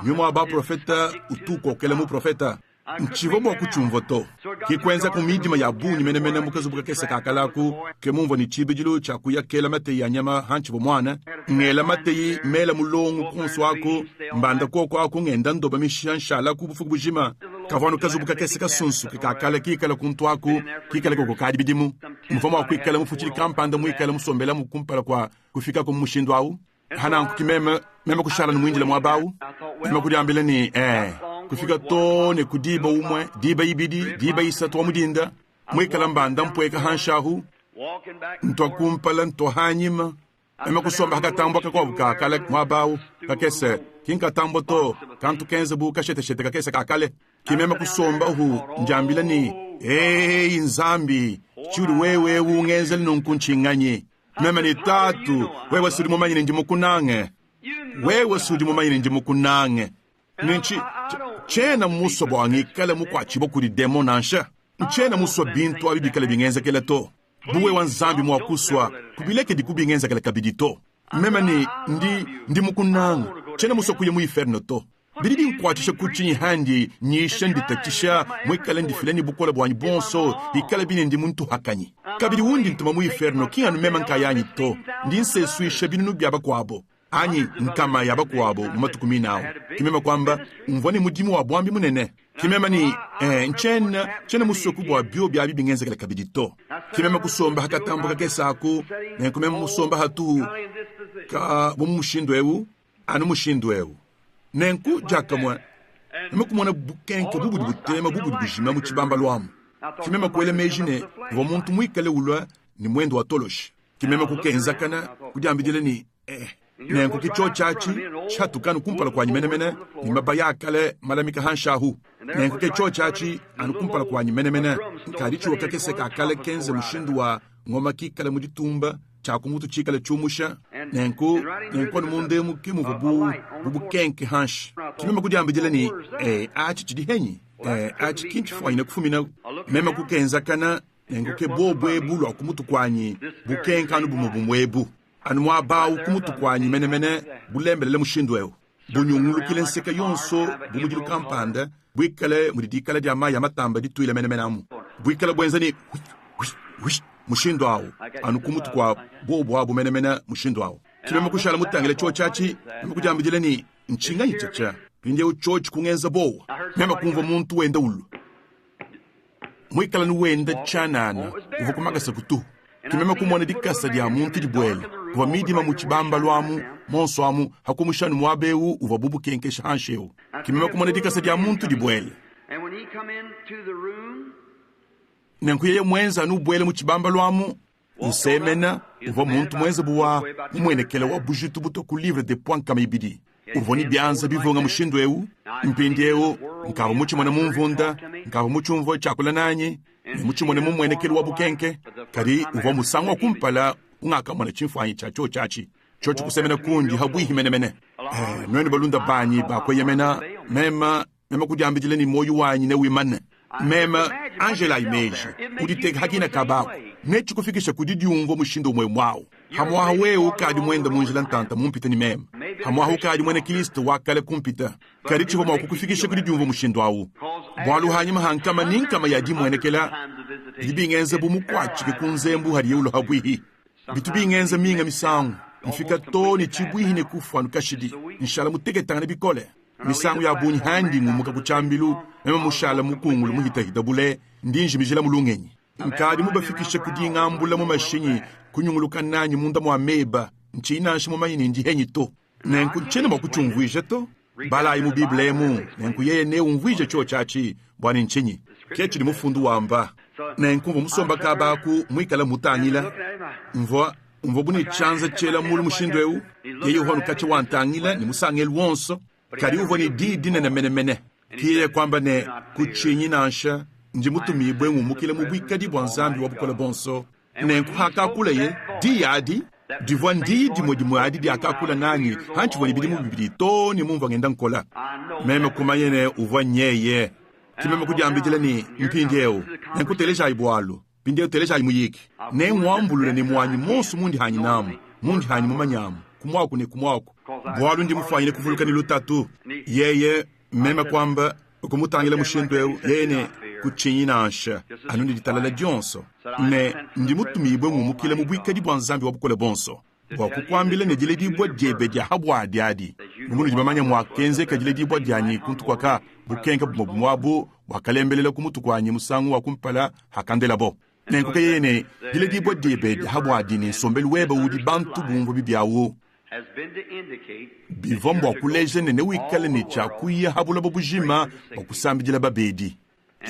nyuma ba profeta utuko kele mu profeta nchivo mwakuchumvoto kikwenza kumidima ya bunyi menemene mukazubuka kesa kakalaku kemumvo ni chibijilu chakuya kela mateyi ya nyama hanchivo mwana ngela mateyi mela mulongu kunswako mbanda koko ako ngenda ndoba mishanshala kubufuku bujima kavano kazubuka kesa kasunsu kikakala kikala kuntwaku kikala koko kadi bidimu mfomo wakwikala mufuchili kampanda muikala musombela mukumpala kwa kufika kumushindu au hananku kimeme kushala numwinjila mwabau meme kudiambile ni kufika to ne kudiba umwe diba ibidi diba isatu wa mudinda mwikala mbanda mpweka hanshahu ntwakumpala ntwahanyima ema kusomba hakatambo kakwabuka kale mwabau kakese kinkatambo to kantu kenze buka shete kakese kakale kimema kusomba uhu njambila ni nzambi churi wewe ungenzeli nunkunchinganye mema ni tatu wewe sudi mumanyine njimukunange Ninchi chena muso bwangi kale mukwachibo kuri demo nansha chena muso bintu abibikale bingenza kele to buwe wanzambi mwakuswa kubileke dikubingenza kele kabidito memani ndi mukunanga chena muso kuye mu inferno to bidi nkwatisha kuchinyi handi nyisha nditakisha mwikale ndifileni bukola bwanyi bonso ikale bine ndi muntu hakanyi kabidi wundi ntuma mu inferno kiyanu mema nkayanyi to ndinse suisha binu byaba kwabo anyi nkama yabakwabo mumatuku nawo kimema kwamba mvoni mudimu wa bwambi munene kimema ni nchena musoku bwa bio bya bibingenza kale kabidito kimema kusomba hakatambo kakesako kumema musomba hatu ka bumushindwewu anu mushindwewu nenku jakamwa mukumona bukenke bubudu butema bubudu bujima mu chibamba lwamu kimema kwele mejine ngo muntu mwikale ulwa ni mwendo wa toloshi kimema kukenza kana kudyambidile ni nenko kicho chachi chatukanu kumpala kwa nyimenemene ni mabaya kale malamika hanshahu nenko kicho chachi anukumpala kwa nyimenemene kadichu wakakese kakale kenze mushindu wa ngoma kikale muditumba chakumutu chikale chumusha nenku no munde mukimu bubu kenke hansh kimema kujamba jelani achi chidi henyi achi kinchi fwanya kufumina mema kukenza kana nenku ke bobwe bulwa kumutu kwanyi bukenka no bumubumwebu anu mwabawu kumutu kwanyi mene bulembelele mushindwewo bunyungulukile nseka yonso bumujilu kampanda bwikale mudidikala dia maya matamba dituile mene amu bwikala bwenzani mushindo awo anu kumutu kwa bobo abo mene mushindo awo kimema kushala mutangile cho chachi mukujambijile ni nchinga nyichacha pinde uchochi kungenza bowa mema kumva muntu wenda ulu mwikala nuwenda chanana uvukumagasa kutu kimema kumwana dikasa dia muntu dibwele uva midima muchibamba lwamu monso amu hakumushanu mwabewu uva bubu kenke shanshewu kimema kumwana dikasa dia muntu dibwele nenkuyeye mwenza nubwele muchibamba lwamu usemena uva muntu mwenza buwa umwenekele wa bujitu buto ku livre de point kama ibidi uvoni byanza bivunga mushindo ewu mpindiewu nkava muchi mwana mumvunda nkava muchi umvo chakula nanyi muchi mwana mumwenekele wa bukenke kari uva musangwa kumpala ungaka mwana chimfanyi chacho chachi chochi kusemena kunji habwihi mene mwene balunda banyi bakweyemena mema kujambijile ni moyo wanyi ne wimane mema Angela imeji uditeka hakina kabako nechi kufikisha kudidiungo mushindo mwe mwao hamwa haweu kadi mwenda munjila ntanta mumpita ni mema hamwa hau kadi mwene Kristo wakale kumpita karichi homa kukufikisha kudidiungo mushindo awu bwalu hanyima hankama ninkama yaji mwene kela bidibingenza bumukwachi kunzembu hariyeulo habwihi bitubingenza minga misangu nfika toni chibwihi ne kufu anukashidi inshala muteketanga bikole misangu ya bunyi handi ngumuka kuchambilu mema mushala mukungulu muhitahita bule ndinji mijila mulungenyi nkadi mubafikisha kudingambula mu mashinyi kunyunguluka nanyi munda mu ameba nchinashi mu mayini ndi henyi to nenku nchene makuchungwisha to balayi mu Biblia emu nenku yeye ne umvije cho chachi bwani nchenyi kechi ni mufundu wamba nenku musomba kabaku mwikala mutangila mvwa buni chanza chela mulu mushindwewu yeye honu kachi wantangila ni musangel wonso kari uvoni didi na mene kiye kwamba ne kuchinyi nansha nji mutumi bwe mumukile mubwika di bwanzambi wabukola bonso nenku hakakula ye di yadi divwan di mwadi di hakakula nani hanchi wali bidi mubibidi to ni mumva ngenda nkola meme kumayene uva nyeye kimeme kujambijile ni mpindeo nenku telesha ibwalo pindeo telesha imuyiki ne mwambulule ni mwanyi monsu mundi hanyi namu mundi hanyi mumanyamu kumwaku bwalu ndi mufanyile kuvuluka ni lutatu yeye mema kwamba kumutangile mushindo yene kuchinyi nansha anundi ditalala jonso ne ndi mutumibwe mumukile mubwika di bwanzambi wabukola bonso wakukwambile ne jile di bwa jebe dia habwa adi mumunu jibamanya mwakenze ka jile di bwa dianyi kuntu kwaka bukenka bumwabu wakalembelela kumutu kwanyi musangu wakumpala hakandela bo nenkuke yene jile di bwa jebe dia habwa adi ni sombelu weba udi bantu bumbu bibiawo bivombo akuleje ne wikale ni chakuya habula babujima bakusambijila babedi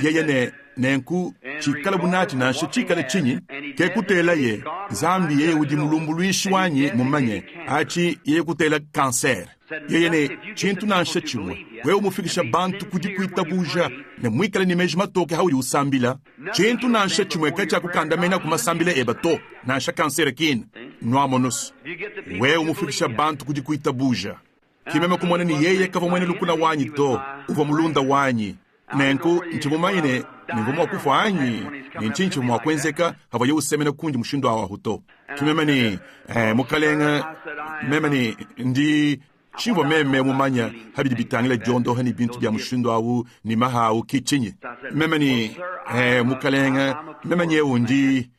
yeye nenku chikala bunati na chikala chinyi ke kutela ye zambi ye udi mulumbuluishi wanyi mumanye achi ye kutela kanser yeye ne chintu na chimwe wewe mufikisha bantu kujikuita buja ne mwikala ni mejima toke hauri usambila chintu na chimwe kacha kukandamena kumasambila ebato na kanser kin nwamonus wewe mufikisha bantu kujikuita buja kimeme kumwana ni yeye kava mwene lukuna wanyi to uva mulunda wanyi nenku nchimumanyine ningomwa kufa anyi ninchinchi mwakwenzeka hava yeusemena kunji mushindo awa huto kimeme ni mukalenga meme ni ndi chimbo meme mumanya habidi bitangile jondo hani bintu bya mushindo awu ni mahawu kichinyi meme ni mukalenga meme nyewu ndi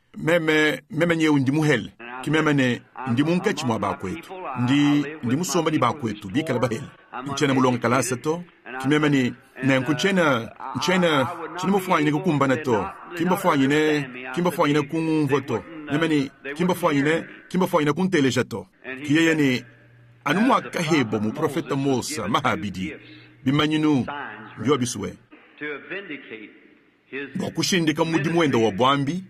meme nyewu ndi muhele kimeme ni ndi munkechi mwa bakwetu ndi musomba di bakwetu bikala bahele nchena mulonga kalasa to kimeme ni nenku nchena mufanyine kukumbana to kimbafanyine kungumvo to nemeni kimbafanyine kunteleja to kiyeye ni anumwa kahebo mu profeta Musa mahabidi bimanyinu byo bisuwe bakushindika mudi mwendo wa bwambi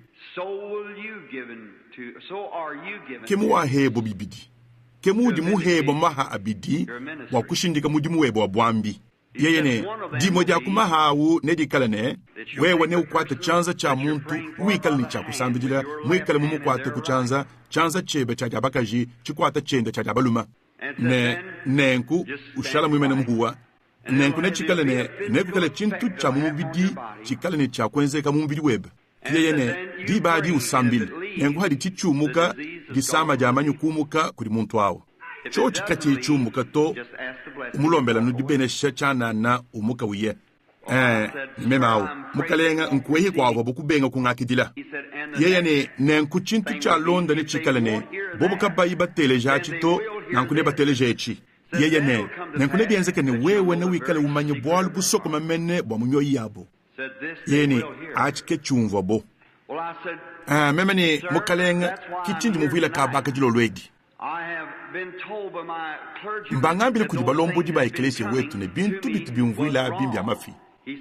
kemuwa hebo bibidi kemudi muhebo maha abidi wakushindika mudi muwebo wa bwambi yeyene dimoja kumahawu nedikalane wewe ne ukwata chanza cha muntu wikala ni cha kusambijila mwikala mumukwata kuchanza chanza chebe cha jabakaji chikwata chenda cha jabaluma nenku ushala mwimene mhuwa nenku ne chikalane ne kukala chintu cha mumubidi chikalane cha kwenzeka mumubidi webe yeyene dibadi usambili nenku hadi chichumuka disama jamanyu kumuka kuri muntu awo cho chikati ichumuka to umulombela nudibenesha chana na umuka wiye nimemao mukalenga nkwehi kwa abo kubenga kungakidila yeyene nenku chintu cha londa ne chikalane bobuka bayi batele jachito nankune batele jechi yeyene nenku ne bienzeke ne wewe na wikale umanye bwal busoko mamene bwa munyoyi yabo yeni achike chumva bo memeni mukalenga kichindi muvila kabaka jilo lwegi mbangambile kujibalombo diba eklesi wetu ne bintu bitu bimvila bimbi amafi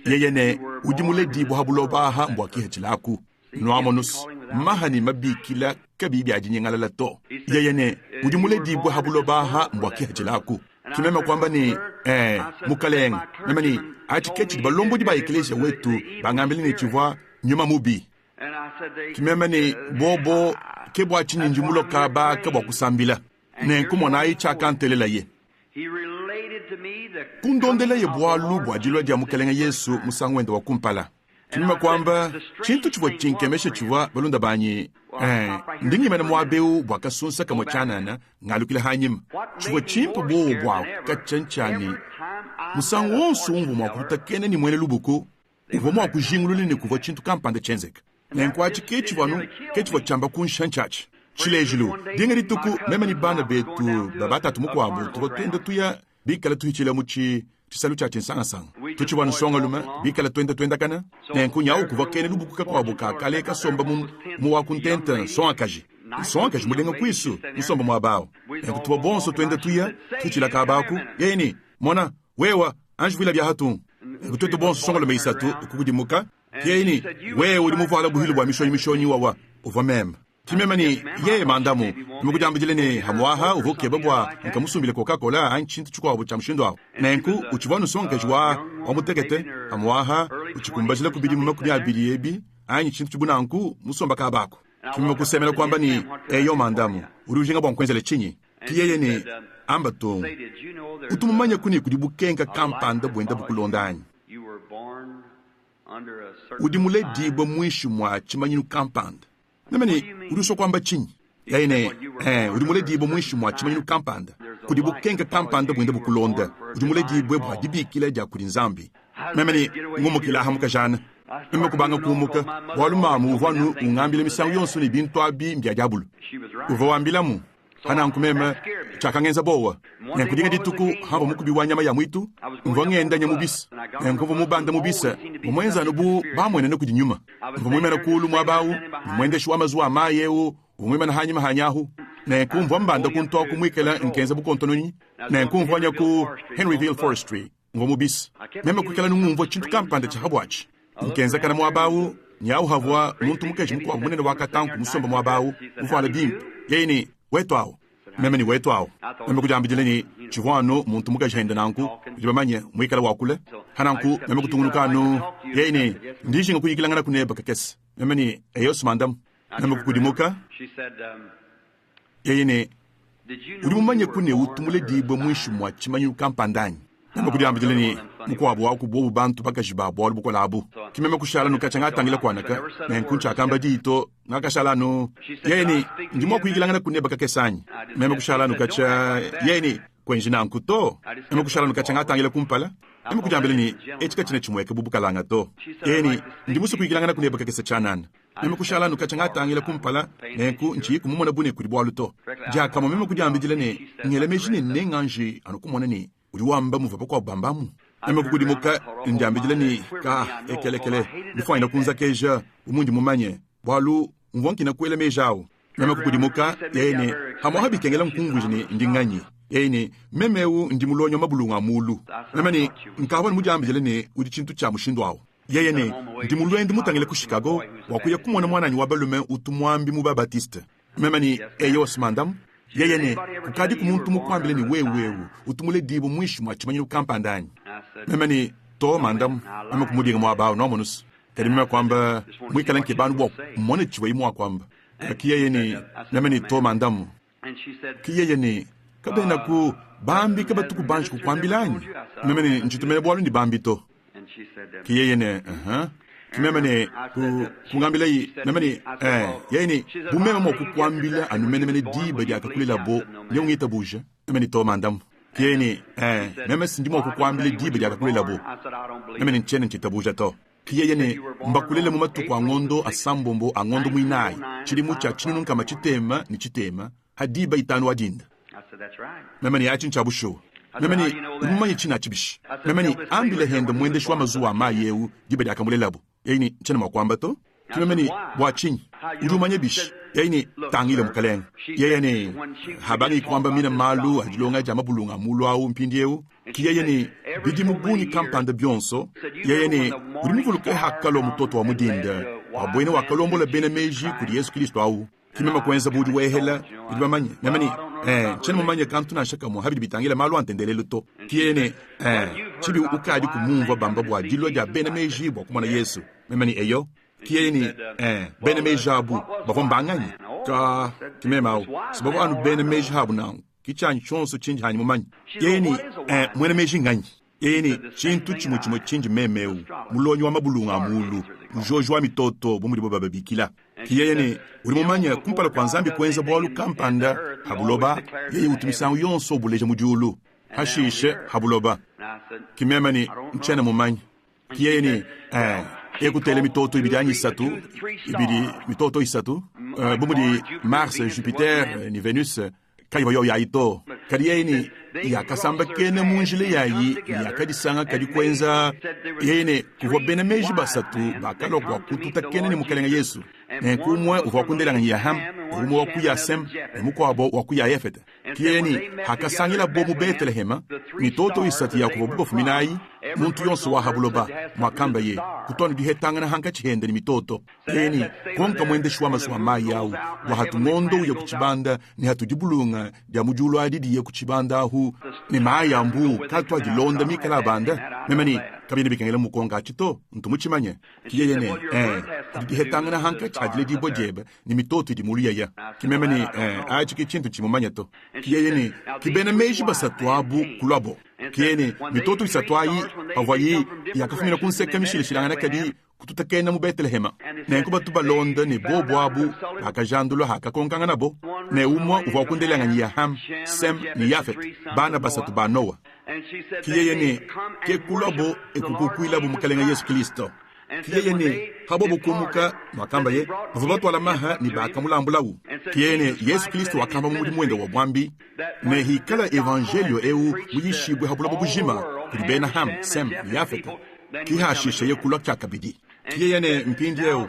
yeyene ujimule dibo habulobaha mbwaki hechilaku nwamonus mahani mabikila kabibi ajinyengala lato yeyene ujimule dibo habulobaha mbwaki hechilaku kimema kwamba ni mukalenga memeni achikechi balombo diba eklesi wetu bangambile ne chivwa nyuma mubi kimema ni bobo kebwa chini njumulo kaba kebwa kusambila nenkumo na icha kantelela ye kundondela ye bwalu bwajilo dia mukalenga Yesu musangwenda wa kumpala kimema kwamba chintu chivo chinkemeshe chiva balunda banyi ndingi mena mwabeu bwakasunsa kama chanana ngalukile hanyima chivo chimpu bo bwa kachanchani musangwonsu ungu mwakutakene ni mwele lubuku uvo mwakujingululi ni kuvo chintu kampande chenzeka nenkwachi kechivanu kechivo chamba kunshanchachi chilejilu dingeri tuku mema ni bana betu babata tumukwambu tuko tuya bikala tuhichila muchi chisalu cha chinsanga tuchivanu songa luma bikala twenda kana nenkunya ukuva kene lubuku kakwabu kakale kasomba muwa kuntenta songa mulenga kwisu musomba mwabao nenku tuwa bonso tuya tuchila kabaku yeni mona wewa anjuvila bya hatu kututo bonso songa luma isatu kukudimuka yeni wewe ulimuvala buhilu bwa mishoni wawa uva memba kimema ni ye mandamu mukujambijile ni hamwaha uvoke babwa nkamusumbile Coca-Cola anchintu chukwa cha mshindo awo nenku uchivonu songa jwa omutegete hamwaha uchikumbajile kubidi mu 22 anchintu chibunanku musomba kabako kimema kusemela kwamba ni eyo mandamu urujinga bwa nkwenzele chinyi kiyeye ni ambato utumumanya kuni kudibukenga kampanda bwenda bukulondani udimule dibo mwishu mwa chimanyinu kampanda nemeni uruso kwamba chinyi yaine udimule dibo mwishu mwa chimanyinu kampanda kudibukenga kampanda bwenda bukulonda udimule dibo bwa dibikile ja kuri nzambi nemeni ngumukila hamuka jana meme kubanga kumuka walumamu uvanu ungambile misangu yonsu ni bintu abi mbyajabulu uva wambilamu hana nkumema chakangenza bowa nenkudinga dituku hamba mukubi wanyama ya mwitu ngwangenda nyamubisa nenkuva mubanda mubisa mumwenza nubu bamwene no kudinyuma mumwema kulu mwabawu mwende shwama zuwa mayewu mumwema hanyima hanyahu nenkumva mbanda kunto kumwikela nkenza bukontononi nenkumva nyaku Henryville Forestry ngomubisa meme kukela numvo chintu kampanda cha habwachi nkenza kana mwabawu nyawu havwa muntu mukeji mukwa munene wakatanku musomba mwabawu uvala dimpu yeni wetwao meme ni wetwao meme kujambijile ni chivwano muntu muka jahenda nanku jibamanye mwikala wakule hananku meme kutungunukanu yeni ndishinga kuyikilangana kuneba kakesi meme ni eyos mandam meme kukudimuka yeni ulimumanye kune utumule dibo mwishu mwa chimanyu kampandanyi meme kujambijile ni mukwabu waku bobu bantu baka jibabu walu buko labu kimeme kushala nukachanga tangila kwanaka nenkuncha kamba dito nakashala no yeni ndimo kuyikilangana kuneba kakesanyi meme kushala nukacha yeni kwenjina nkuto meme kushala nukachanga tangila kumpala meme kujambile ni echika chine chimweke bubukalanga to yeni ndimusu kuyikilangana kuneba kakesa chanana meme kushala nukachanga tangila kumpala nenku nchi kumumona bune kulibwalu to ja kama meme kujambile ni ngelemejini nenganji anukumona ni uliwamba muva kwa bambamu meme kukudimuka njambijile ni ka ekelekele nifaina kunza keja umundi mumanye bwalu ngwonkina kwele mejao meme kukudimuka yene hamwahabi kengela mkunguji ni ndinganyi yene memewu ndimulonyo mabulunga mulu meme ni nkabona mujambijile ni udi chintu cha mushindwao yene ndimulwendi mutangile ku Chicago wakuya kumona mwananyi wabalume utumwambi muba Batiste meme ni eyos mandam yeyene kukadi kumuntu mukwambile ni wewe utumule dibo mwishu mwa chimanyiru kampandani memani to mandam mema kumudi mwa bao no monus kadi mema kwamba mwikala nke banu bo mone chiwe mwa kwamba kiye ni memani to mandam kiye ni kabena ku bambi kabatu ku banj ku kwambilani memani nchitumene bwalu ni bambi to kiye ne kimemane kungambila yi memani yeni bumema mo ku kwambila anu memani di badi akakulela bo nyongita buja memani to mandam kieni meme sindimo ku kwambile di badi akakulela bo memani nchene nchitabuja to kiyene mbakulele mu matu kwa ngondo asambombo angondo mwinai chiri mucha chini nkama chitema ni chitema hadiba itanu adinda memani achin chabusho memani ummanyi china chibishi memani ambile hende mwende shwa mazuwa ma yewu dibedi akamulela bo yeni chene makwamba to kimemani bwachin urumanye bishi yeni tangile mukaleng yeyeni habari kwamba mina malu ajilonga jama bulunga mulu au mpindiewu kiyeyeni bidi muguni kampanda bionso yeyeni urimuvuluke hakalo mutoto wa mudinda wabwene wakalombo le bene meji kuri Yesu Kristo au kimema kwenza budu wehela idibamanye memani chene mumanye kantu na shaka mo habidi bitangile malu antendele luto kiyene chibi ukadi kumumva bamba bwa jilo ja bene meji bwa kumana Yesu memani eyo kiyeni bene mejabu bavombanganyi ka kimemao sababu anu bene mejabu na kichanyi chonso chinji hanyi mumanyi yeni mwene meji nganyi yeni chintu chimuchimo chinji memeu mulonyo wa mabulunga mulu mujojwa mitoto bumuli baba bikila kiyeni uri mumanya kumpala kwa nzambi kwenza bwalu kampanda habuloba yeye utimisangu yonso buleje mujulu hashishe habuloba kimemani mchene mumanyi kiyeni ekutele mitoto ibidi isatu ibidi mitoto isatu bumudi Mars, Jupiter ni Venus kaiba yo yaito kadi ya kasamba kene munjile yayi ya kadi sanga kadi kwenza yene kuva bene meji basatu bakalo kwa kututa kene ni mukalenga Yesu kumwe uva kundela ya ham umwe wakuya sem muko abo wakuya yefete kiyeni hakasangila bomu Bethlehem mitoto isatu ya kuva bugo fuminai muntu yonso wa habuloba mwakamba ye kutoni dihetanga na hanka chihende ni mitoto yeni konka mwende shwa maswa mai yao wa hatu ngondo ya kuchibanda ni hatu jibulunga ya mujulu adidi ya kuchibanda hu ni mai yambu katwa jilonda mikala banda memani kabine bikangela mukonga chito ntumuchimanye kiyene dihetanga na hanka chadile di bojebe ni mitoto di muliya ya kimemani achiki chintu chimumanya to kiyene kibene meji basatu abu kulabo kiyene mitoto isatwayi avayi yakafumina kunseka mishile shilangana kadi kututakena mu Bethlehem ne kuba tuba London ne bobo abu akajandulo hakakonkanga nabo ne umwa uva kundelanga ni Ham Sem ni Yafet bana basatu ba Noah kiyene ke kulabo ekukukwila bu mukalenga Yesu Kristo kiyene habo bukumuka makamba ye vubatwa la maha ni bakamulambulawu kiyene Yesu Kristo wakamba mu mwendo wa bwambi ne hikala evangelio eu muyishibwe habulabo bujima kuri bena Ham Sem ni Yafet kihashishe ye kulakya kabidi kiyene mpindieu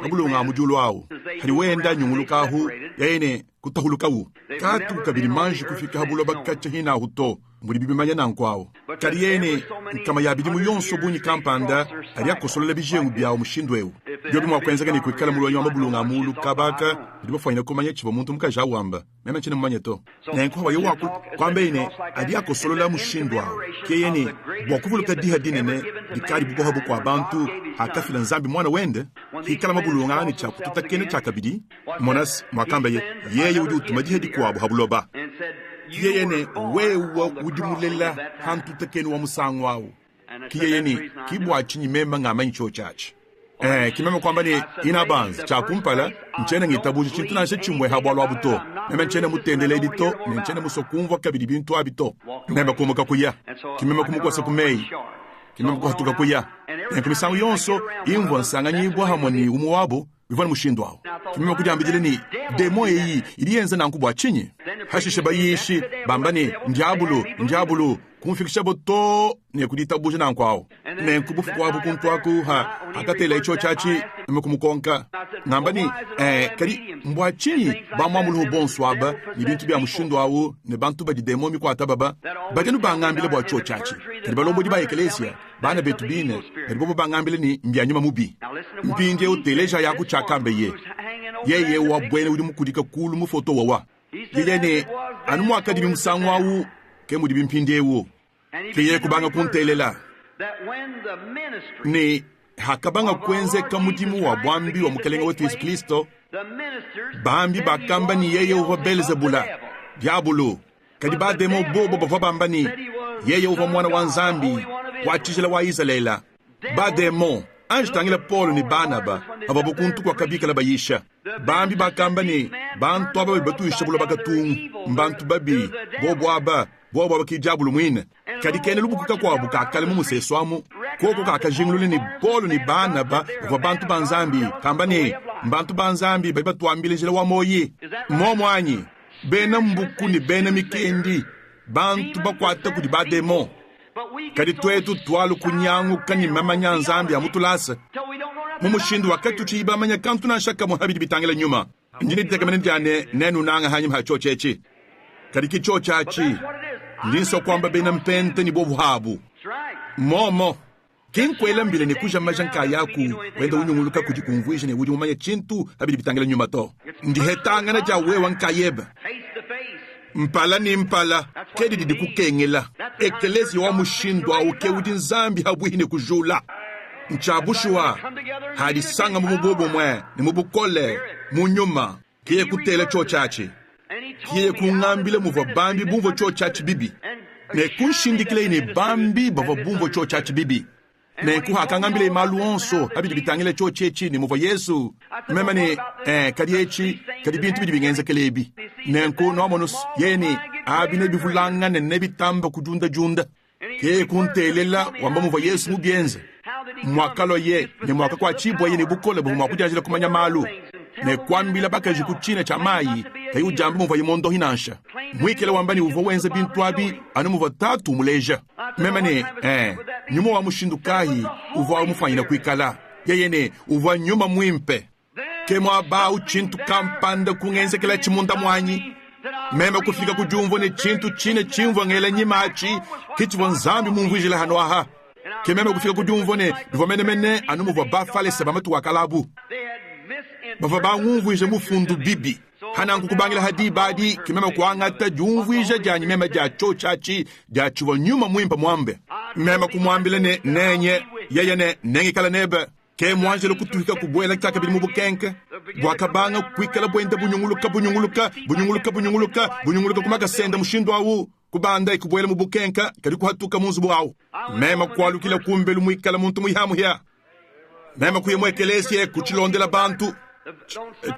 mabulunga mujulu au haliwenda nyungulukahu yene kutahulukawu katu kabiri manji kufika habuloba kacha hina huto muri bibimanya nankwao kari yene kama yabidi muyonso bunyi kampanda ari akosolele bijengu bya umushindweu byo bimwakwenzaga ni kwikala mulonyo mabulunga mulu kabaka ndibafanya komanya chibo muntu mukaja wamba meme chine mumanyeto nenko bayo waku kwambene ari akosolele mushindwa kiyene bwakuvuluka dihadinene dikari bugohabu kwa bantu hakafila nzambi mwana wende hikala mabulunga ni cha kututakene cha kabidi monas mwakambe yeye udi utumajihedi kwa habuloba kiyene wewa udimulela hantu tekeni wa musangu wao kiyene kibwa chinyi memba nga mancho chachi kimema kwamba ni inabanza cha kumpala mchene ngitabuji chintuna she chimwe habwalo abuto meme mchene mutendele edito mchene musokumva kabidi bintu abito meme kumuka kuya kimema kumuka sekumei kimema kuhatuka kuya nkimisangu yonso imvo nsanganyibwa hamoni umuwabo bivana mushindwao kimema kujambijile ni demo eyi iliyenza nankubwa chinyi hashishe bayishi bambani njabulu kumfikisha boto ne kuditabuje nankwao ne kubufu kwa bukuntwaku ha akatela icho chachi mukumukonka nambani kali mbwa chinyi bamwamulu bonswaba ibintu bya mushindwao ne bantu badi demo mi kwa tababa bagenu bangambile bwa cho chachi kali balombo di ba eklesia bana betubine kali bobo bangambile ni mbyanyuma mubi mpinje uteleja yaku chakambe ye wabwene udi mukudika kulu mufoto wawa yene anu akadi bimusangwawu ke mudi bimpindewo kiye kubanga kuntelela ni hakabanga kwenze kamudimu wa bwambi wa mukelenga wetu Yesu Kristo bambi bakamba ni yeye uva Belzebula diabolo kadi bademo bobo bava bambani yeye uva mwana wa nzambi wachijela wa Israela bademo ange tangila Paulo ni Barnaba ababukuntu kwa kabika la bayisha bambi bakamba ni bantu aba batu ishabula bakatungu mbantu babi bobo ki diabolo mwine kadi kene lubukuka kwa buka kalemu museswamu koko kakajingulule ni Paulo ni Barnaba uva bantu banzambi kamba ni mbantu banzambi baiba tuambilejela wa moyi momwanyi bena mbuku ni bena mikendi bantu bakwata kudi bademo kadi twetu twalu kunyangu kani mama nyanzambi ya mutulasa mumushindu wakati uchiiba manya kantu na shaka muhabidi bitangela nyuma njini tekamene jane nenu nanga hanyim hachochechi kadi kichochachi linso kwamba bena mpente ni bobu habu momo kinkwela mbile ni kuja majanka yaku wenda unyunguluka kujikumvuisha ni wudi umanya chintu habidi bitangela nyuma to ndihetanga na jawe wankayeba mpala ni mpala kedi didi kukengela ekelezi wa mushindwa uke wudi nzambi habuhine kujula nchabushwa hadi sanga mumubobo mwe ni mubukole munyuma kiye kutele chochachi kiye kungambile muva bambi bumvo chochachi bibi ne kunshindikile ni bambi bava bumvo chochachi bibi ne kuhakangambile imaluonso habidi bitangile chochechi ni muva Yesu mema ni kadiechi kadi bintu bidi bingenze kelebi nenko nomonus yeni abine bivulanga ne bitamba kujunda junda ke kuntelela wamba muva Yesu mubienze mwakalo ye ne mwaka kwa chibwa yeni bukole bu mwakujajila kumanya malu ne kwambila bakaji kuchina cha mai kayu jambo muva yimondo hinansha mwikele wamba ni uva wenze bintu abi anu muva tatu muleja mema ni nyuma wa mushindukahi uva mufanyina kuikala yeyene uva nyuma mwimpe kemo aba uchintu kampanda kungenze kila chimunda mwanyi mema kufika kujumvo ni chintu chine chimvo ngele nyimachi kichvo nzambi mumvijila hanoaha kemema kufika kujumvo ni mene anu muva bafale sebamatu wakalabu bava bangumvije mufundu bibi hanangu kubangila hadi badi kimema kuangata jumvije janyi mema ja chochachi ja chivo nyuma mwimpa mwambe mema kumwambile ne nenye yeye nengi kala nebe ke mwanjelo kutuhika kubwela taka bidi mubukenke bwakabanga kwikala bwenda bunyunguluka kumaka senda mushindo awu kubanda ikubwela mubukenka kadi kuhatuka munzu bwawu mema kwalukila kumbelu mwikala muntu muhamu ya mema kuyemwekelesye kuchilondela bantu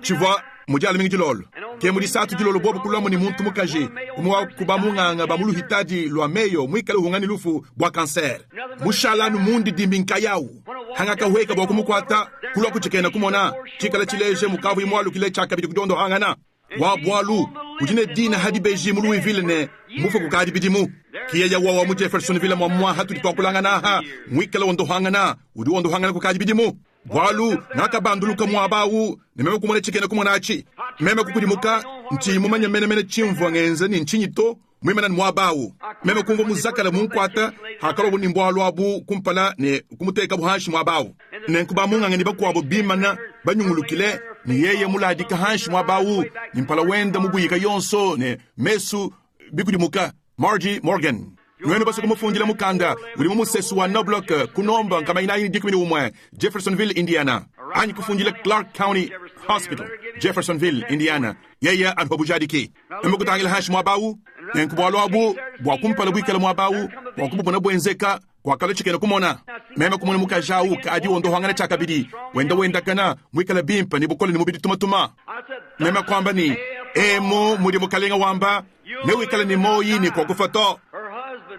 chiva mujali mingi jilolo ke muri satu jilolo bobo kulamu ni muntu mukaje umwa kubamunganga bamulu hitaji lwa meyo mwikala hungani lufu bwa kanser mushala mundi dimbinka yawu hangaka weka bwa kumukwata kulwa kuchikena kumona chikala chileje mukavu imwalu kile chaka bidi kudondo hangana wa bwalu kujine dina hadi beji mulu ivile ne mufu kukadi bidimu kiya ya wa mu Jeffersonville mwa hatu ditwakulanga naha mwikala wondo hangana udi wondo hangana kukadi bidimu bwalu naka banduluka mwabawu nimeme kumone chikena kumonachi meme kukudimuka nchi mumanya mene chimvu ngenze ni nchinyito mwimana mwabawu meme kumvo muzakala munkwata hakalo ni mbwalu abu kumpala ne kumuteka buhanshi mwabawu ne kubamunga ngeni bakwabo bimana banyungulukile ni yeye muladika hanshi mwabawu ni mpala wenda muguyika yonso ne mesu bikudimuka Margie Morgan Nwenu basi kumufunjila mukanda ulimu musesu wa Noblock kunomba kama inayi dikumini umwe Jeffersonville, Indiana anyi kufunjila Clark County Hospital Jeffersonville, Indiana yeye anpabujadiki mukutangila hashi mwabawu nenkubwalo abu bwakumpala bwikala mwabawu bwakububuna bwenzeka kwakalo chikena kumona meme kumuna mukajawu kaji wondo hangana chakabidi wenda kana mwikala bimpa ni bukole ni mubidi tumatuma meme kwamba ni emo mudi mukalenga wamba ne wikala ni moyi ni kwa kufato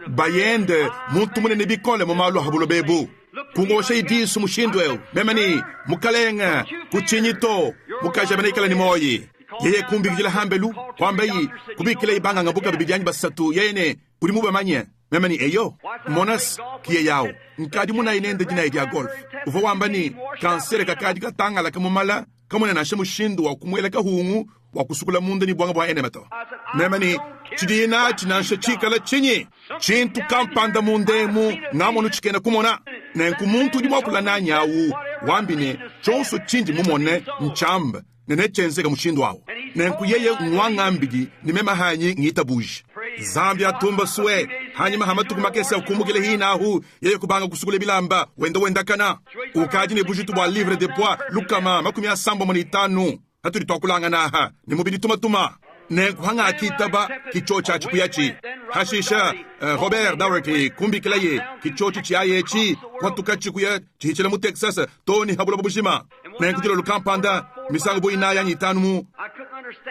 bayende muntu munene bikole mumalu habulo bebu kungosha idisu mushindwe memani mukalenga kuchinyito mukajabana ikala ni moyi yeye kumbi gila hambelu kwamba yi kubikile ibanga ngabuka bibijanyi basatu yene kuri mubamanye memani eyo monas kiye yao nkadi muna inende jina ya golf uvo wamba ni kansere kakadi katanga la kamumala kamuna na shamushindu wa kumwela kahungu wa kusukula munda ni bwanga bwa enemeto memani chidina chinansha chikala chinyi chintu kampanda mundemu namonu chikena kumona nenkumuntu dimwakula na nyawu wambine chonso chinji mumone nchamba nene chenzeka mushindu wawo nenku yeye nwangambidi ni mema hanyi ngita buji Zambia tumba suwe hanyuma hamatuku makese ukumukile hinahu yeye kubanga kusukule bilamba wenda kana ukaji ne bujitu bwa livre de poids lukama 75 haturi tokulanga naha ni mubidi tumatuma ne kuhanga kitaba kichocha chikuyachi hashisha Robert Doherty kumbikilaye kichochi chiayechi kwatuka chikuya chihichela mu Texas Tony habula bushima ne kutilo lukampanda misango boina ya nyitanumu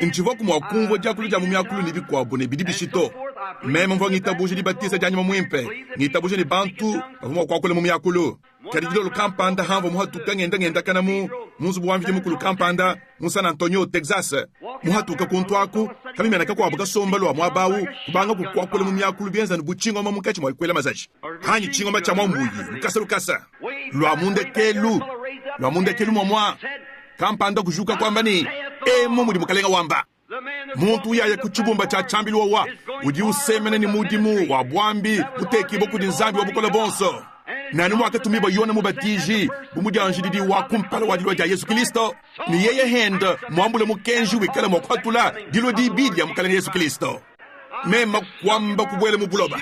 inchivoku mwakungo jakuluja mu myakulu nibikwabo ne bidibishito meme mvo ngitabuji di batisa janyuma mwimpe ngitabuji ni bantu mvo kwakole mu myakulu kadijilo lukampanda hamvo muhatuka ngenda kana muzu bwamvije mukulu kampanda mu San Antonio Texas muhatuka kuntwaku kamimena kakwa bugasomba lo mwabawu kubanga kukwakole mu myakulu byenza nubuchingo mu mukachi mwakwela mazachi hanyi chingo macha mwambuyi lukasa lwa munde kelu mwa kampanda kujuka kwamba ni muri mukalenga wamba muntu yaye kuchibumba cha chambilwa wa udi usemene ni mudimu wa bwambi utekibo kudi nzambi wa bukola bonso nani mwaka tumiba yona mubatiji bumujanjididi wa kumpala wa dilwa ja Yesu Kristo ni yeye henda mwambule mukenji wikala mwakwatula dilo di bidi ya mukala ni Yesu Kristo mema kwamba kubwele mubuloba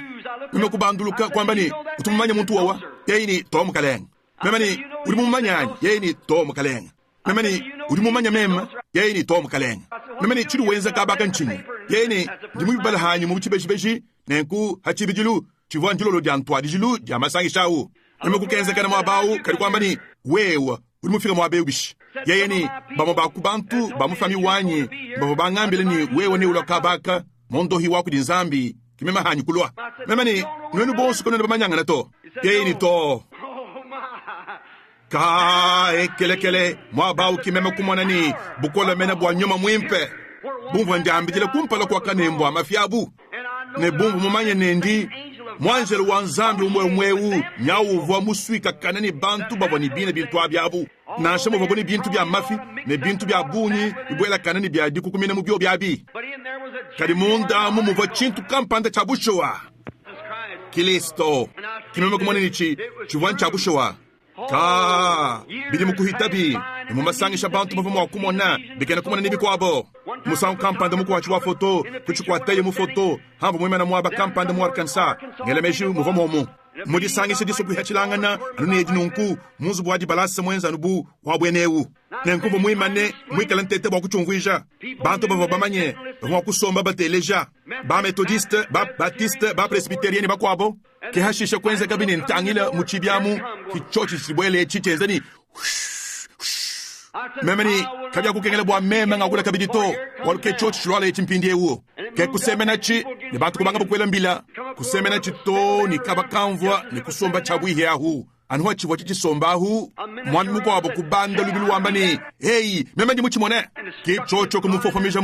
mema kubanduluka kwamba ni utumumanya muntu wawa yeye ni to mukalenga mema ni ulimumanya yeye ni to mukalenga mema ni ulimumanya mema yeye ni to mukalenga mema ni chiru wenza kabaka nchini yeye ni ndimubala hanyu mubichibeshi nenku hachibijilu chivanjilo lo jantwa dijilu jamasangi shawu mema kukenza kana mwabawu kali kwamba ni wewa ulimufika mwabewu bishi yeye ni bamo bakubantu bamufami wanyi bamo bangambile ni wewa ni ulakabaka mondo hiwa kudi nzambi kimema hanyu kulwa mema ni nwenu bonsu kono bamanyanga na to yeye ni to ka ekelekele mwabawu kimema kumwana ni bukola mena bwa nyoma mwimpe bumbu njambijile kumpala kwa kanembo amafiabu ne bumbu mumanye nendi mwanjelo wa nzambi umwewu nyawu vwa muswika kanani bantu baboni bina bintu abyabu na shamo baboni bintu bya mafi ne bintu bya bunyi ibwela kanani bya diku kumina mu byo byabi kadi munda mu muva chintu kampanda chabushowa Kristo kimema kumwana nichi chuvan chabushowa ka bidi mukuhitabi mu masangisha bantu bavamo kumona bikena kumona nibikwabo musangu kampanda mukuwachiwa foto kuchikwataye mu foto hambo mwema na mwaba kampanda mu Arkansas ngelemeshi muvomo mudi sangisha disoku hachilangana anuneji nunku muzu bwaji balasa mwenza nubu wabwenewu nenkubo mwimane mwikalantete bwa kuchungwisha bantu bava bamanye bwa kusomba bateleja ba methodiste ba baptiste ba presbyterian bakwabo ke hashisha kwenza kabini ntangila muchibyamu kichochi sibwele chichezani memeni kabya kukengela bwa mema ngakula kabidito waluke chochi shwale chimpindie uo ke kusemena chi ni bantu kubanga bukwela mbila kusemena chito ni kabakamvwa ni kusomba chabwihe ahu anhuwa chivo chichisombahu mwani muko wabo kubanda lubilu wambani hey mema ndi muchimone kichocho kumufofamisha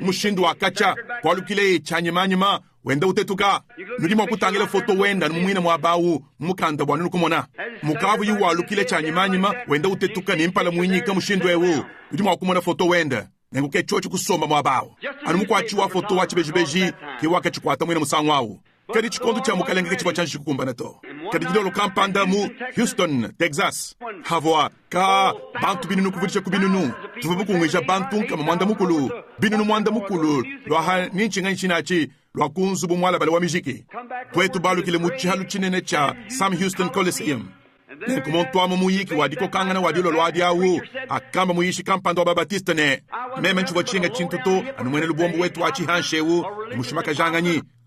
mushindu wakacha kwa lukile chanyemanyema wenda utetuka nulima kutangile foto wenda numwina mwabawu mukanda bwanu nukumona mukavu yu walukile chanyemanyema wenda utetuka nimpala mwinyika mushindu ewu nulima wakumona foto wenda nengu kechocho kusomba mwabawu anu mukwachiwa foto wachibejibeji kiwaka chikwata mwina musangu wawu kadi chikondo cha mukalenge kechiwa chanshi kukumbana to kadi jidolo kampanda mu Houston, Texas havwa ka bantu binunu kuvulisha kubinunu tuvubukungisha bantu kama mwanda mukulu binunu mwanda mukulu lwa ninchinga nchinachi lwa kunzu bumwala bale wa miziki kwetu balu kile muchihalu chinene cha Sam Houston Coliseum nenkumontwa muyiki wadiko kangana wadilo lwadi awu akamba muyishi kampanda wa Babatista ne meme nchuwa chinga chintuto anu mwene lubombu wetu wachi hanshewu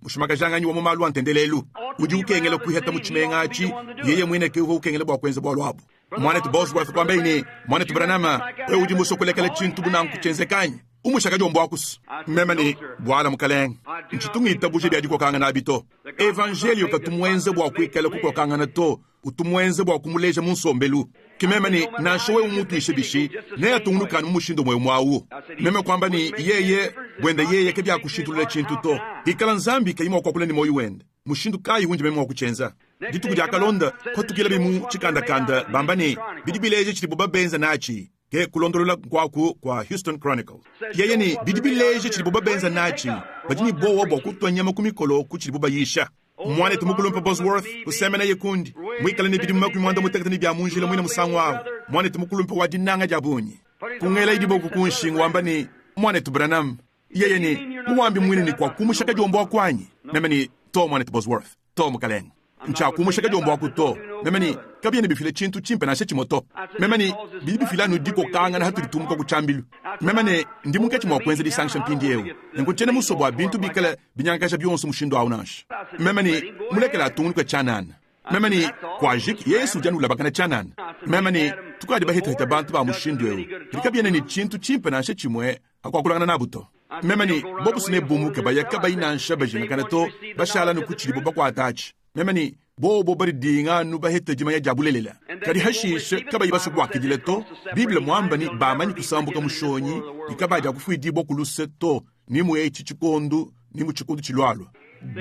mushimaka janganyi wa mumalu antendelelu uji ukengele kuheta muchimengachi yeye mwene kiuho ukengele bwa kwenze bwa lwabu mwane tu Bosworth kwa mbeini mwane tu Branama we uji musokulekele chintu buna nkuchenzekanyi umushaka jombo wakus memani bwala mukaleng nchitungi itabuji biadiko kangana abito evangelio katumwenze bwa kuikele kuko kangana to utumwenze bwa kumuleja munsombelu kimemani na showe umutu ishibishi ne atungnuka numushindo mwe mwawu meme kwamba ni yeye bwenda yeye kebya kushitulule chintu to ikala nzambi kayimo kwa kuleni moyo wende mushindu kai hunje meme wakuchenza ditu kujya kalonda ko tukile bimu chikanda kanda bambani bidibileje chiliboba benza nachi ke kulondolola kwaku kwa Houston Chronicle yeye ni bidibileje chiliboba benza nachi bajini bowo bwa kutwanyama kumikolo kuchiliboba yisha mwane tumukulumpa Bosworth kusemena yekundi mwikala ni bidimu makwi mwanda mutekata ni bya munjila mwina musanwawo mwane tumukulumpa wajinanga jabunyi kungela idibo kukunshingu wambani mwane tu Branham yeye ni muwambi mwini ni kwa kumushaka jombo wakwanyi nemeni to mwane tu Bosworth to mukaleng ncha kumushaka jombo akuto memani kabiene bifile chintu chimpe na shechi moto memani bifila no diko kanga na hatu tumko kuchambilu memani ndimunke chimo kwenze di sanction pindieu nkuchene musobo bintu bikala binyanka shabionso mushindo aunash memani mulekela tungu kwa chanan memani kwa jik yesu janu labakana chanan memani tukadi bahita bantu ba mushindo bikabiene ni chintu chimpe na shechi mwe akwakulana nabuto memani bobu sine bumu ke bayaka bayina shabaji kanato bashala no kuchiri boba kwa attach memani bobo bari dinga nu bahita jima ya jabulelela kadi hashish kabayi basu kwa kidileto bible mwamba ni ba mani kusambuka mushonyi ikabaja kufuidi bokuluse to ni mu echi chikondu ni mu chikondu chilwalo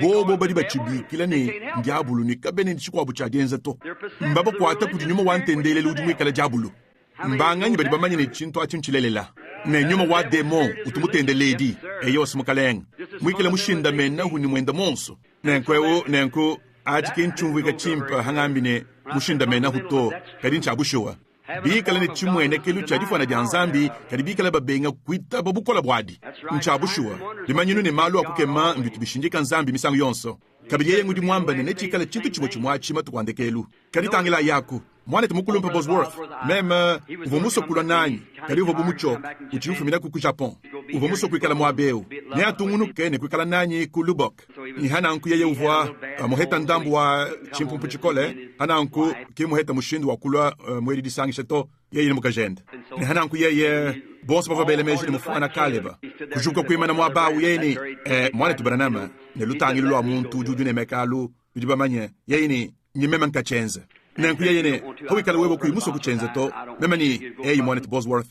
bobo bari bachibi kila ni njabulu ni kabene ni chikwa buchadenza to mbaba kwata kudinyuma wantendele ludimwe kala jabulu mbanga bari bamanyi ni chinto achimchilelela ne nyuma wa demo utumutende lady eyo smukaleng mwikile mushinda mena huni mwenda monso nenko ajikin chumwika chimpa hangambine mushinda mena huto kadin chabushowa bikala ni chimwene kelu chadifu na janzambi kadi bikala babenga kwita babukola bwadi nchabushowa limanyinu ni malu akukema ngitubishinjika nzambi misangu yonso kabiriye ngudi mwamba ne chikala chintu chimo chimwachi matukwandekelu kadi tangila yako mwana tumukulumpa Bosworth meme uvomuso kula nanyi kadi uvomumucho uchirufumina ku Japon uvomuso kwikala mwabeu ne atungunu ne kwikala nanyi ku Lubbock ni hananku yeye uvwa moheta ndambu wa chimpumpu chikole hananku ki moheta mushindu wa kula mweri disangisheto yeye mukajenda ni hananku yeye bonso bava bele meji mufana kaleba kujuka kwimana mwabau yeye ni mwana tubaranama ne lutangi lo amuntu juju ne mekalu ujibamanye yeye ni nyimema nkachenza nanku yene hawikala webo kuimuso kuchenze to memani monet Bosworth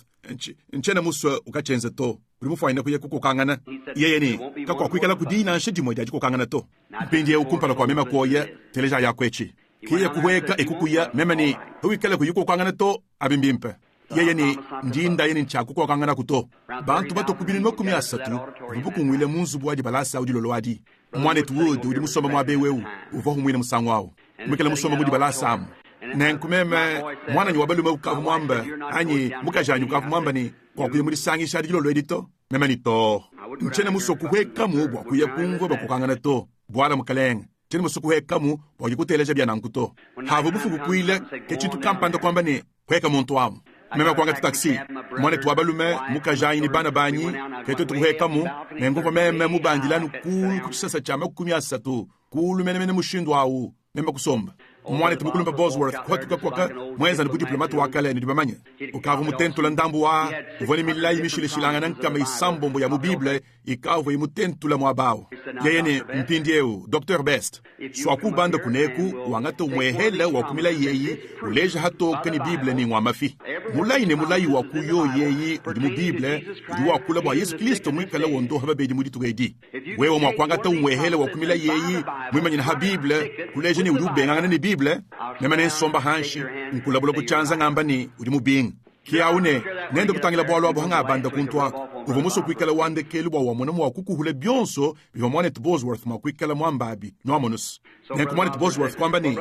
nchena muso ukachenze to urimufaina kuye kukokangana yene kakwa kwikala kudina shedi moja jikokangana to mpindi ukumpala kwa mema koye teleja ya kwechi kiye kuweka ekukuya memani hawikala kuyukokangana to abimbimpe yene ndinda yene nchakukokangana kuto bantu bato kubini no kumiasatu rubuku ngwile munzu bwaji balasa udilolwadi mwanet wood urimusoma mwabeweu uvahu mwine musangwao mwikala musoma mudi balasam nenkumeme mwana ni wabalume ukavu mwamba anyi mukajanyu ukavu mwamba ni kwa kuye muri sangi shadi jilo edito memani to nchene musoku hwekamu bwa kuye kungwe bakukangana to bwala mukaleng chene musoku hwekamu bwa yikuteleja bya nankuto havu bufu kukwile kechitu kampanda kwamba ni hweka muntu wamu mema kwanga taxi mwana tuwabalume mukajanyi ni bana banyi keto tuhwekamu nenguva meme mubandilanu kulu kuchisasa chama kukumiasatu kulu mene mushindu wawu mema kusomba mwana tumukulumba Bosworth kwatuka kwaka mweza ni budiplomatu wakale ni dibamanya ukavu mutentu la ndambu wa uvoni milayi mishile shilanga nankama isambombo ya mubible ikavu imutentu la mwabao yeyene mpindieu Dr. Best swaku banda kuneku wangata umwehele wakumila yeyi uleja hatoka ni bible ni mwamafi mulayi wakuyo yeyi udi mubible udi wakula bwa Yesu Kristo mwikala wondo hababedi mudi tugedi wewe mwakwangata umwehele wakumila yeyi mwimanyina ha bible kuleja ni udi ubengangana ni bible memane nsomba hanshi nkulabula kuchanza ngamba ni udi mubing kiaune nende kutangila bwalo abo hanga banda kuntwa uvomuso kwikala wande kelu bwa wamona mwa kukuhule byonso biva Monet Bosworth mwa kwikala mwambabi noamonus nenku Monet Bosworth kwamba ni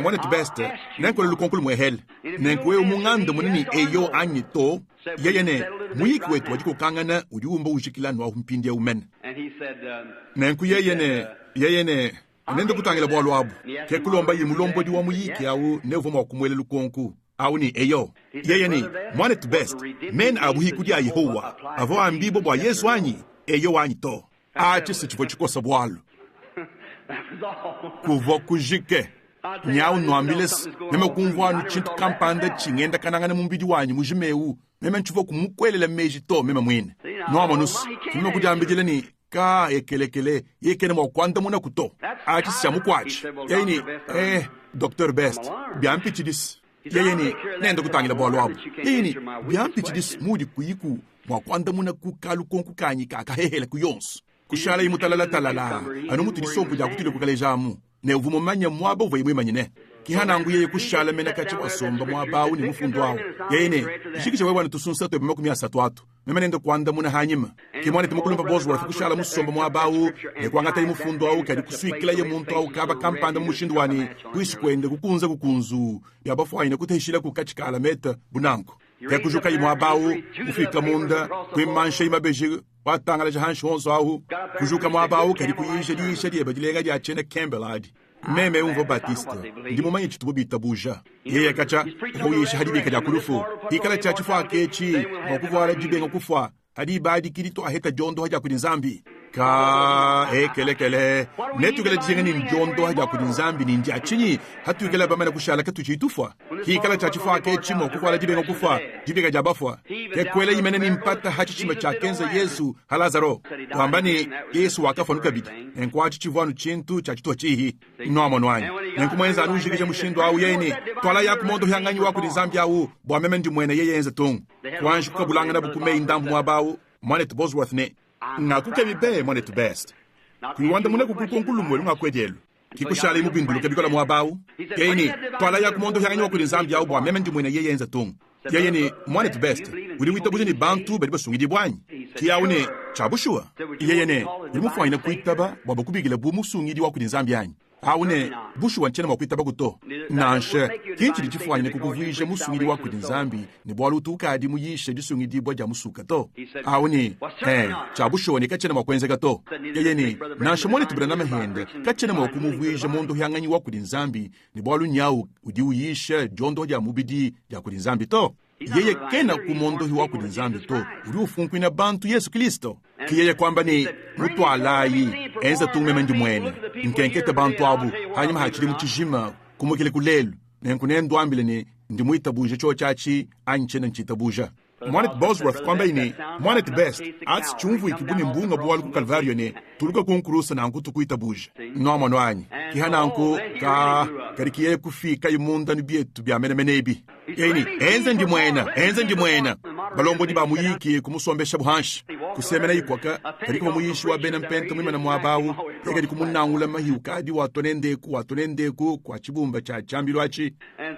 Monet Best nenku lukonkulu mwehel nenku we umungande munini eyo anyito yeyene mwiki wetu wajiko kangana udiumba ujikila nwa humpindi ya umen nenku yeyene nende kutangila bwalo abo kekulomba yimulombo diwa muyiki au nevo mwa kumwele lukonku au ni eyo yeyeni Monet Best men abuhi kudia Yehowa avo ambibo bwa Yesu anyi eyo wanyi to achisi chifo chikosa bwalo kuvo kujike nyau nwambiles meme kumvwanu chintu kampanda chingenda kanangana mumbidi wanyi mujimeu meme nchifo kumukwelela meji to meme mwine noamonus meme kujambijile ni ka ekelekele yekene mwa kwanda muna kuto achisi chamukwachi yeyini Dr. Best biampichidis yeyeni nendo kutangila bwalo abo yeyini biampichidis mudi kuyiku mwa kwanda muna kukalu konku kanyi kakahehela kuyonso kushala imutalala anu mutu disompu ja kutile kukalejamu ne uvumo manya mwaba uva imwe manyine kihanangu yeye kushala mena kachi wasomba mwabawu ni mufundu wawo yeyine ishikisha wewa nitusunsa to ebima kumia satuatu memenendo kwanda muna hanyima kimwane timukulumba Bosworth kushala musomba mwabawu ne kwangata imufundu wawo kadi kusuikila ye muntu wawo kaba kampanda mushindu wani kuishikwende kukunzu yabafu aina kutehishila kukachikala meta bunanko kekujuka imwabawu kufika munda kuimansha imabeji watangala jahanshi honso awu kujuka mwabawu kadi kuyisha diye bajilega ja chene Campbell adi meme umvo Batista ndimo manyi chitubo bitabuja yeye kacha hoyesha hadi beka jakulufu ikala chachi fa kechi ngokuvala jibenga kufa hadi badi kirito aheta jondo haja kudinzambi ka kele netukele jengeni njondo haja kudinzambi ni ndia chinyi hatu ikala bamana kushala katu chitufa ikala chachi fa kechi ngokuvala jibenga kufa jibega jabafwa kwele imene nimpata hachi chima cha kenza Yesu halazaro kwambani Yesu wakafanuka bidi enkwachi chivanu chintu cha chito chihi nomo nwani enkumwenza anujigije mushindo au yeni twala yakumondo hyanganyi wako dizambi au bwa meme ndi mwene yeye enza tung kwanji kukabulanga na bukume indambu mwabawu Monet Bosworth ne ngakuke bibe Monet Best kuiwanda mune kukukonkulu mwelu ngakwedielu kikushale mubindulu kebikola mwabawu yeni twala yakumondo hyanganyi wako dizambi au bwa meme ndi mwene yeye enza tung yeye ni Monet Best uli witabuze ni bantu bedi basungidi bwanyi kiyaune chabushua yeye ne uli mufwaina kuitaba bwaba kubigila bu musungidi wako dizambi yanyi aune bushu wanchena makwitaba guto nanshe kinchiri chifwaine kukuvisha musungiri wako dinzambi ni bwalu tukadi muyishe disungidi bwaja musuka to aune chabushu wani kachena makwenze gato yeyeni nanshe mwone tibrana mahende kachena makumuvisha mondo hyanganyi wako dinzambi ni bwalu nyau udi uyishe jondo ja mubidi ja kudinzambi to yeye kena kumondo hiwa kudinzambi to uri ufunku ina bantu Yesu Kristo kiyeye kwamba ni mutu alayi enza tungme ndi mwene nkenkete bantu abu hanyuma hachiri mchishima kumukile kulelu nenkunendo ambile ni ndi muitabuje cho chachi anchena nchitabuja Monet Bosworth kwamba ini Monet Best ats chumvu ikibuni mbunga bwalu ku Calvario ne tuluka kunkurusa na nkutu kuitabuja nomo nwanyi kihana anku karikiye kufika imunda ni bietu bya menebi yeni enza ndi mwena balombo ni bamuyiki kumusombesha buhanshi kusemena ikwaka kariko muyishi wa bena mpenta mwima na mwabawu yegadi kumunangula mahiu kadi watonendeku kwa chibumba cha chambilwachi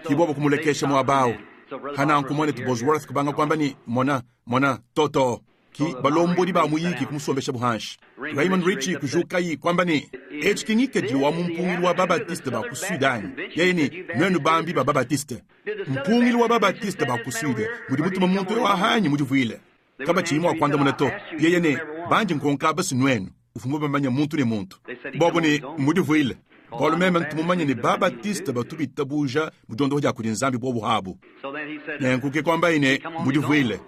kibobo kumulekesha mwabawu hana anku Monet Bosworth kubanga kwamba ni mona toto ki balombo di bamuyiki kumusombesha buhanshi Raymond Ritchie kujuka yi kwamba ni echikingike jiwa mpungilu wa Babatiste ba kusudani yeni mwenu bambi ba Babatiste mpungilu wa Babatiste ba kusude mudi mutuma muntu wa hanyi mudi vuile kaba chimo akwanda munato yeyene banji nkonka basi nwenu ufumu bamanya muntu ne muntu bobo ni mudi vuile Paulo meme ntumumanye ni Babatiste batubi tabuja mudondo hoja kudinzambi bobo habu nenkuke kwamba ine mudi vuile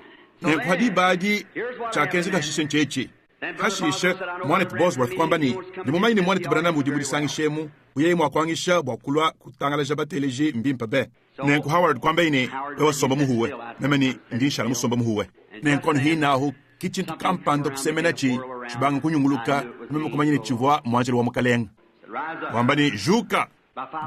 nenku hadi baji chakenzi kashishe nchechi hashishe Monet Bosworth kwamba ni mumanyi ni Monet Branham mudi sangishemu uyeye mwakwangisha bwakulwa kutangala jabateleji mbimpa be nenku Howard kwamba ine ewa somba muhuwe meme ni ndishala musomba muhuwe nenkon hina hu kichintu kampando kusemenachi chibanga kunyunguluka meme kumanyini chivwa mwanjelo wa mukalenga kwamba ni juka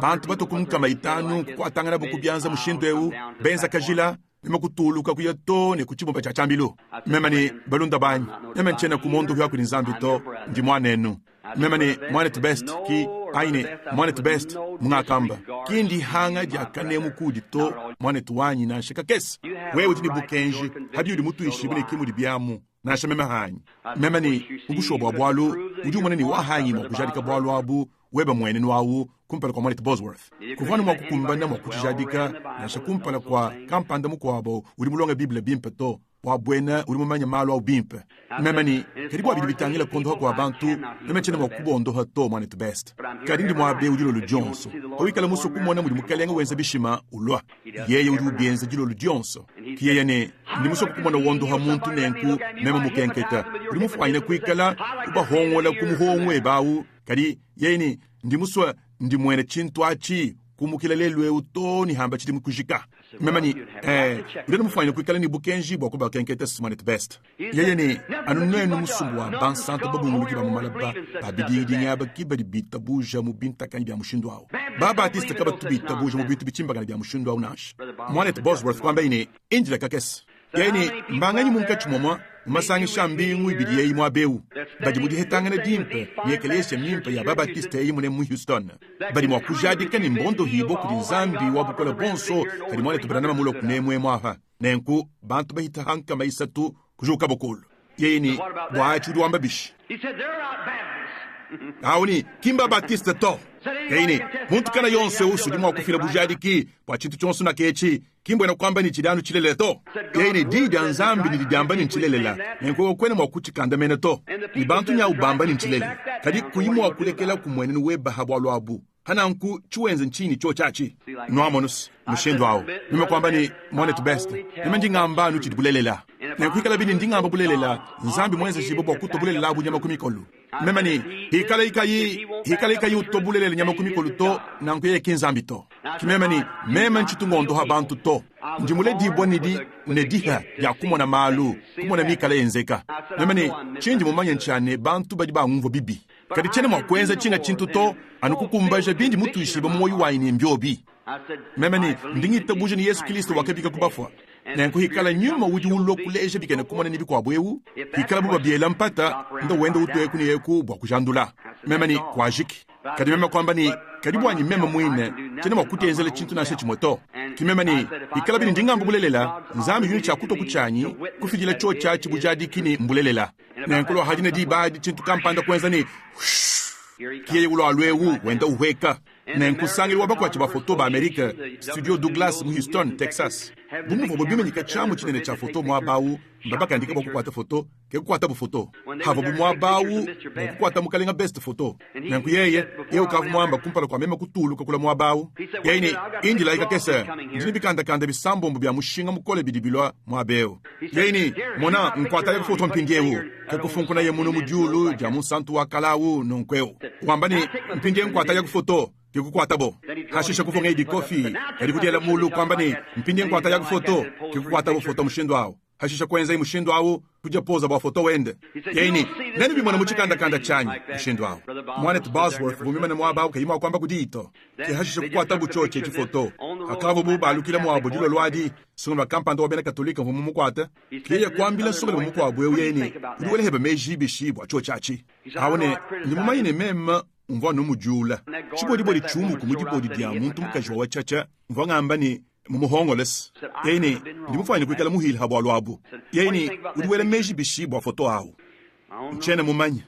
bantu batokumka maitanu kukwatangana bukubyanza mushindu ewu benza kajila meme kutuluka kuyato ne kuchibumba cha chambilo meme ni balunda banyi meme nchena kumondo hwa kulinzambi to ndi mwanenu meme ni Monet Best ki aine Monet Best mungakamba kindi hanga jakane mukudi to Monet wanyi na shika kesi wewe tini bukenji hadi udi mutu ishibine kimu dibyamu na shameme hanyi meme ni ubusho bwalu udi umone ni wahanyi mwakujarika bwalu abu weba mwene wawu kumpala kwa Monet Bosworth kufanu mwakukumbana mwakujadika na shakumpala kwa kampanda mukwabo udi mulonga Biblia bimpe to wabwena uli mumanya malo au bimpe meme ni karibu abidi bitangila kondo kwa bantu meme chena mwakubondo hato Monet Best kadindi mwabe ujilo lujonso kawikala musu kumona mudi mukalenga wenza bishima ulwa yeye udi ubienza jilo lujonso kiyeye ne ndi musu kumona wondo ha muntu nenku meme mukenketa uli mufwaine kuikala kuba hongola kumuhongwe bawu kadi yeye ni ndi musu ndi mwene chintwachi kumukila lelwe utoni hamba chiti mukujika memani ndeno mufanya kuikala ni bukenji bwa kuba kenketa Monet Best yeye ni anunenu musumwa bansanta babunguluki ba mumalaba babidi nyaba kibadi bitabuja mubinta kan bya mushindo wao Babatiste kaba tubita buja mubitu bichimba kan bya mushindo wao nash Monet Bosworth kwamba ine injila kakes yeye ni mbanganyi munkachumwa masangi shambi ngwibidi yeye mwabeu badi mudi hetangana dimpe yekeleshe mimpe ya Babatiste yeye mune mu Houston badi mwakujadika ni mbondo hibo kulinzambi wabukola bonso kadi Monet Branham mulo kunemwe mwaha nenku bantu bahita hanka maisatu kujuka bokolo yeye ni bwachu duamba bishi auni kimba Babatiste to yeye ni muntu kana yonse usu dimwa kufila bujadiki kwa chintu chonso na kechi kimbo na kwamba ni chidanu chilele to yeye ni didi anzambi ni didamba ni chilelela nenko kwene mwakuchikanda mene to ni bantu nya ubamba ni chilele kadi kuyimu wakulekela kumwene weba habwalo abu hananku chiwenze nchini chochachi noamonus mshendo wao mime kwamba ni monet best mime ndingamba nuchi bulelela nekuikala bini ndingamba bulelela nzambi mwenze shibobo kutobulelela bu nyama kumikolu mime ni hikala ikayi utobulelela nyama kumikolu to nankuye kinzambi to kimeme ni meme nchitungondo habantu to ndimule dibwa nediha ya kumona malu kumona mikala yenzeka mime ni chinji mumanye nchane bantu badi ba ngumvo bibi kadi chene mwakwenza chinga chintu to anukukumbaje bindi mutu ishiba mwoyi waini mbyobi memeni ndingita buje ni Yesu Kristo wakabika kubafwa nenko hikala nyuma wuji ulo kuleje bikene kumona nibi kwa bwewu hikala buba biela mpata ndo wenda utu eku ni eku bwa kujandula memeni kwa jiki kadi mema kwamba ni kadi bwanyi mema mwine chene mwakuti enzele chintu na shechi moto kimema ni hikala bini ndingamba bulelela nzami yuni chakuto kuchanyi kufijila cho chachi bujadi kini mbulelela nenkolo hadina di baadi chintu kampanda kwenza ni kiye ulo alwewu wenda uweka nenkusangili wabakwachi ba foto ba Amerika Studio Douglas mu Houston, Texas bumu vobo bime nika chamu chinene cha foto mwa bawu mbabaka ndika bokukwata foto ke kukwata bu foto havo bu mwa bawu bokukwata mukalenga best foto nenku yeye ukavu mwamba kumpala kwa mema kutulu kakula mwa bawu yeye indi laika kese ndini bikanda bisambo mbya mushinga mukole bidibilwa mwa beo yeye mona nkwata ya foto mpingewu ke kufunkuna ye muno mujulu jamu santu wakalawu nonkweo wambani mpinge nkwata ya foto kikukwata bo hashisha kufonga idi kofi edikutiela mulu kwamba ni mpindi nkwata ya foto kikukwata bo foto mushindo wao hashisha kwenza mushindo wao kuja poza ba foto wende yaini nani bimona muchikanda chanyi mushindo wao mwana to Bosworth bumima na mwaba ukayima kwamba kudito ke hashisha kukwata buchoche ki foto akavo bu balukile mwabo dilo lwadi sunga kampando obena katolika vumu mukwata kiye kwambila sunga vumu kwa bwe yeni uwele hebe meji bishibwa chochachi awone ndimumayine mema umva numujula chibodi bodi chumu kumudibodi dia muntu mukajwa wachacha umva ngamba ni mumuhongoles yeni ndimufanye kwikala muhili habwalwabu yeni udiwele meji bishibwa foto awo mchene mumanya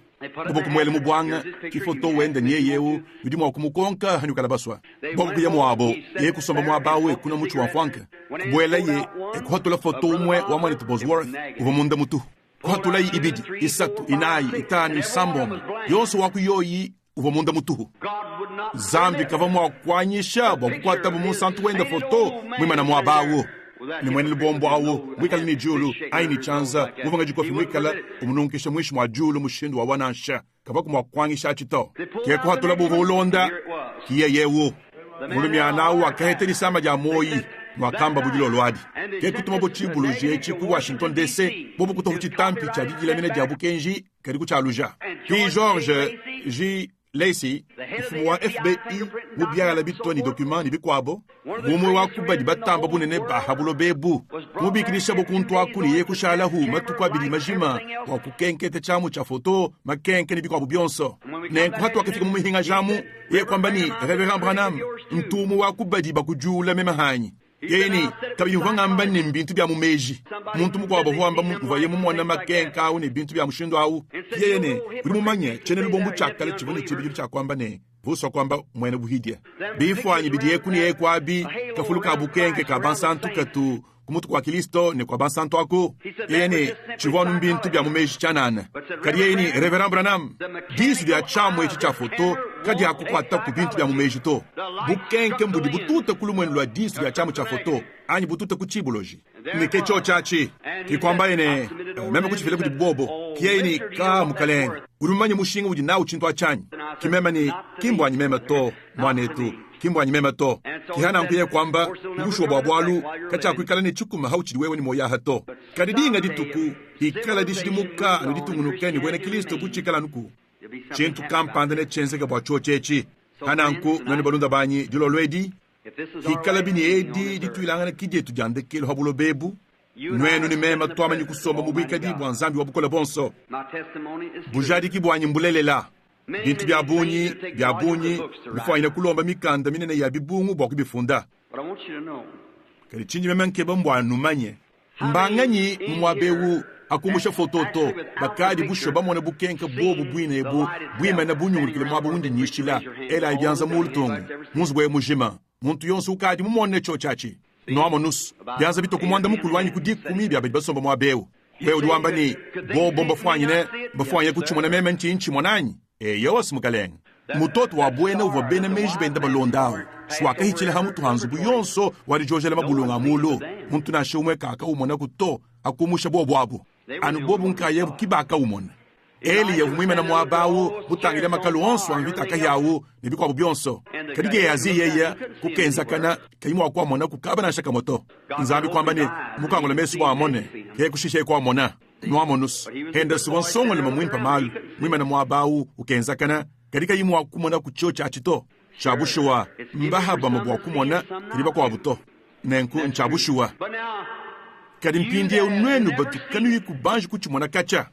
bobo kumwele mubwanga ki foto wende nye yewu bidimo kumukonka hanyukala baswa bobo kuya mwabo ye kusomba mwabawe kuna muchu wafwanka kubwela ye kuhotola foto umwe wa mwana to Bosworth uvamunda mutu kuhotola yi ibidi isatu inayi itanu isambomba yonso wakuyoyi uvamunda mutuhu zambi kava mwakwanyisha bwakukwata bumusantu wenda foto mwimana mwabawo ni mwene libombo awo mwikala ni julu aini chanza muvanga jikofi mwikala umununkisha mwishi mwa julu mushindu wa wanansha kava kumwakwanyisha achito kia kuhatula buvu ulonda kia yewo mulumyanawu akahete sama ja moyi mwakamba bujilo lwadi kia kutuma bochibulu jechi ku Washington DC bobu kutofu chitampi cha dijila mine jabu kenji kari kuchaluja ki George J. Lacey ufumu wa FBI mubyala la bitoni document ni bikwabo bumwe wakubadi batamba bunene bahabulo bebu mubikinisha bokuntu akuni ye kushala hu matukwa bili majima wa kukenkete chamu cha foto makenke ni bikwabo byonso nenko hatu wakafika muhinga jamu ye kwamba ni Reverend Branham mtumu wakubadi bakujula memahanyi yeni kabiyuvanga mbani mbintu bya mumeji muntu mukwabo huamba mvaye mumona makenka au ni bintu bya mushindo au yene kuri mumanye chene lubombu chakale chivuni chibiri cha kwamba ne vuso kwamba mwene buhidia bifwanyi bidiye kuni ekwabi kafuluka bukenke ka bansantu katu kumutu kwa Kristo ne kwa bansantu ako yene chivonu mbintu bya mumeji chanana kadi yeni Reverend Branham disu bya chamwe cha foto kadi akukwata ku bintu bya mumeji to bukenke mbudi bututa kulumwen lwa disu bya chamu cha foto anyi bututa ku chiboloji ni kecho chachi kikwamba yene meme kuchifile kuti bobo kiyeni ka mukaleng urumanye mushinga udi nawo chintu achanyi kimema ni kimbwanyi mema to mwanetu kimbwanyi mema to kihana nkuye kwamba ngusho bwabwalu kacha kwikala ni chukuma hauchidi wewe ni moya hato kadidinga dituku hikala dishimuka niditungulukeni bwene Kristo kuchikala nuku chintu kampanda ne chenzeka bwa chochechi hananku nani balunda banyi dilo lwedi hikala bini edi dituilangana kidetu jande kilo habulo bebu nwenu ni mema twama ni kusomba mubika di bwanzambi wabukola bonso bujadi kibwanyi mbulelela bintu byabunyi bifanyina kulomba mikanda minene ya bibungu bwa kubifunda kali chinji mema nkeba mbwanu manye mbanganyi mwabewu akumusha fototo bakadi busho bamone bukenka bobu bwine ebu bwima na bunyurikile mwabo wundi nyishila ela ibyanza multongo muzwe mujima muntu yonso ukadi mumone chochachi noamo nus byanza bito kumwanda mukulu wanyi kudikumi bya basomba mwabewu wewe duwamba ni bobo mbafwanyine kuchumona meme nchinchi mwananyi yos mukaleng mutoto wa buena uva bene meji benda balondao swaka hichile hamutu hanzubu yonso wali jojele mabulunga mulo muntu na shumwe kaka umona kuto akumusha bobwabu anu bobu nkaye kibaka umona eli ya umwime na mwabawu mutangile makalu onso anvita kayawu nibikwa bubyonso kadige yazi yeye kukenza kana kayimu wakwa mona kukaba na shaka moto nzambi kwamba ni mukangole mesu wa mone kaya kushishe kwa mona nwamonus henda suwan songo lima mwimpa malu mwime na mwabawu ukenza kana kadika yimu wakumona kucho chachito chabushuwa mbahaba mabwa kumona kiriba kwa buto nenku nchabushuwa kadi mpindie unwenu batu kanu yiku banji kuchimona kacha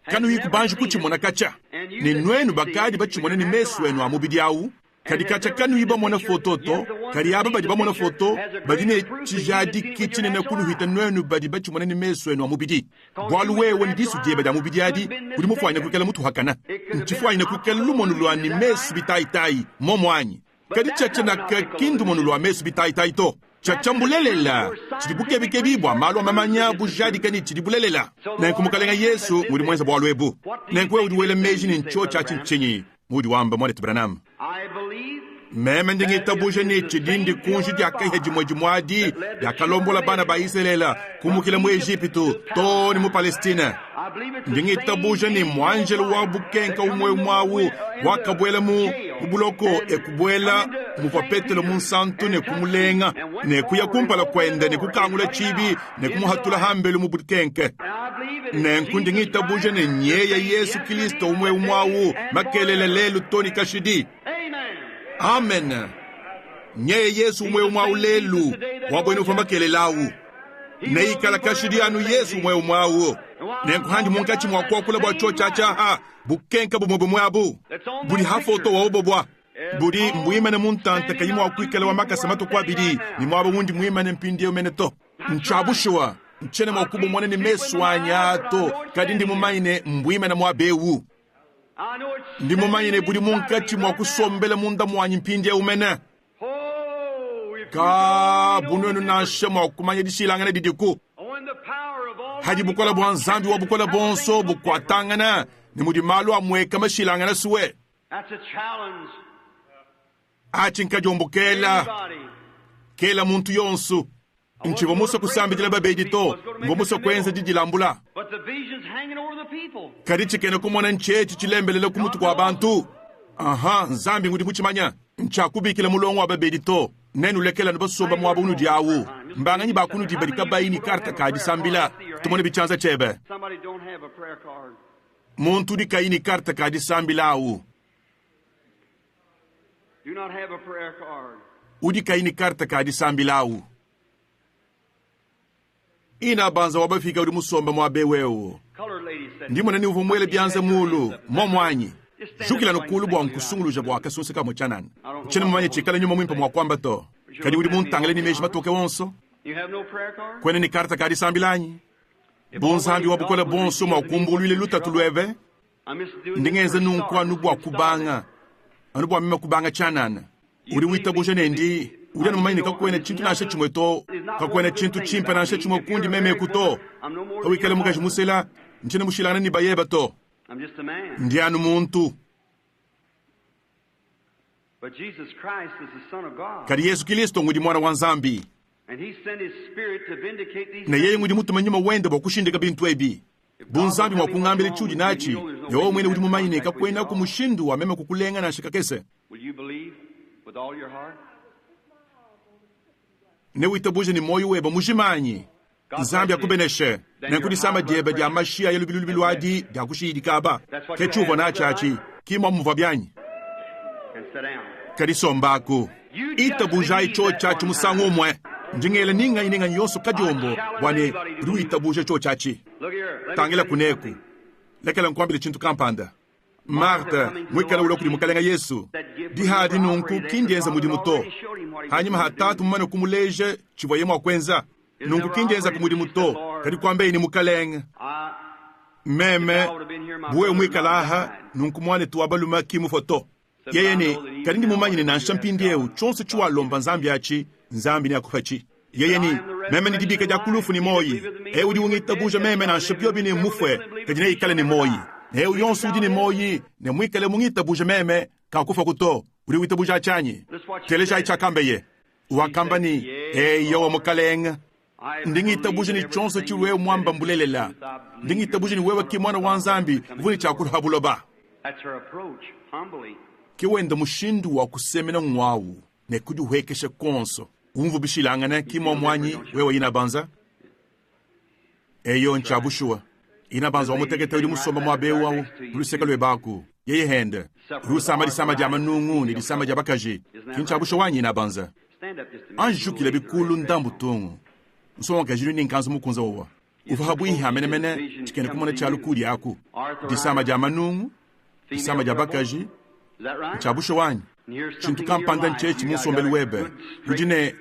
kanu yiku banji kuchimona kacha ni nwenu bakadi bachimona ni mesu enu amubidiawu kadi kacha kanu yiba mona foto to kadi yaba badi ba mona foto badi ne chijadi kichine na kulu hita nwenu badi bachimona ni mesu enu amubidi bwaluwe wani disu jebe da mubidiadi uli mufanya kukela mutu hakana nchifanya kukela lumonulwa ni mesu bitaitai momwanyi kadi chacha na kindu monulwa mesu bitaitai to chachambulelela chidibuke bikebibwa malwa mamanya bujadi kani chidibulelela nenkumukalenga Yesu muri mwenza bwalwebu nenkwe udiwele meji ni ncho chachinchenyi mudi wamba mwade tibranam meme ndingi tabuje ni chidindi kunji diaka heji mwadi diaka lombola bana ba Israela kumukile mu Egyptu to ni mu Palestina ndingi tabuje ni mwanjelo wa bukenka umwe mwawu wakabwela mu buloko ekubwela mupapetelo munsantu ne kumulenga ne kuyakumpala kwenda ne kukangula chibi ne kumuhatula hambelo mu bukenke ne nkundingi tabuje ne nyeya Yesu Kristo umwe mwawu makelele lelu toni kashidi amen nye Yesu umwe umwawu lelu wabwenu famba kelelawu ne ikala kashidi anu Yesu umwe umwawu ne nkuhandi munkachi mwakokula bwa chochacha ha bukenka bumwe mwabu buri hafoto wa obobwa buri mwima na muntanta kayimu wakwikala wa maka samato kwa bidi ni mwaba wundi mwima na mpindi umeneto nchabushwa nchene mwakubu mwane ni meswanyato kadindi mumaine mwima na mwabewu ndi mumaine buri munkachi mwakusombele munda mwanyi mpindi umena ka bunwenu na shema wakumanya dishilangana didiku haji bukola bwanzambi wa bukola bonso bukwatangana ni mudi malu amweka mashilangana suwe achinka jombukela kela muntu yonsu nchivo musa kusambidila babedito ngo musa kwenza didilambula kadi chikene kumona nchechi chilembelele kumutu kwa bantu aha nzambi ngudi muchimanya nchakubikila mulongo wa babedito nenu lekela nabasomba mwaba unu diawu mbanga nyi bakunu dibadika bayini karta kadi sambila tumone bichanza chebe muntu di kaini karta kadi sambilawu do not have a prayer card. Udi kaini karta kadi sambilawu ina banza wabafika udi musomba mwabewewo ndimo nani uvumwele bianza mulu momwanyi jukila nukulu bwa nkusunguluja bwa kasunse kamo chanana chene mwanye chikala nyuma mwimpa mwakwamba to kadi udi muntangale ni meji matoke wonso kwene ni karta kadi sambilanyi bonzambi wabukola bonso mwakumbulwile lutatulweve ndingenze nunkwa nubwa kubanga anubwa mima kubanga chanana uri wita buje nendi uri numumayini kakwene chintu nashe chimweto kakwene chintu chimpa nashe chimwe kundi meme kuto kawikale mukaji musela nchene mushilana ni bayeba to ndi anu muntu but Jesus Christ is the Son of God kadi Yesu Kristo ngudi mwana wa Nzambi and he sent his spirit to vindicate these na yeye ngudi mutu manyuma wende bwakushindika bintu ebi bunzambi mwakungambile chudi nachi yo mwene udi mumayini kakwena kumushindu wa meme kukulenga na shikakese will you believe with all your heart ne wita buje ni moyo weba mushimanyi Nzambi akubeneshe nenkudi sama diebe dia mashia yelu bilulu adi dia kushidi kaba kechuvo na chachi kima muva byanyi kadi sombako ita bujai cho chachi musango mwe njingele ninga yoso kadiombo wane ruita buje cho chachi tangela kuneku lekela nkwambile chintu kampanda Marta mwikala ulokuli mukalenga Yesu dihadi nunku kindenza mudi muto hanyuma hatatu mmane kumuleje chivoye mwakwenza nungu kindenza kumudi muto kadi kwambe ni mukalenga meme buwe mwikalaha nunku mwane tuwabaluma kimu foto yeye ni kadi ndi mumanyine na nshampindiewu chonse chuwa lomba nzambi achi nzambi ni akufachi yeye ni meme ni dibika jakulufu ni moyi udi ungita buja meme na nshabiobi ni mufwe kadi ne ikale ni moyi yonsu udi ni moyi ne mwikale mungita buje meme kakufa kuto uri witabu jachanyi teleja ichakambe ye wakamba ni yo mukalenga ndingi itabuji ni chonso chiwe mwamba mbulelela ndingi itabuji ni wewe kimwana wanzambi vuni chakuru habuloba. That's her approach, humbly. Kiwenda mushindu wa kusemena ngwawu ne kujuhekeshe konso umvu bishilangana kimo mwanyi wewe inabanza eyo nchabushua inabanza omutegete uri musomba mwabewu wawu uluseka lwebaku yeye hende rusama lisama jama nungu ni lisama jabakaji kinchabusho wanyi inabanza anjukile bikulu ndambu tungu nsoma kajiru ni nkanzo mukunza wawa ufahabu iha mene chikene kumone chalu kuli aku lisama jama nungu lisama jabakaji nchabusho wanyi chintu kampanda nchechi musombelu webe ujine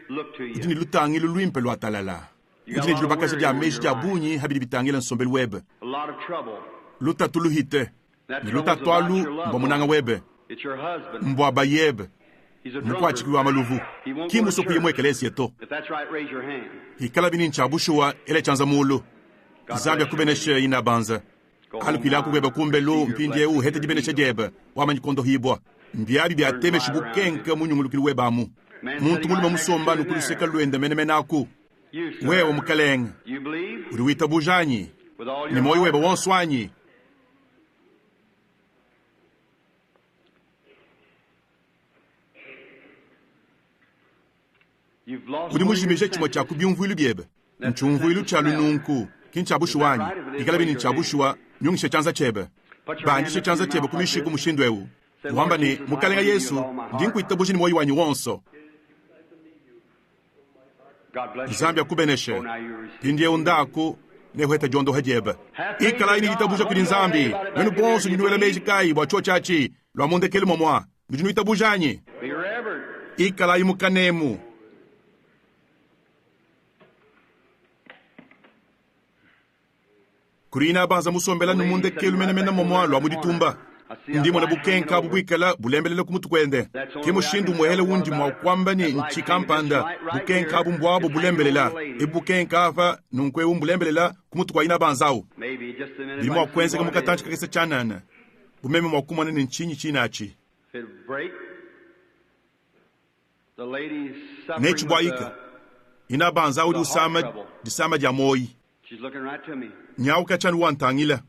lutangi lulwimpe lwatalala ujine julubakaji ja meji ja bunyi habili bitangila nsombelu webe luta tuluhite ni luta twalu mbomunanga webe mbwa bayebe mukwa chikwa maluvu kimu soku yemwe kelesi yeto hikala bini nchabushuwa ele chanza mulu zambia kubeneshe inabanza alukila kubeba kumbelu mpindie u hete dibeneshe jebe wamanyi kondo hibwa mbiabi biateme shibukenka munyungulukili webamu muntu mulima musomba nukuluseka lwende mene aku wewe mukalenga uri wita bujanyi ni moyo weba wonswanyi uri mujimije chimo chaku byumvuilu byebe nchumvuilu chalu nunku kinchabushuwanyi ikala bini nchabushuwa nyungishe chanza chebe bandishe chanza chebe kumishiku mushindwewu wamba ni mukalenga Yesu ndinku itabuji ni moyo wanyi wonso Zambia kubeneshe indie undaku nehweta jondo hajeba ikala ini itabuja kuli nzambi wenu bonsu ninuela meji kai bwacho chachi lwa monde kele momwa nujinu itabujanyi ikala imukanemu kurina baza musombela numunde kele mena momwa lwa muditumba ndimo na bukenka bubwikala bulembelele kumutukwende kimo shindu mwehele wundi mwa kwamba ni nchi kampanda bukenka bumbwabo bulembelela ibukenka afa nunkwe umbulembelela kumutukwa ina banzao limo kwenze kamukatanchi kakese chanana bumeme mwa kumwana ni nchinyi chinachi nechi bwaika ina banzao di usama jamoyi nyauka chanu wantangila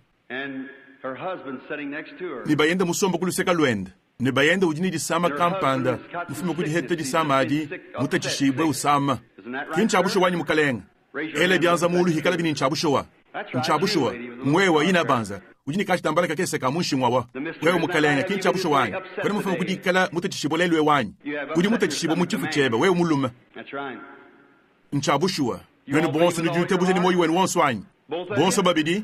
her husband sitting next to her. Ni bayenda musomba kuluseka lwenda. Ni bayenda ujini di sama kampanda. Mufume kudi hete di sama adi. Mutachishibwe usama. Kinchabusho wanyi mukalenga. Ele bianza mulu hikala bini nchabusho wa. Nchabusho wa. Mwewa ina banza. Ujini kashi tambala kakese kamushi mwawa. Wewe mukalenga kinchabusho wanyi. Kwene mufume kudi hikala mutachishibo lelwe wanyi. Udi mutachishibo muchifu chebe. Wewe muluma. Nchabusho wa. Wenu bonso nijute buze ni moyu wenu wonso wanyi. Bonso babidi.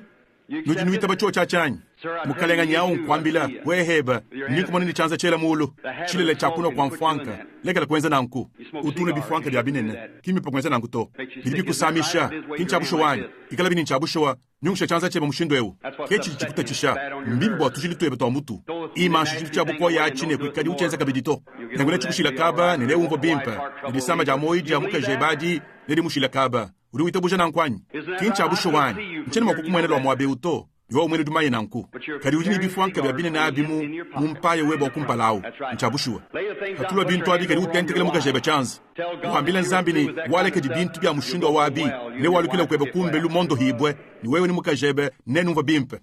Nujinuita bacho chachanyi mukalenga nyao nkwambila weheba niku mwanini chanza chela mulu chilele chakuno kwa mfwanka lekala kwenza nanku utune bifwanka bya binene kimi pa kwenza nanku to bilibi kusamisha kinchabusho wanyi ikala bini nchabusho wa nyungsha chanza cheba mushindwewu kechi chikuta chisha mbibi bwa tushili tuwe beto mutu ima shushili chabuko ya chine kuikadi uchenza kabidito nangune chukushila kaba nile umvo bimpa nilisama jamoyi jamuka jebaji nili mushila kaba uri witabuja nankwanyi kinchabusho wanyi ncheni mwakukumwene lwa mwabe uto yo mwene dumaye nanku kari ujini bifwanka bya bine na abimu mumpaye weba okumpalawo nchabushuwa hatulwa bintu abi kari utentekele mukajebe chanza wambila nzambi ni waleke di bintu bya mushindo wa abi ne walukile kwebe kumbe lu mondo hibwe ni wewe ni mukajebe nenu mva bimpe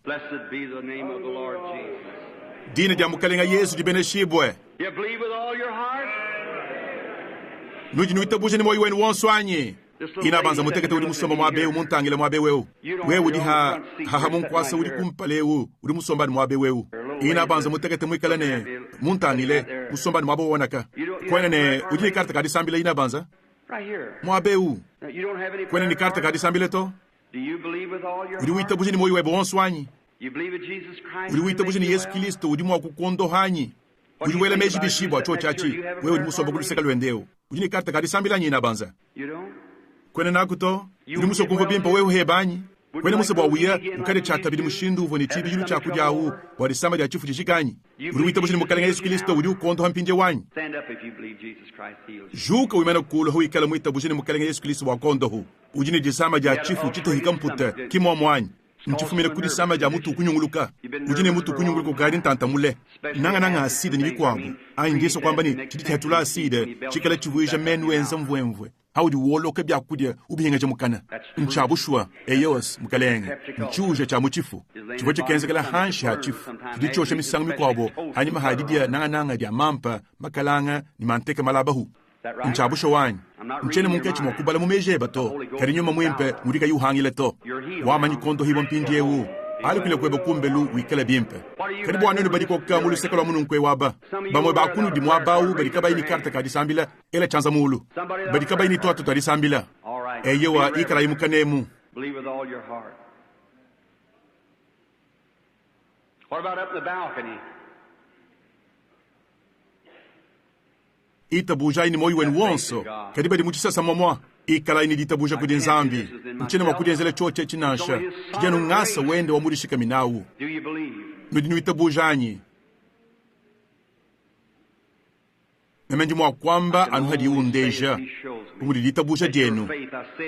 dine dia mukalenga Yesu di bene shibwe nuji nuitabuja ni moyo wenu wonswanyi ina banza mutekete uri musomba mwabewu muntangile mwabewewu wewu di hamunkwasa uri kumpalewu uri musomba ni mwabewewu ina banza mutekete mwikalane muntangile musomba ni mwabo wanaka kwene ne ujini karta kadi sambile ina banza mwabewu kwene ni karta kadi sambile to uri wita bujini moyo webo wonswanyi uri wita bujini Yesu Kristo uri mwa kukondo hanyi uri wele meji bishibwa cho chachi wewu uri musomba kuluseka lwendeo ujini karta kadi sambila nyi ina banza kwene nakuto uri muso kumva bimpa wewe hebanyi kwene muso bawuya ukade chata bidi mushindu uvoni chibi yulu chakujawu wari sama ya chifu chishikanyi uri wita bujini mukalenga Yesu Kristo uri ukondo hampinje wanyi juka wimena kulo hui kala mwita bujini mukalenga Yesu Kristo wakondo hu ujini jisama ya chifu chito hikampute kimo mwanyi nchifumile kudisama ja mutu kunyunguluka ujine mutu kunyunguluka gari ntanta mule nanga aside ni bikwabo aingeso kwamba ni chidithatula aside chikala chivuisha menwenza mvwemvwe hawudi woloke byakudya ubihinga jamukana nchabushwa eyos mukalenge nchuje cha muchifu chivo chikenzekala hanshi ha chifu chidichosha misangu mikwabo hanyuma hadidia nanga dia mampa makalanga ni manteke malabahu nchabushwa wanyi nchene munkechi mwakubala mumejeba to karinyuma mwimpe murika yuhangile to wamanyi kondo hibo mpindi ewu alikule kweba kumbelu wikala bimpe karibu wanenu badiko kamulu sekala munu nkwe waba bamwe bakunu di mwabawu badika bayini karta kadi sambila ele chanza mulu badika bayini tuatu tadi sambila eyewa ikala imukanemu. Believe with all your heart. What about up in the balcony? Itabuja ini moyi wen wonso kadiba di muchisasa momwa ikala ini ditabuja kudin zambi nchene wakudenzele choche chinasha chijanu ngasa wende wamurishika minawu Do you believe? nudinu itabujanyi nemenji mwa kwamba anu hadi undeja umuri ditabuja dienu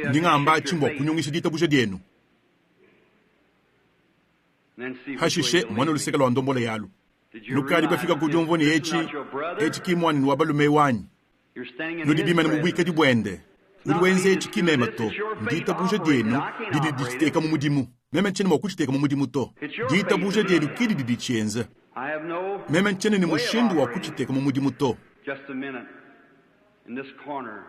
ndingamba chimbo kunyungisi ditabuja dienu hashishe mwana ulisekala wandombole yalu nukari bafika kujumvo ni echi kimwani ni wabalume wanyi nudibima ni mubwike dibwende uliwenze echi kinema to nditabuje dienu didi dichiteka mumudimu meme nchene mwakuchiteka mumudimu to nditabuje dienu kidi didi chienza meme nchene ni mushindu wakuchiteka mumudimu to. Just a minute in this corner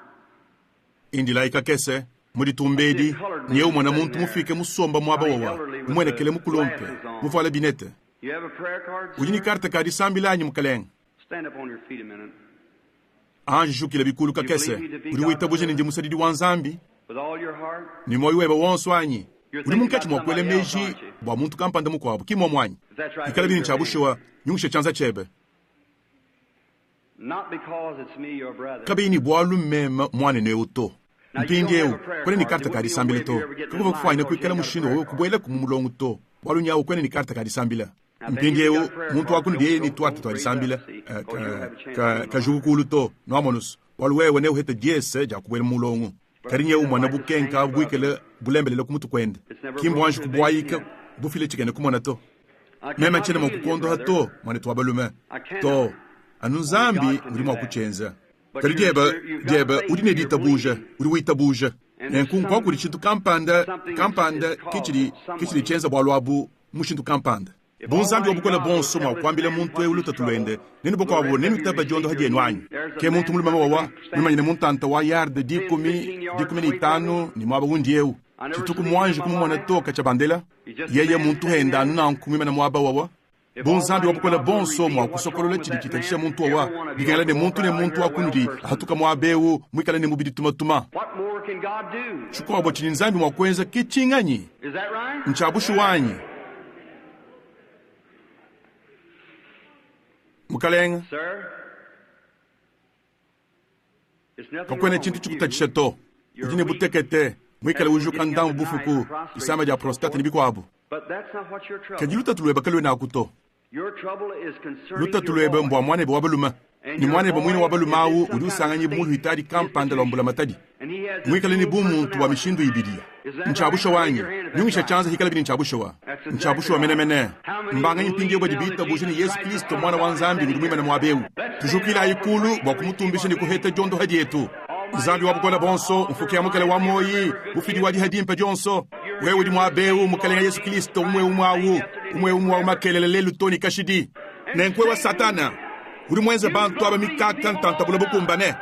indilaika kese muditumbedi niye mwana muntu mufike musomba mwaba wawa umwenekele mukulompe mufala binete. You have a prayer card? Ujini karta kadi sambilanyi mukaleng. Stand up on your feet a minute. Anji shukila bikulu kakese. Uri witabuje ninje musadidi wanzambi. With all your heart? Ni moyo weba wonswanyi. Uri munkechi mwakwele meji bwa muntu kampanda mukwabu kimo mwanyi. Ikala bini chabushiwa nyungshe chanza chebe. Not because it's me, your brother. Kabini bwalu mema mwane ne uto. Mpindi eu kwene ni karta kadi sambile to. Kukuwa kufanya kuikala mushindo wewe kubwele kumulongu to. Bwalu nyao kwene ni karta kadi sambila. Mpindi eu muntu wakuni diye ni tuwate tuwari sambila ka jukulu to nomonus walu wewe ne uhete diese ja kubwele mulongu karinye umwana bukenka bwikele bulembele kumutu kwende kimbo wanju kubwaika bufile chikene kumona to mema chene makukondo hato mwane tuwabalume to anuzambi urima wakuchenza kari jeba urine ditabuja uri witabuja nenkunkwa kuri chintu kampanda kichiri chenza bwalu wabu mushintu kampanda bonzambi wabukola bonso mwa kwambile muntu euluta tulende nini boko wabo nini taba jondo hadi enwanyi ke muntu mulima wawa nimanyine muntu anta wa yarde dikumi ni tano ni mwaba undieu chituku mwanji kumumwana toka cha bandela yeye muntu henda nuna nkumima na mwaba wawa bonzambi wabukola bonso mwa kusokolola chidikitanisha muntu wawa bigala ne muntu wakundi hatuka mwabeu mwikala ne mubidi tumatuma. What more can God do? Chukwa wabo chininzambi mwa kwenza kichinganyi Is that right? nchabushu wanyi mukalenga Sir? It's nothing kakwene wrong chintu with chikutacisha you. to ujine butekete mwikale ujuka ndamu bufuku isama ja prostate nibikwabo But that's not what your trouble. kaji luta tulweba kalwe nakuto Your trouble is concerning luta your tulweba boy. mbwa mwane wabaluma ni mwane mwini wabalumawu uri usanganyi bumulu hitari kampanda lombula matadi And he has mwikale ni this bumuntu wa personality. mishindu ibidia Is that nchabusha right? wanyi Raise your hand if nyungisha that's chanza hikala bini nchabusha wa That's nchabusha wa exactly mene right. How many mbanga believe nyipingi yoba now jibita that bushini Jesus Yesu Christ Kristo is mwana the Son of wanzambi God? urumima na mwabeu Let's tushukila stand ikulu up bwa kumutumbisha ni kuheta jondo hadi yetu nzambi wabukola bonso mfukia mukale wa moyi ufidi wadi hadimpa jonso wewe di mwabeu mukalenga Yesu Kristo umwe umwawu makelele lelu toni kashidi nenkwe wa satana uri mwenze bantu aba mikaka ntantabula bukumbane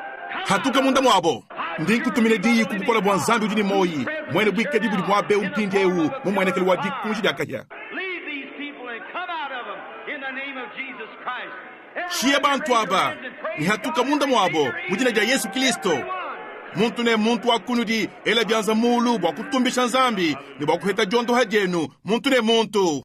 hatuka munda mwabo ndinkutumile diyi kubukola bwanzambi ujini moyi mwene bwike dibuli mwabeu mpindi ewu mumwenekele wadi kunjidi akaya Leave these people and come out of them in the name of Jesus Christ. shiye bantu aba ni hatuka munda mwabo mujina ja Yesu Kristo muntu ne muntu wakunudi ele byanza mulu bwa kutumbisha nzambi ni bwa kuheta jondo hajenu muntu ne muntu